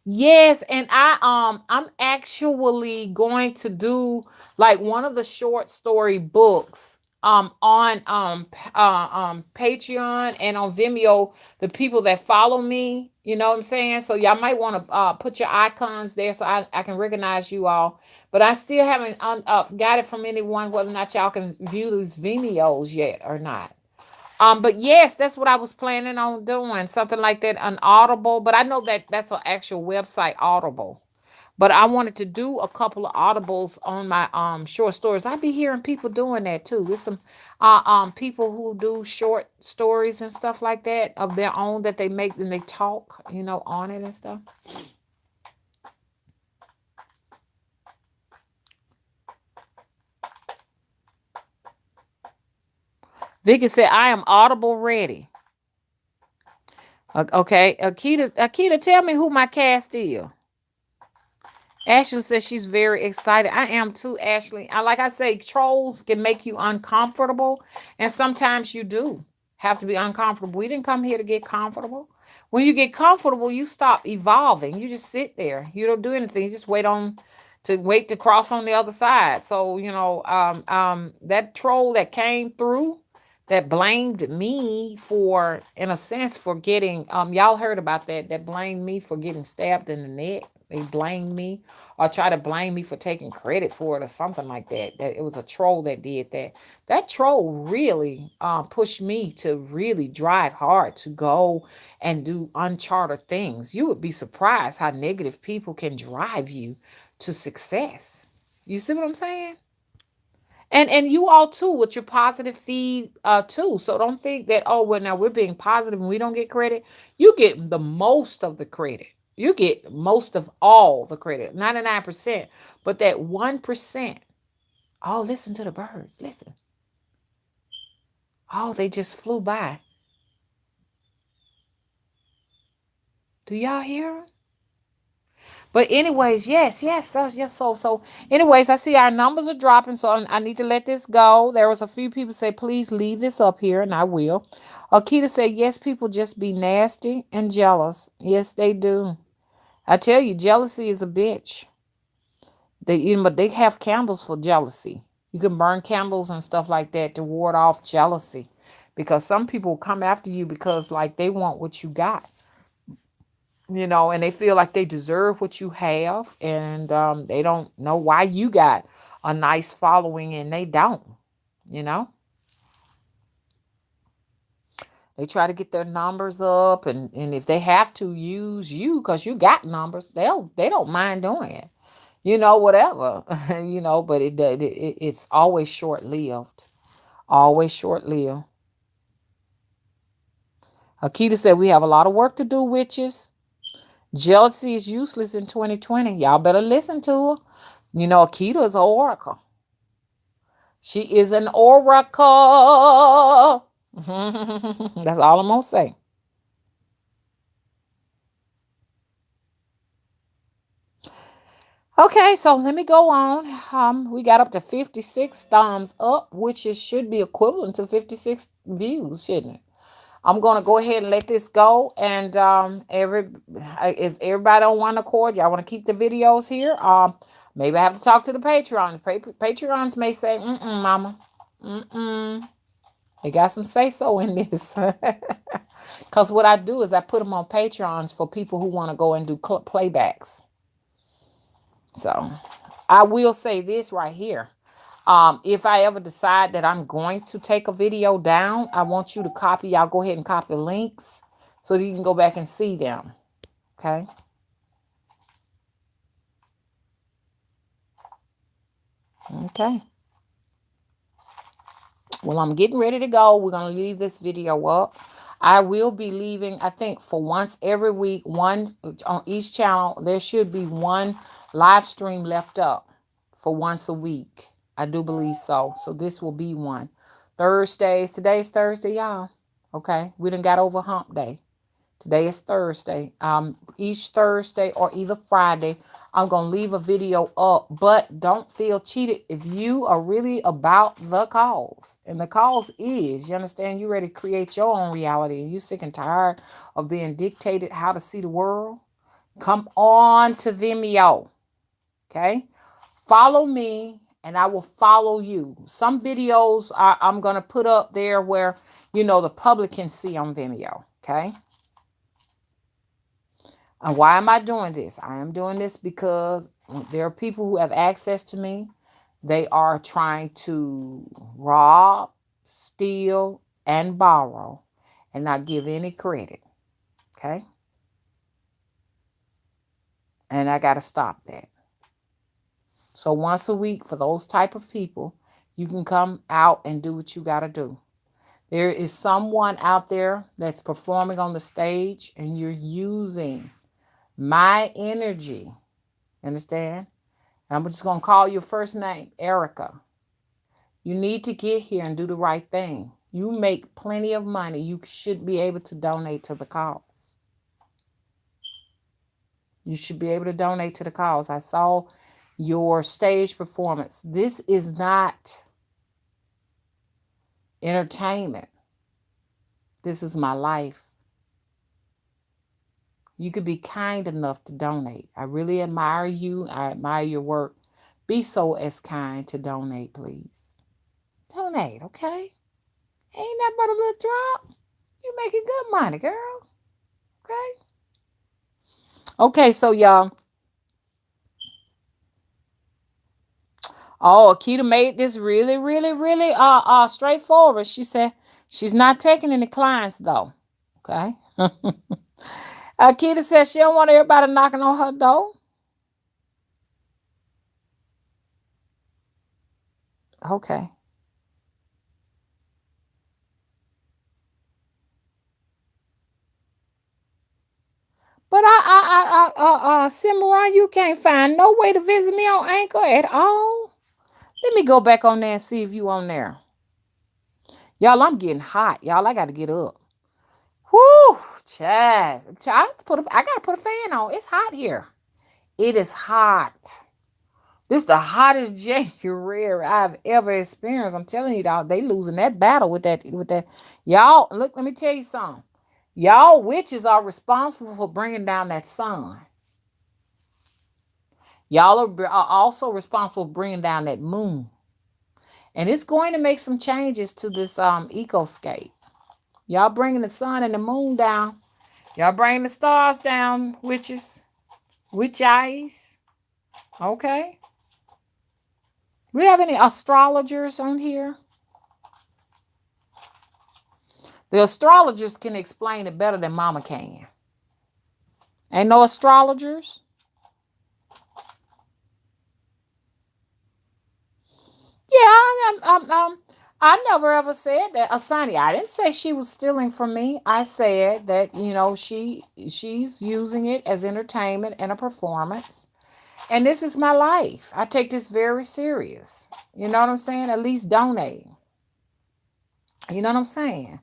Yes, and I'm actually going to do like one of the short story books on Patreon and on Vimeo. The people that follow me, you know what I'm saying? So y'all might want to put your icons there so I can recognize you all. But I still haven't got it from anyone whether or not y'all can view these Vimeos yet or not. But yes, that's what I was planning on doing, something like that, an Audible. But I know that that's an actual website, Audible. But I wanted to do a couple of audibles on my short stories. I be hearing people doing that too. There's some people who do short stories and stuff like that of their own that they make and they talk, on it and stuff. Vicky said, I am audible ready. Okay. Akita, tell me who my cast is. Ashley says she's very excited. I am too, Ashley. Like I say, trolls can make you uncomfortable, and sometimes you do have to be uncomfortable. We didn't come here to get comfortable. When you get comfortable, you stop evolving. You just sit there. You don't do anything. You just wait to cross on the other side. So that troll that came through that blamed me for, in a sense, for getting y'all heard about that blamed me for getting stabbed in the neck. They blamed me or try to blame me for taking credit for it or something like that. That it was a troll that did that. That troll really pushed me to really drive hard to go and do uncharted things. You would be surprised how negative people can drive you to success. You see what I'm saying? And you all too with your positive feed too. So don't think that, oh well, now we're being positive and we don't get credit. You get the most of the credit. You get most of all the credit, 99%. But that 1%, oh, listen to the birds. Listen. Oh, they just flew by. Do y'all hear them? But anyways, yes. So anyways, I see our numbers are dropping, so I need to let this go. There was a few people say, please leave this up here, and I will. Akita said, yes, people just be nasty and jealous. Yes, they do. I tell you, jealousy is a bitch. But they have candles for jealousy. You can burn candles and stuff like that to ward off jealousy, because some people come after you because like they want what you got, and they feel like they deserve what you have, and they don't know why you got a nice following and they don't. You know, they try to get their numbers up, and if they have to use you because you got numbers, they don't mind doing it. Whatever. But it's always short lived. Always short lived. Akita said we have a lot of work to do, witches. Jealousy is useless in 2020. Y'all better listen to her. Akita is an oracle. She is an oracle. That's all I'm going to say. Okay, so let me go on. We got up to 56 thumbs up, which should be equivalent to 56 views, shouldn't it? I'm gonna go ahead and let this go. And is everybody on one accord? Y'all want to keep the videos here? Maybe I have to talk to the Patreons. Patreons may say, mama, they got some say so in this. Because what I do is I put them on Patreons for people who want to go and do playbacks. So I will say this right here. If I ever decide that I'm going to take a video down, I want you to copy. Y'all go ahead and copy the links so that you can go back and see them. Okay. Okay. Well, I'm getting ready to go. We're going to leave this video up. I will be leaving, I think, for once every week, one on each channel. There should be one live stream left up for once a week. I do believe so. So this will be one. Thursdays. Today's Thursday, y'all. Okay. We done got over hump day. Today is Thursday. Each Thursday or either Friday, I'm going to leave a video up. But don't feel cheated if you are really about the cause. And the cause is, you understand, you ready to create your own reality. And you sick and tired of being dictated how to see the world. Come on to Vimeo. Okay? Follow me and I will follow you. Some videos I'm going to put up there where, the public can see on Vimeo. Okay? And why am I doing this? I am doing this because there are people who have access to me. They are trying to rob, steal, and borrow and not give any credit. Okay? And I got to stop that. So once a week for those type of people, you can come out and do what you got to do. There is someone out there that's performing on the stage and you're using my energy. Understand? And I'm just going to call your first name, Erica. You need to get here and do the right thing. You make plenty of money. You should be able to donate to the cause. You should be able to donate to the cause. I saw your stage performance. This is not entertainment. This is my life. You could be kind enough to donate. I really admire you. I admire your work. Be so as kind to donate, please. Donate, okay? Ain't that but a little drop. You're making good money, girl. Okay? Okay, so y'all. Oh, Akita made this really, really, really straightforward. She said she's not taking any clients though. Okay. Akita says she don't want everybody knocking on her door. Okay. But Cimarron, you can't find no way to visit me on Anchor at all. Let me go back on there and see if you on there. Y'all, I'm getting hot. Y'all, I got to get up. Whoo, Chad. I got to put a fan on. It's hot here. It is hot. This is the hottest January I've ever experienced. I'm telling you, dog, they losing that battle with that. Y'all, look, let me tell you something. Y'all witches are responsible for bringing down that sun. Y'all are also responsible for bringing down that moon. And it's going to make some changes to this ecoscape. Y'all bringing the sun and the moon down. Y'all bringing the stars down, witches. Witch eyes. Okay. We have any astrologers on here? The astrologers can explain it better than Mama can. Ain't no astrologers? Yeah, I never ever said that. Asani, I didn't say she was stealing from me. I said that, she's using it as entertainment and a performance. And this is my life. I take this very serious. You know what I'm saying? At least donate. You know what I'm saying?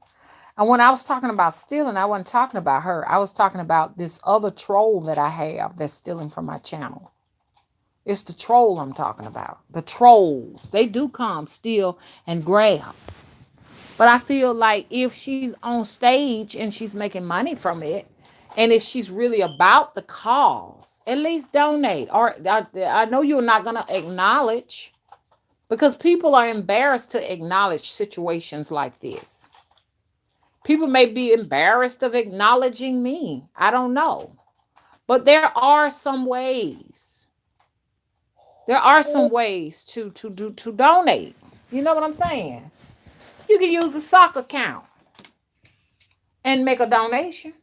And when I was talking about stealing, I wasn't talking about her. I was talking about this other troll that I have that's stealing from my channel. It's the troll I'm talking about. The trolls. They do come, steal, and grab. But I feel like if she's on stage and she's making money from it, and if she's really about the cause, at least donate. Or I know you're not going to acknowledge, because people are embarrassed to acknowledge situations like this. People may be embarrassed of acknowledging me. I don't know. But there are some ways. There are some ways to donate. You know what I'm saying? You can use a sock account and make a donation.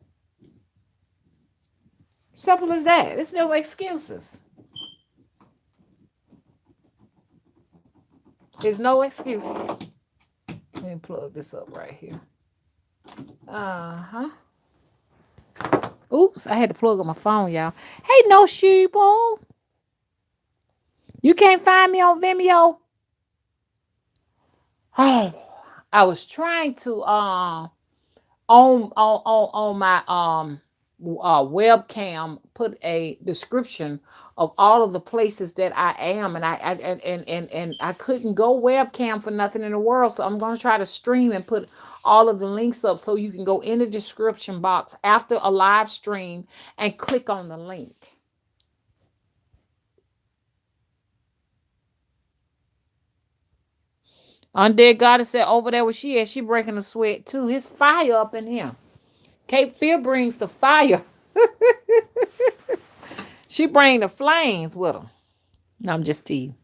Simple as that. There's no excuses. There's no excuses. Let me plug this up right here. Uh-huh. Oops, I had to plug up my phone, y'all. Hey, no sheeple. You can't find me on Vimeo. Oh, I was trying to on my webcam put a description of all of the places that I am, and I couldn't go webcam for nothing in the world, so I'm going to try to stream and put all of the links up so you can go in the description box after a live stream and click on the link. Undead Goddess said over there where she is, she breaking a sweat too. His fire up in him. Cape Fear brings the fire. She bring the flames with her. No, I'm just teasing.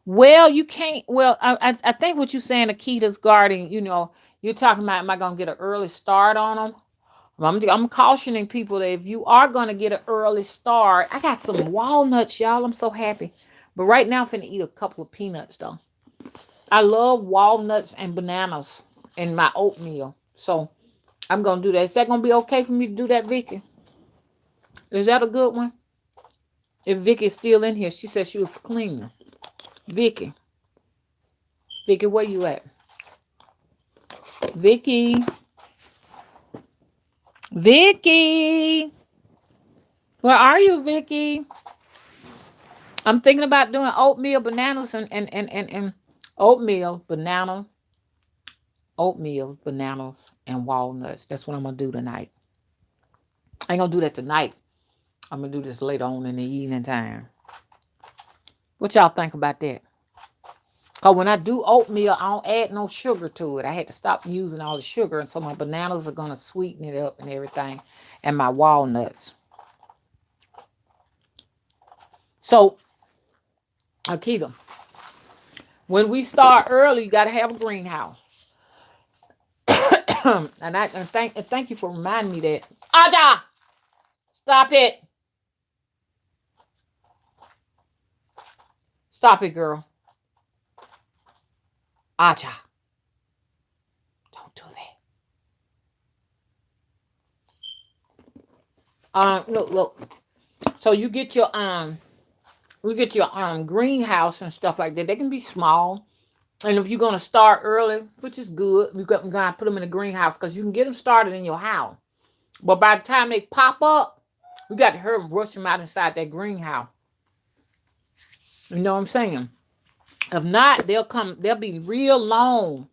Well, you can't. Well, I think what you're saying, Akita's guarding. You're talking about, am I gonna get an early start on them? I'm cautioning people that if you are gonna get an early start, I got some walnuts, y'all. I'm so happy. But right now, I'm finna eat a couple of peanuts though. I love walnuts and bananas in my oatmeal, so I'm gonna do that. Is that gonna be okay for me to do that, Vicky? Is that a good one? If Vicky's still in here, she said she was cleaning. Vicky, Vicky, where you at? Vicky, Vicky, where are you, Vicky? I'm thinking about doing oatmeal, bananas, and oatmeal, bananas, and walnuts. That's what I'm gonna do tonight. I ain't gonna do that tonight. I'm gonna do this later on in the evening time. What y'all think about that? Cause when I do oatmeal, I don't add no sugar to it. I had to stop using all the sugar, and so my bananas are gonna sweeten it up and everything, and my walnuts. So, Akita, when we start early, you gotta have a greenhouse. and thank you for reminding me that. Aja, stop it, stop it, girl. Aja, don't do that. Look. So we get your greenhouse and stuff like that. They can be small, and if you're gonna start early, which is good, you gotta put them in a greenhouse because you can get them started in your house. But by the time they pop up, we got to hurry and rush them out inside that greenhouse. You know what I'm saying? If not, they'll be real long.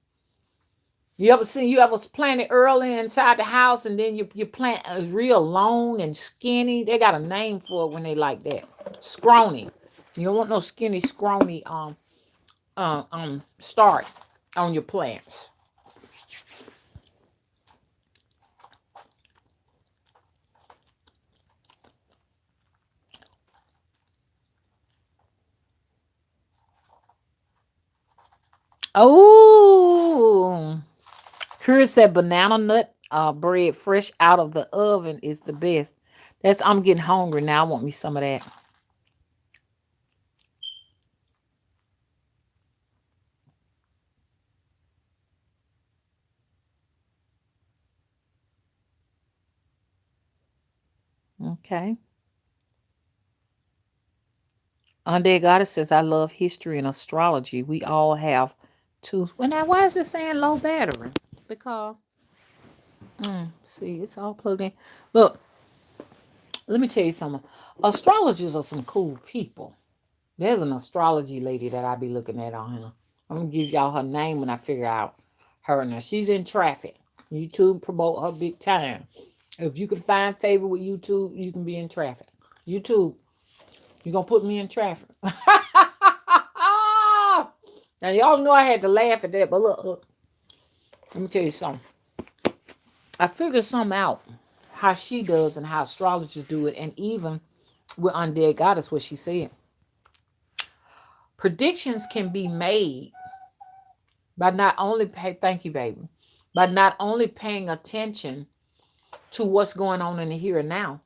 You ever plant it early inside the house, and then you plant is real long and skinny? They got a name for it when they like that. Scrawny. You don't want no skinny, scrawny start on your plants. Oh, Chris said banana nut bread fresh out of the oven is the best. I'm getting hungry now. I want me some of that. Okay. Undead Goddess says, I love history and astrology. We all have to. Well, now, why is it saying low battery? Because, see, it's all plugged in. Look, let me tell you something. Astrologers are some cool people. There's an astrology lady that I be looking at on here. I'm going to give y'all her name when I figure out her. Now, she's in traffic. YouTube promote her big time. If you can find favor with YouTube, you can be in traffic. YouTube, you going to put me in traffic. Now, y'all know I had to laugh at that, but look. Let me tell you something. I figured something out, how she does and how astrologers do it, and even with Undead Goddess, what she said. Predictions can be made by not only thank you, baby, by not only paying attention to what's going on in the here and now,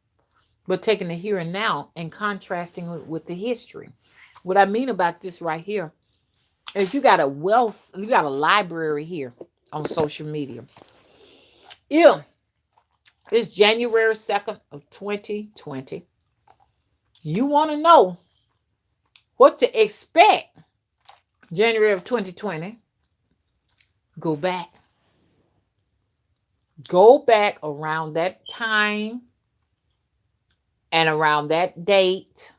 but taking the here and now and contrasting it with the history. What I mean about this right here is you got a library here on social media. Yeah. It's January 2nd of 2020. You want to know what to expect January of 2020? Go back. Go back around that time and around that date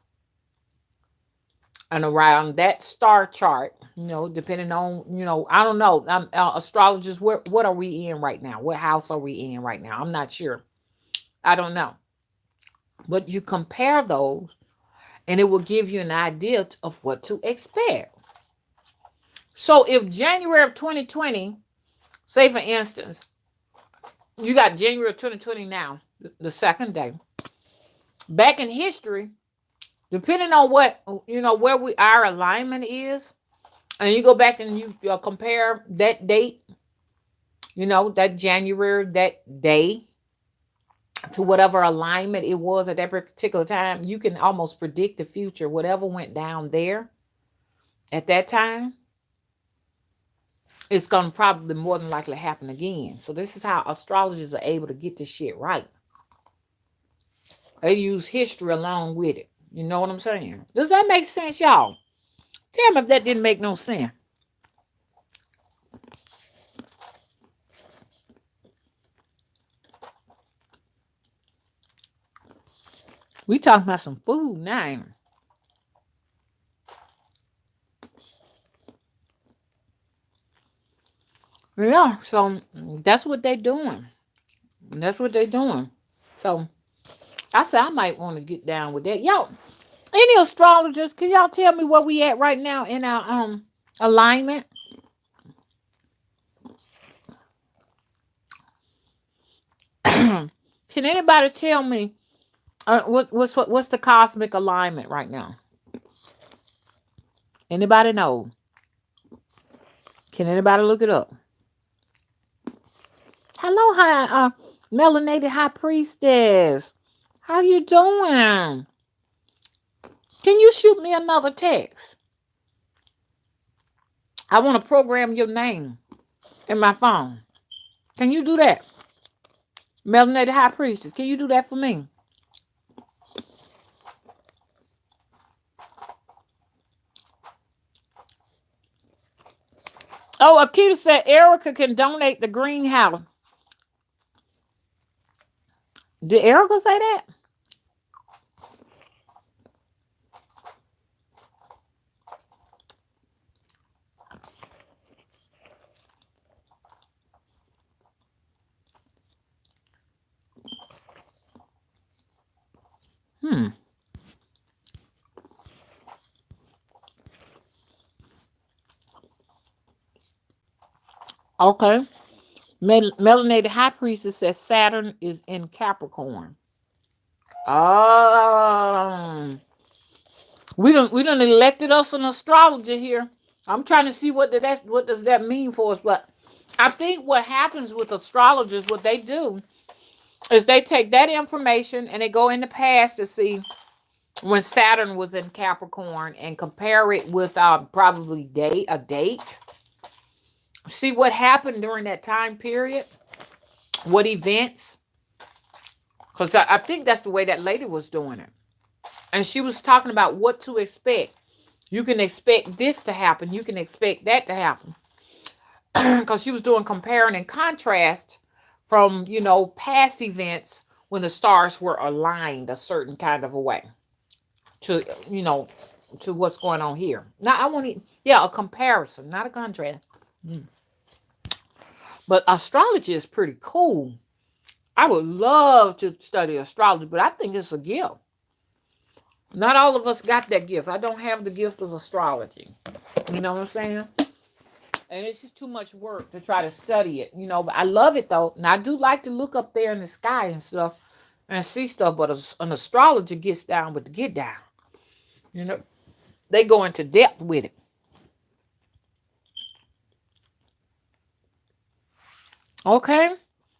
and around that star chart, depending on, I don't know. Astrologers, what are we in right now? What house are we in right now? I'm not sure. I don't know. But you compare those and it will give you an idea of what to expect. So if January of 2020, say for instance, you got January of 2020 now, the second day. Back in history, depending on what, where our alignment is, And you go back and you compare that date, that January, that day, to whatever alignment it was at that particular time, you can almost predict the future. Whatever went down there at that time, it's going to probably more than likely happen again. So this is how astrologers are able to get this shit right. They use history along with it. You know what I'm saying? Does that make sense, y'all? Tell me if that didn't make no sense. We talking about some food now. Yeah, so that's what they doing. That's what they doing. So I said I might want to get down with that. Yo, any astrologers, can y'all tell me where we at right now in our alignment? Can anybody tell me what's the cosmic alignment right now? Anybody know? Can anybody look it up? Hello, hi, melanated high priestess. How you doing? Can you shoot me another text? I want to program your name in my phone. Can you do that? Melanated high priestess, can you do that for me? Oh, Akita said Erica can donate the greenhouse. Did Erica say that? Okay. Melanated high priestess says Saturn is in Capricorn. Oh, we done elected us an astrologer here. I'm trying to see what does that mean for us. But I think what happens with astrologers, what they do is they take that information and they go in the past to see when Saturn was in Capricorn and compare it with probably a date. See what happened during that time period. What events? Because I think that's the way that lady was doing it. And she was talking about what to expect. You can expect this to happen. You can expect that to happen. Because she was doing comparing and contrast from, past events when the stars were aligned a certain kind of a way to, to what's going on here. Now, I want to, a comparison, not a contrast. But astrology is pretty cool. I would love to study astrology, but I think it's a gift. Not all of us got that gift. I don't have the gift of astrology. You know what I'm saying? And it's just too much work to try to study it, but I love it though. And I do like to look up there in the sky and stuff and see stuff, but an astrologer gets down with the get down. They go into depth with it. Okay.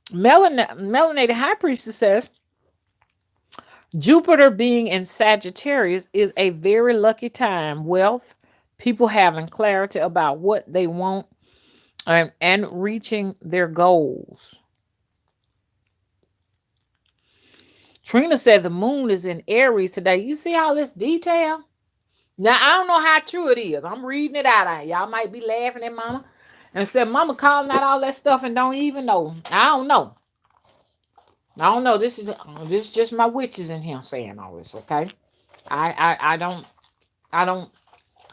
Melanated high priestess says Jupiter being in Sagittarius is a very lucky time. Wealth, people having clarity about what they want, and reaching their goals. Trina said the moon is in Aries today. You see all this detail? Now, I don't know how true it is. I'm reading it out. Y'all might be laughing at Mama and said, Mama calling out all that stuff and don't even know. I don't know. This is just my witches in here saying all this, okay? I don't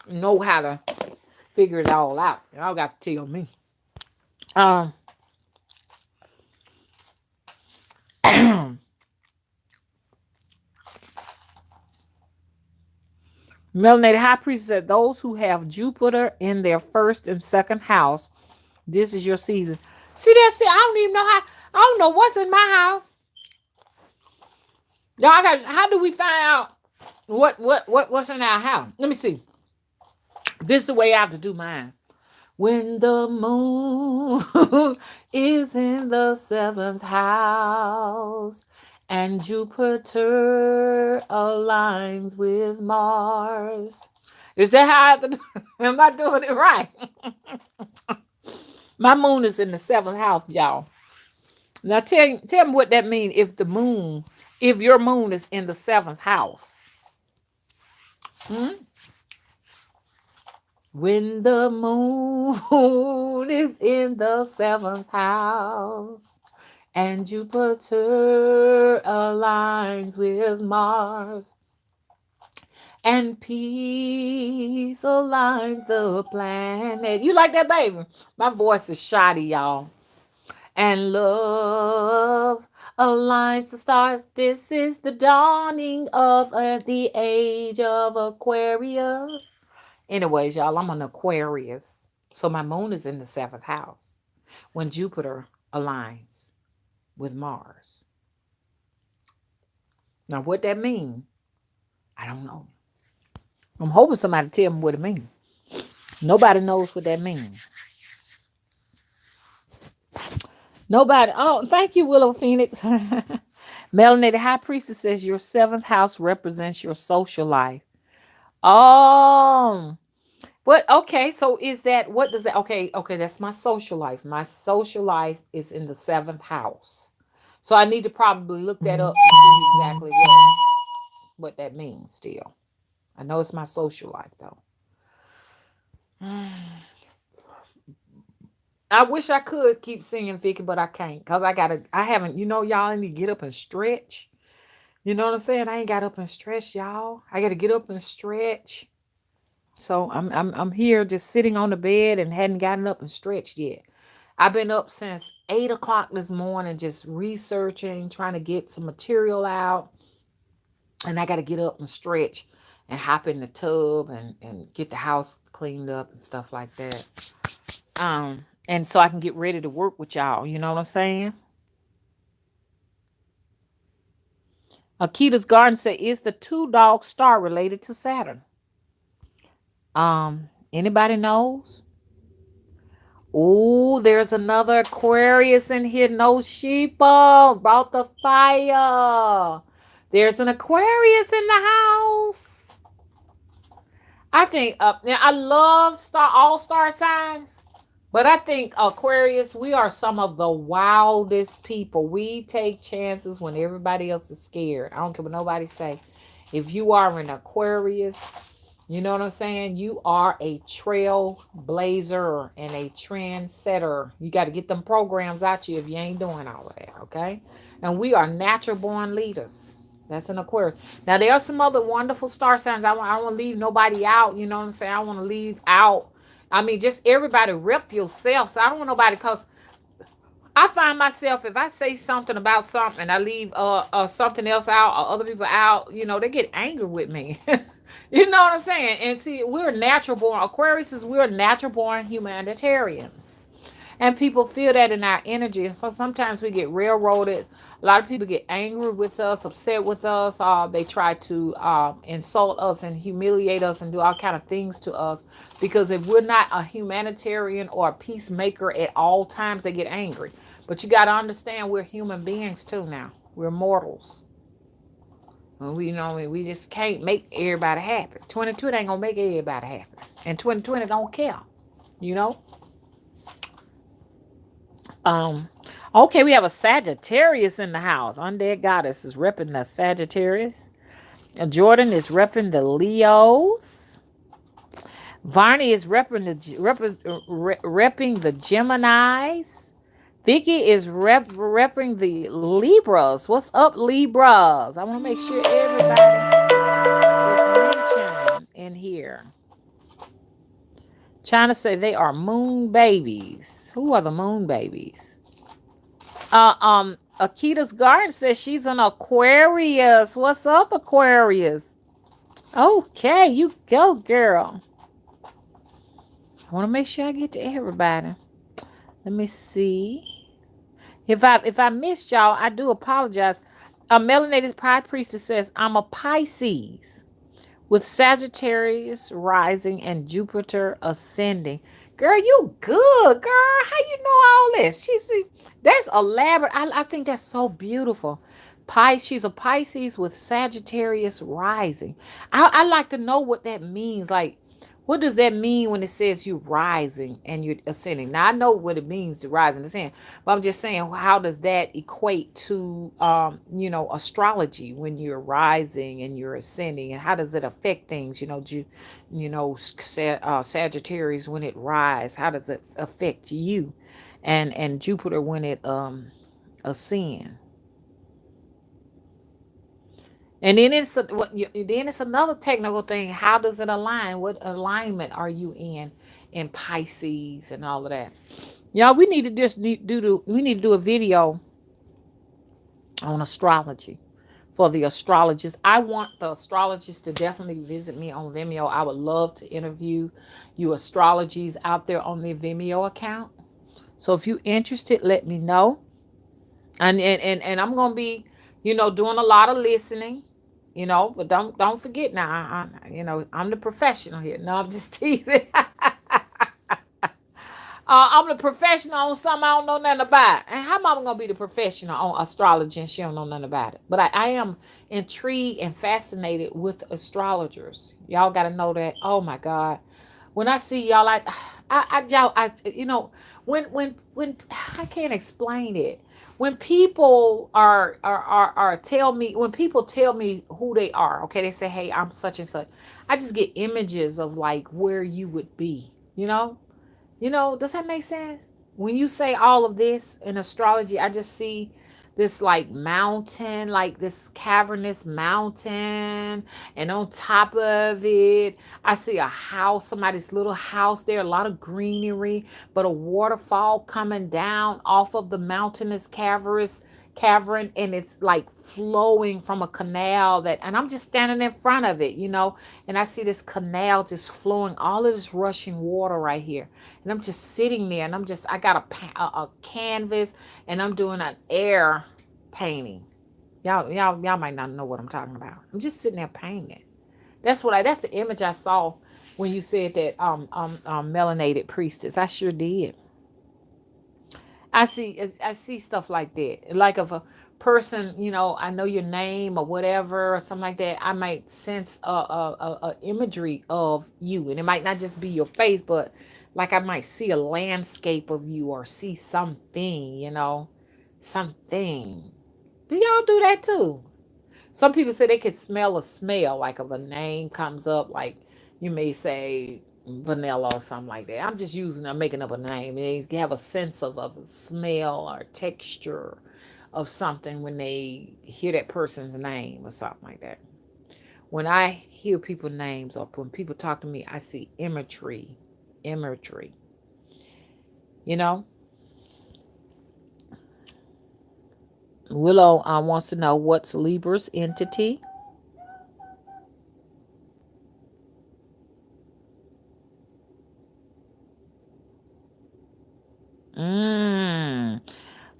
know how to figure it all out. Y'all got to tell me. Melanated high priest said those who have Jupiter in their first and second house, this is your season. See that shit? I don't even know how. I don't know what's in my house. Y'all how do we find out what's in our house? Let me see. This is the way I have to do mine. When the moon is in the seventh house and Jupiter aligns with Mars. Is that how I have to do? Am I doing it right? My moon is in the seventh house, y'all. Now tell me what that means if your moon is in the seventh house. Hmm? When the moon is in the seventh house and Jupiter aligns with Mars and peace aligns the planet. You like that, baby? My voice is shoddy, y'all. And love aligns the stars. This is the dawning of the age of Aquarius. Anyways, y'all, I'm an Aquarius. So my moon is in the seventh house when Jupiter aligns with Mars. Now, what that means, I don't know. I'm hoping somebody tell me what it means. Nobody knows what that means. Nobody. Oh, thank you, Willow Phoenix. Melanie, the High Priestess says your seventh house represents your social life. Oh, what? Okay, so is that what does that? Okay, that's my social life. My social life is in the seventh house. So I need to probably look that up to see exactly what that means. Still, I know it's my social life though. I wish I could keep singing, Vicky, but I can't because I haven't. Y'all I need to get up and stretch. You know what I'm saying? I ain't got up and stretch, y'all. I got to get up and stretch. So I'm here just sitting on the bed and hadn't gotten up and stretched yet. I've been up since 8 o'clock this morning, just researching, trying to get some material out, and I got to get up and stretch and hop in the tub and get the house cleaned up and stuff like that. And so I can get ready to work with y'all. You know what I'm saying? Akita's Garden said, is the two dog star related to Saturn? Anybody knows? Oh, there's another Aquarius in here. No sheeple. Brought the fire. There's an Aquarius in the house. I think now I love all star signs, but I think Aquarius, we are some of the wildest people. We take chances when everybody else is scared. I don't care what nobody say. If you are an Aquarius, you know what I'm saying? You are a trailblazer and a trendsetter. You got to get them programs out you if you ain't doing all of that, okay? And we are natural born leaders. That's an Aquarius. Now, there are some other wonderful star signs. I don't want to leave nobody out. You know what I'm saying? I want to leave out. I mean, just everybody rep yourself. So I don't want nobody because I find myself if I say something about something and I leave something else out or other people out, they get angry with me. You know what I'm saying? And see, we're natural born Aquarius. We're natural born humanitarians, and people feel that in our energy. And so sometimes we get railroaded. A lot of people get angry with us, upset with us. They try to insult us and humiliate us and do all kind of things to us because if we're not a humanitarian or a peacemaker at all times, they get angry. But you got to understand, we're human beings too now. We're mortals. We just can't make everybody happy. 22 ain't gonna make everybody happy, and 2020 don't care. You know. Um. Okay, we have a Sagittarius in the house. Undead Goddess is repping the Sagittarius. Jordan is repping the Leos. Varney is repping the Geminis. Vicky is repping the Libras. What's up, Libras? I want to make sure everybody is mentioned in here. China say they are moon babies. Who are the moon babies? Akita's Garden says she's an Aquarius. What's up, Aquarius? Okay, you go, girl. I want to make sure I get to everybody. Let me see. If I missed y'all, I do apologize. Melanated Pride Priestess says I'm a Pisces with Sagittarius rising and Jupiter ascending. Girl, you good, girl. How you know all this? That's elaborate. I think that's so beautiful. She's a Pisces with Sagittarius rising. I like to know what that means. Like, what does that mean when it says you rising and you're ascending? Now I know what it means to rise and ascend, but I'm just saying, how does that equate to, astrology when you're rising and you're ascending, and how does it affect things? Sagittarius when it rise, how does it affect you, and Jupiter when it ascend? And then it's another technical thing. How does it align? What alignment are you in Pisces and all of that? Y'all, we need to do a video on astrology for the astrologists. I want the astrologists to definitely visit me on Vimeo. I would love to interview you astrologies out there on the Vimeo account. So if you're interested, let me know. And I'm gonna be, doing a lot of listening, but don't forget now, I'm the professional here. No, I'm just teasing. I'm the professional on something I don't know nothing about. And how am I gonna be the professional on astrology and she don't know nothing about it? But I am intrigued and fascinated with astrologers. Y'all gotta know that. Oh my God. When I see y'all, when I can't explain it. When people are tell me, when people tell me who they are, okay, they say, hey, I'm such and such. I just get images of like where you would be, does that make sense? When you say all of this in astrology, I just see this like mountain, like this cavernous mountain, and on top of it, I see a house, somebody's little house there, a lot of greenery, but a waterfall coming down off of the mountainous cavern, and it's like flowing from a canal and I'm just standing in front of it, and I see this canal just flowing, all of this rushing water right here, and I'm just sitting there, and I got a canvas, and I'm doing an air painting. Y'all might not know what I'm talking about. I'm just sitting there painting. That's the image I saw when you said that melanated priestess. I sure did. I see stuff like that. Like if a person, I know your name or whatever or something like that, I might sense a imagery of you, and it might not just be your face, but like I might see a landscape of you or see something, something. Do y'all do that too? Some people say they could smell a smell, like if a name comes up, like you may say vanilla or something like that. I'm making up a name. They have a sense of a smell or texture of something when they hear that person's name or something like that. When I hear people's names or when people talk to me, I see imagery. You know, Willow wants to know what's Libra's entity. Mm.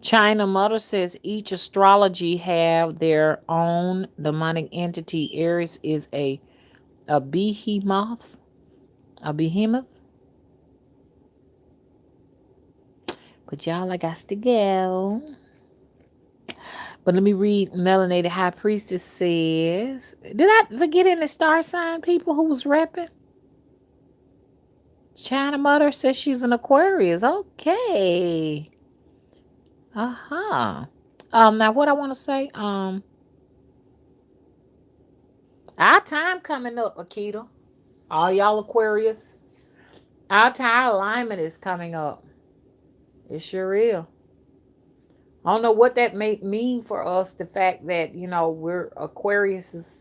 China Mother says each astrology have their own demonic entity. Aries is a behemoth, a behemoth. But y'all, I got to go. But let me read. Melanated High Priestess says, did I forget any star sign people who was repping? China Mother says she's an Aquarius. Okay. Uh-huh. Now what I want to say, our time coming up, Akita. All y'all Aquarius. Our time alignment is coming up. It sure is. I don't know what that may mean for us. The fact that we're Aquariuses.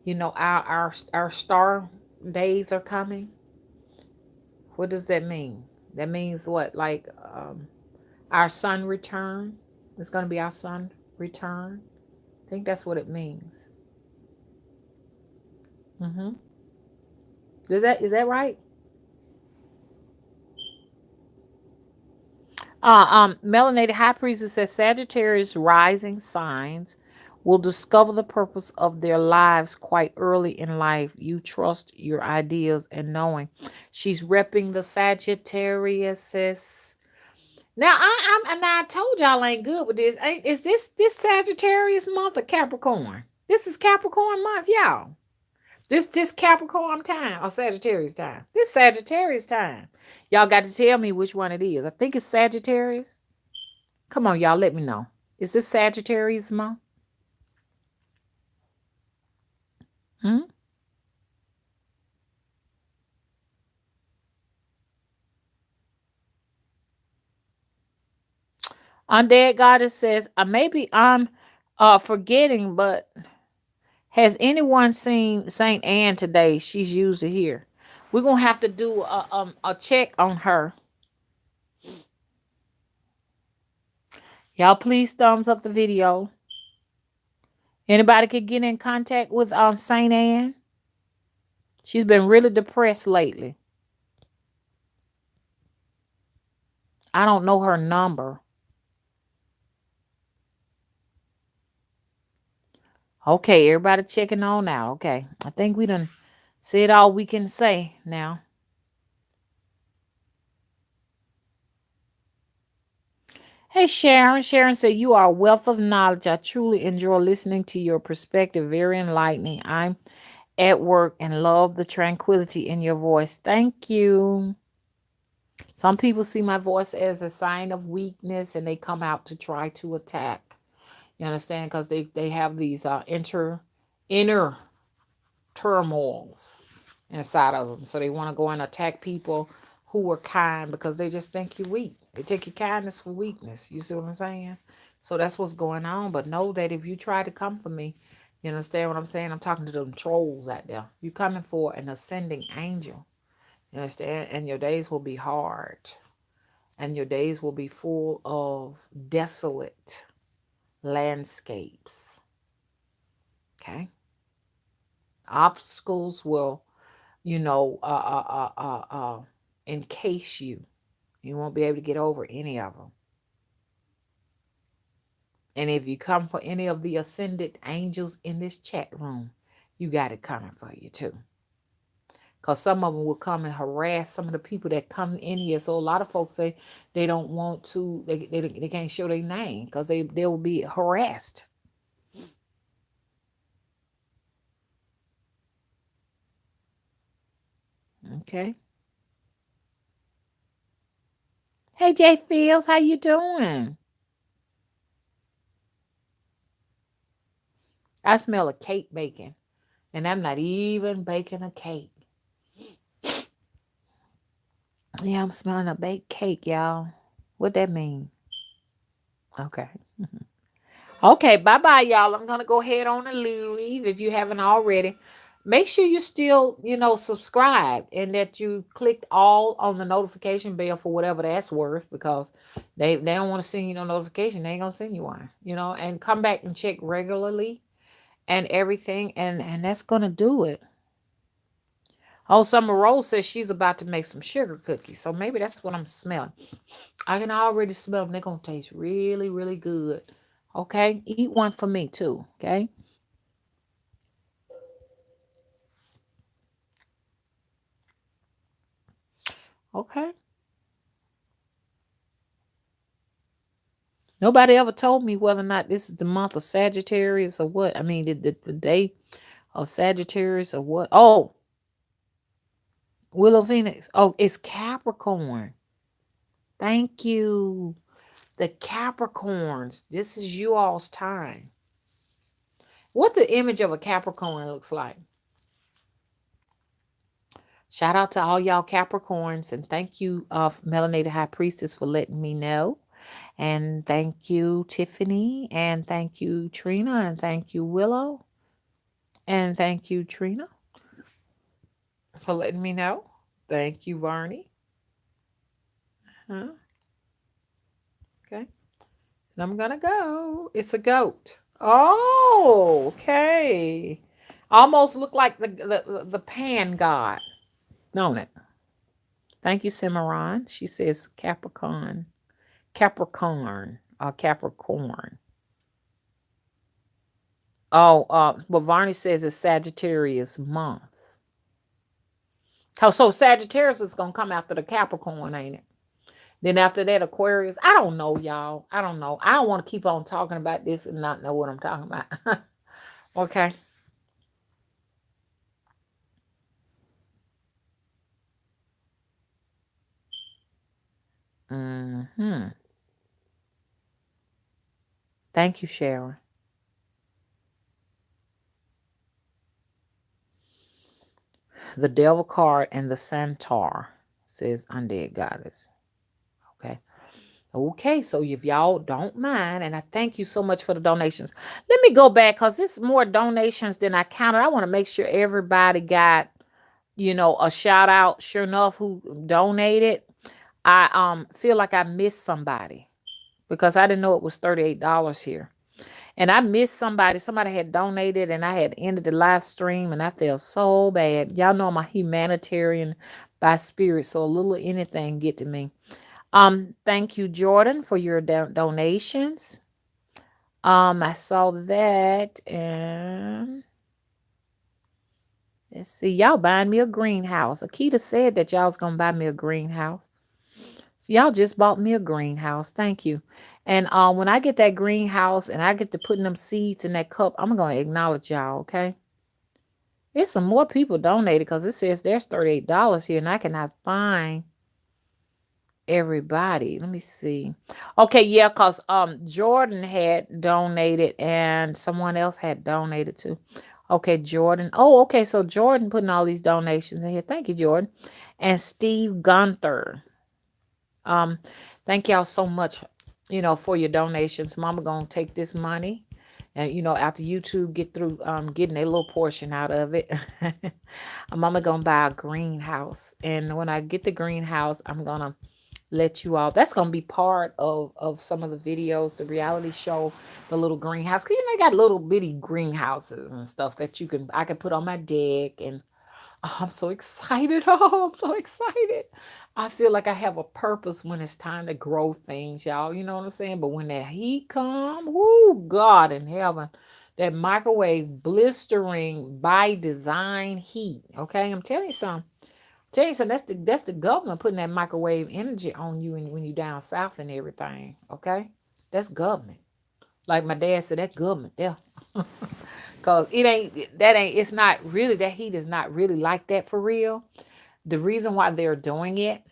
Our star days are coming. What does that mean? That means what? Like our sun return. It's going to be our sun return. I think that's what it means. Mm-hmm. Is that right? Melanated High Priestess says Sagittarius rising signs will discover the purpose of their lives quite early in life. You trust your ideas and knowing. She's repping the Sagittarius. Now I told y'all I ain't good with this. Is this Sagittarius month or Capricorn? This is Capricorn month, y'all. This Capricorn time or Sagittarius time. This Sagittarius time. Y'all got to tell me which one it is. I think it's Sagittarius. Come on, y'all, let me know. Is this Sagittarius month? Hmm? Undead Goddess says, maybe I'm forgetting, but has anyone seen Saint Anne today? She's usually here. We're gonna have to do a check on her. Y'all please thumbs up the video. Anybody could get in contact with Saint Anne? She's been really depressed lately. I don't know her number. Okay, everybody checking on now. Okay, I think we done said all we can say now. Hey, Sharon. Sharon said, you are a wealth of knowledge. I truly enjoy listening to your perspective. Very enlightening. I'm at work and love the tranquility in your voice. Thank you. Some people see my voice as a sign of weakness and they come out to try to attack. You understand? Because they have these inner turmoils inside of them. So they want to go and attack people who are kind because they just think you're weak. They take your kindness for weakness. You see what I'm saying? So that's what's going on. But know that if you try to come for me, you understand what I'm saying? I'm talking to them trolls out there. You're coming for an ascending angel. You understand? And your days will be hard. And your days will be full of desolate landscapes. Okay? Obstacles will, encase you. You won't be able to get over any of them. And if you come for any of the ascended angels in this chat room, you got it coming for you too. Because some of them will come and harass some of the people that come in here. So a lot of folks say they don't want to, they can't show their name because they will be harassed. Okay. Hey, Jay Fields, how you doing? I smell a cake baking, and I'm not even baking a cake. Yeah, I'm smelling a baked cake, y'all. What that mean? Okay. Okay, bye-bye, y'all. I'm going to go ahead on and leave if you haven't already. Make sure you still, subscribe and that you clicked all on the notification bell for whatever that's worth because they don't want to send you no notification. They ain't going to send you one, and come back and check regularly and everything. And that's going to do it. Oh, Summer Rose says she's about to make some sugar cookies. So maybe that's what I'm smelling. I can already smell them. They're going to taste really, really good. Okay? Eat one for me too. Okay? Okay. Nobody ever told me whether or not this is the month of Sagittarius or what. I mean, the day of Sagittarius or what. Oh, Willow Phoenix. Oh, it's Capricorn. Thank you. The Capricorns. This is you all's time. What the image of a Capricorn looks like. Shout out to all y'all Capricorns and thank you, Melanated High Priestess, for letting me know. And thank you, Tiffany, and thank you, Trina, and thank you, Willow, and thank you, Trina, for letting me know. Thank you, Barney. Huh? Okay. And I'm gonna go. It's a goat. Oh, okay. Almost look like the pan god, don't it? Thank you, Cimarron. She says Capricorn. Capricorn. Capricorn. Oh, but Varney says it's Sagittarius month. So Sagittarius is gonna come after the Capricorn, ain't it? Then after that, Aquarius. I don't know, y'all. I don't know. I don't want to keep on talking about this and not know what I'm talking about. Okay. Hmm. Thank you, Sharon. The Devil card and the Centaur says Undead Goddess. Okay. Okay, so if y'all don't mind, and I thank you so much for the donations. Let me go back because it's more donations than I counted. I want to make sure everybody got, a shout out. Sure enough, who donated. I feel like I missed somebody because I didn't know it was $38 here. And I missed somebody. Somebody had donated and I had ended the live stream and I felt so bad. Y'all know I'm a humanitarian by spirit, so a little anything get to me. Thank you, Jordan, for your donations. I saw that, and let's see, y'all buying me a greenhouse. Akita said that y'all was gonna buy me a greenhouse. So y'all just bought me a greenhouse. Thank you. And when I get that greenhouse and I get to putting them seeds in that cup, I'm gonna acknowledge y'all, okay? There's some more people donated because it says there's $38 here, and I cannot find everybody. Let me see. Okay, yeah, because Jordan had donated and someone else had donated too. Okay, Jordan. Oh, okay. So Jordan putting all these donations in here. Thank you, Jordan. And Steve Gunther. Um, thank y'all so much, for your donations. Mama gonna take this money. And after YouTube get through getting a little portion out of it, Mama gonna buy a greenhouse. And when I get the greenhouse, I'm gonna let you all, that's gonna be part of some of the videos, the reality show, the little greenhouse, because they got little bitty greenhouses and stuff that I can put on my deck. And I'm so excited. Oh, I'm so excited. I feel like I have a purpose when it's time to grow things, y'all. You know what I'm saying? But when that heat come, whoo, God in heaven, that microwave blistering by design heat. Okay, I'm telling you something. Tell you something, that's the government putting that microwave energy on you when you down south and everything. Okay, that's government. Like my dad said, that's government. Yeah, cause it's not really, that heat is not really like that for real. The reason why they're doing it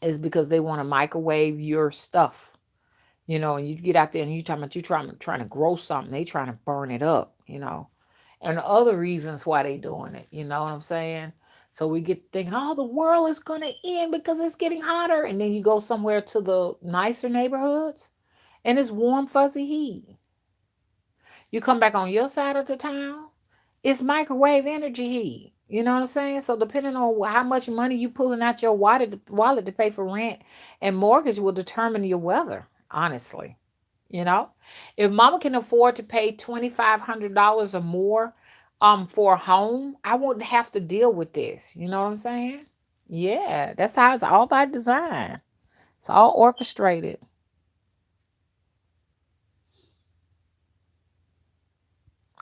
is because they want to microwave your stuff. And you get out there and you talking about you trying to grow something, they trying to burn it up. And other reasons why they doing it. You know what I'm saying? So we get thinking, oh, the world is gonna end because it's getting hotter, and then you go somewhere to the nicer neighborhoods, and it's warm, fuzzy heat. You come back on your side of the town, it's microwave energy heat. You know what I'm saying? So depending on how much money you pulling out your wallet to pay for rent and mortgage will determine your weather. Honestly, you know, if Mama can afford to pay $2,500 or more, for a home, I wouldn't have to deal with this. You know what I'm saying? Yeah, that's how it's all by design. It's all orchestrated.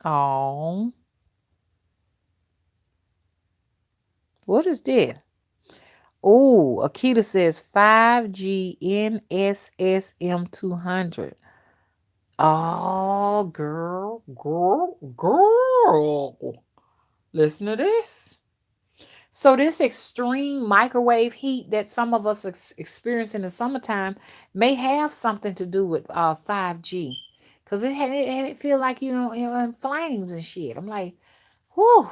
Oh, what is this? Oh, Akita says 5G NSSM 200. Oh, girl. Listen to this. So this extreme microwave heat that some of us experience in the summertime may have something to do with 5G. Cause it feel like you're in flames and shit. I'm like, whew,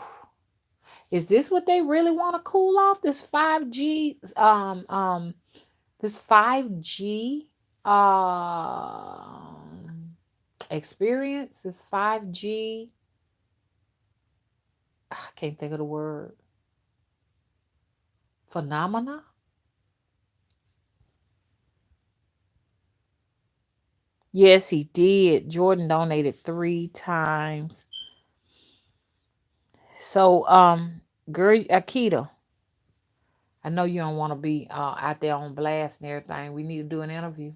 is this what they really want to cool off? This 5G experience, this 5G, I can't think of the word, phenomena. Yes, he did. Jordan donated 3 times. So, girl, Akita, I know you don't want to be out there on blast and everything. We need to do an interview.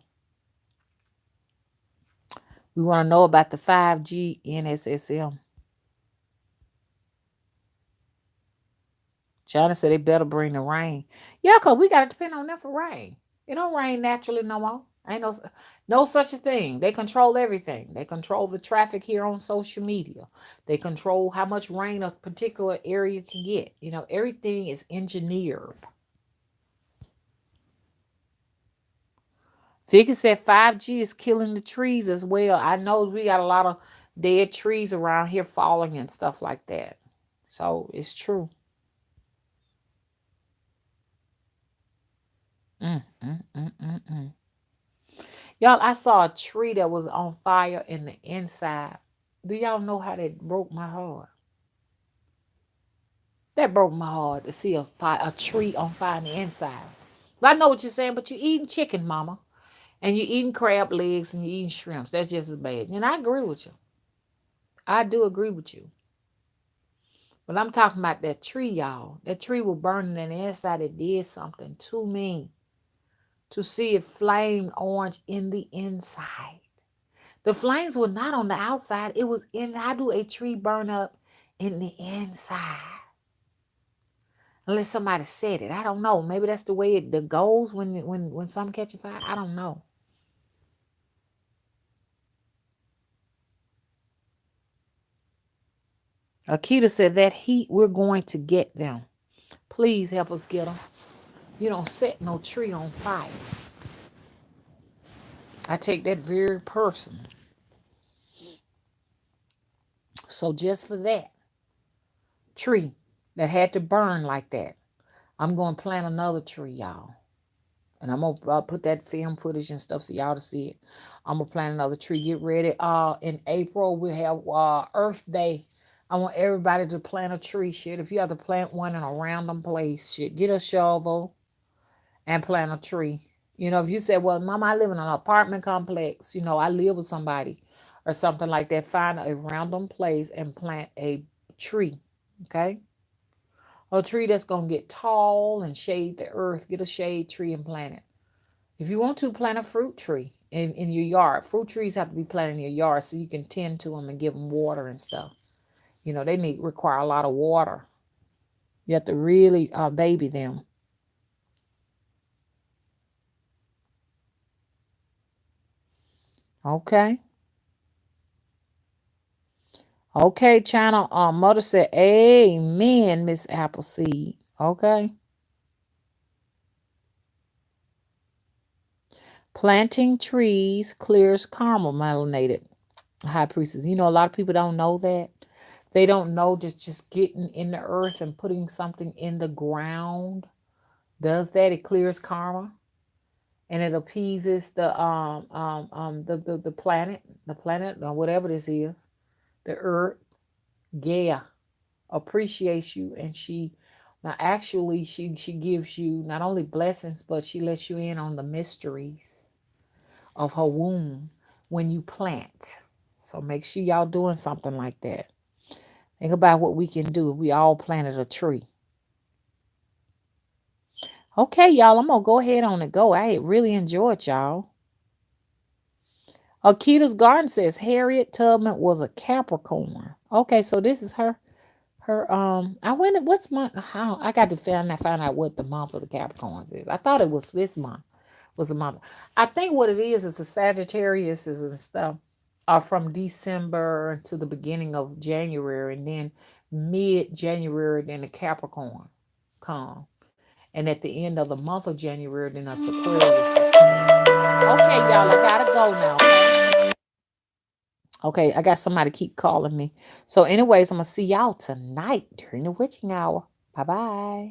We want to know about the 5G NSSM. China said they better bring the rain. Yeah, because we got to depend on them for rain. It don't rain naturally no more. Ain't no such a thing. They control everything. They control the traffic here on social media. They control how much rain a particular area can get. You know, everything is engineered. Vicky said 5G is killing the trees as well. I know we got a lot of dead trees around here falling and stuff like that. So it's true. Mm, mm, mm, mm, mm. Y'all, I saw a tree that was on fire in the inside. Do y'all know how that broke my heart? That broke my heart to see a tree on fire in the inside. I know what you're saying, but you're eating chicken, mama. And you're eating crab legs and you're eating shrimps. That's just as bad. And I agree with you. I do agree with you. But I'm talking about that tree, y'all. That tree was burning in the inside. It did something to me. To see it flame orange in the inside. The flames were not on the outside. It was in. How do a tree burn up in the inside? Unless somebody said it. I don't know. Maybe that's the way it goes when some catch a fire. I don't know. Akita said that heat, we're going to get them. Please help us get them. You don't set no tree on fire. I take that very personal. So just for that tree that had to burn like that, I'm going to plant another tree, y'all. And I'm going to put that film footage and stuff so y'all to see it. I'm going to plant another tree. Get ready. In April, we have Earth Day. I want everybody to plant a tree. Shit, if you have to plant one in a random place, shit, get a shovel and plant a tree. You know, if you say, well, Mama, I live in an apartment complex. You know, I live with somebody or something like that. Find a random place and plant a tree. Okay? A tree that's going to get tall and shade the earth. Get a shade tree and plant it. If you want to, plant a fruit tree in your yard. Fruit trees have to be planted in your yard so you can tend to them and give them water and stuff. You know, they require a lot of water. You have to really baby them. Okay. Okay, channel. Mother said, amen, Miss Appleseed. Okay. Planting trees clears karma, melanated high priestess. You know, a lot of people don't know that. They don't know just getting in the earth and putting something in the ground does that. It clears karma and it appeases the planet or whatever this is, the earth. Yeah, appreciates you, and she now actually she gives you not only blessings, but she lets you in on the mysteries of her womb when you plant. So make sure y'all doing something like that. Think about what we can do if we all planted a tree. Okay, y'all, I'm gonna go ahead on and go. I really enjoyed y'all. Akita's Garden says Harriet Tubman was a Capricorn. Okay, so this is her. I went. What's month? How I got to find out what the month of the Capricorns is. I thought it was this month. Was the month? I think what it is the Sagittarius and stuff are from December to the beginning of January, and then mid January, then the Capricorn come, and at the end of the month of January, then that's Aquarius. Okay, y'all, I gotta go now. Okay, I got somebody keep calling me. So, anyways, I'm gonna see y'all tonight during the witching hour. Bye bye.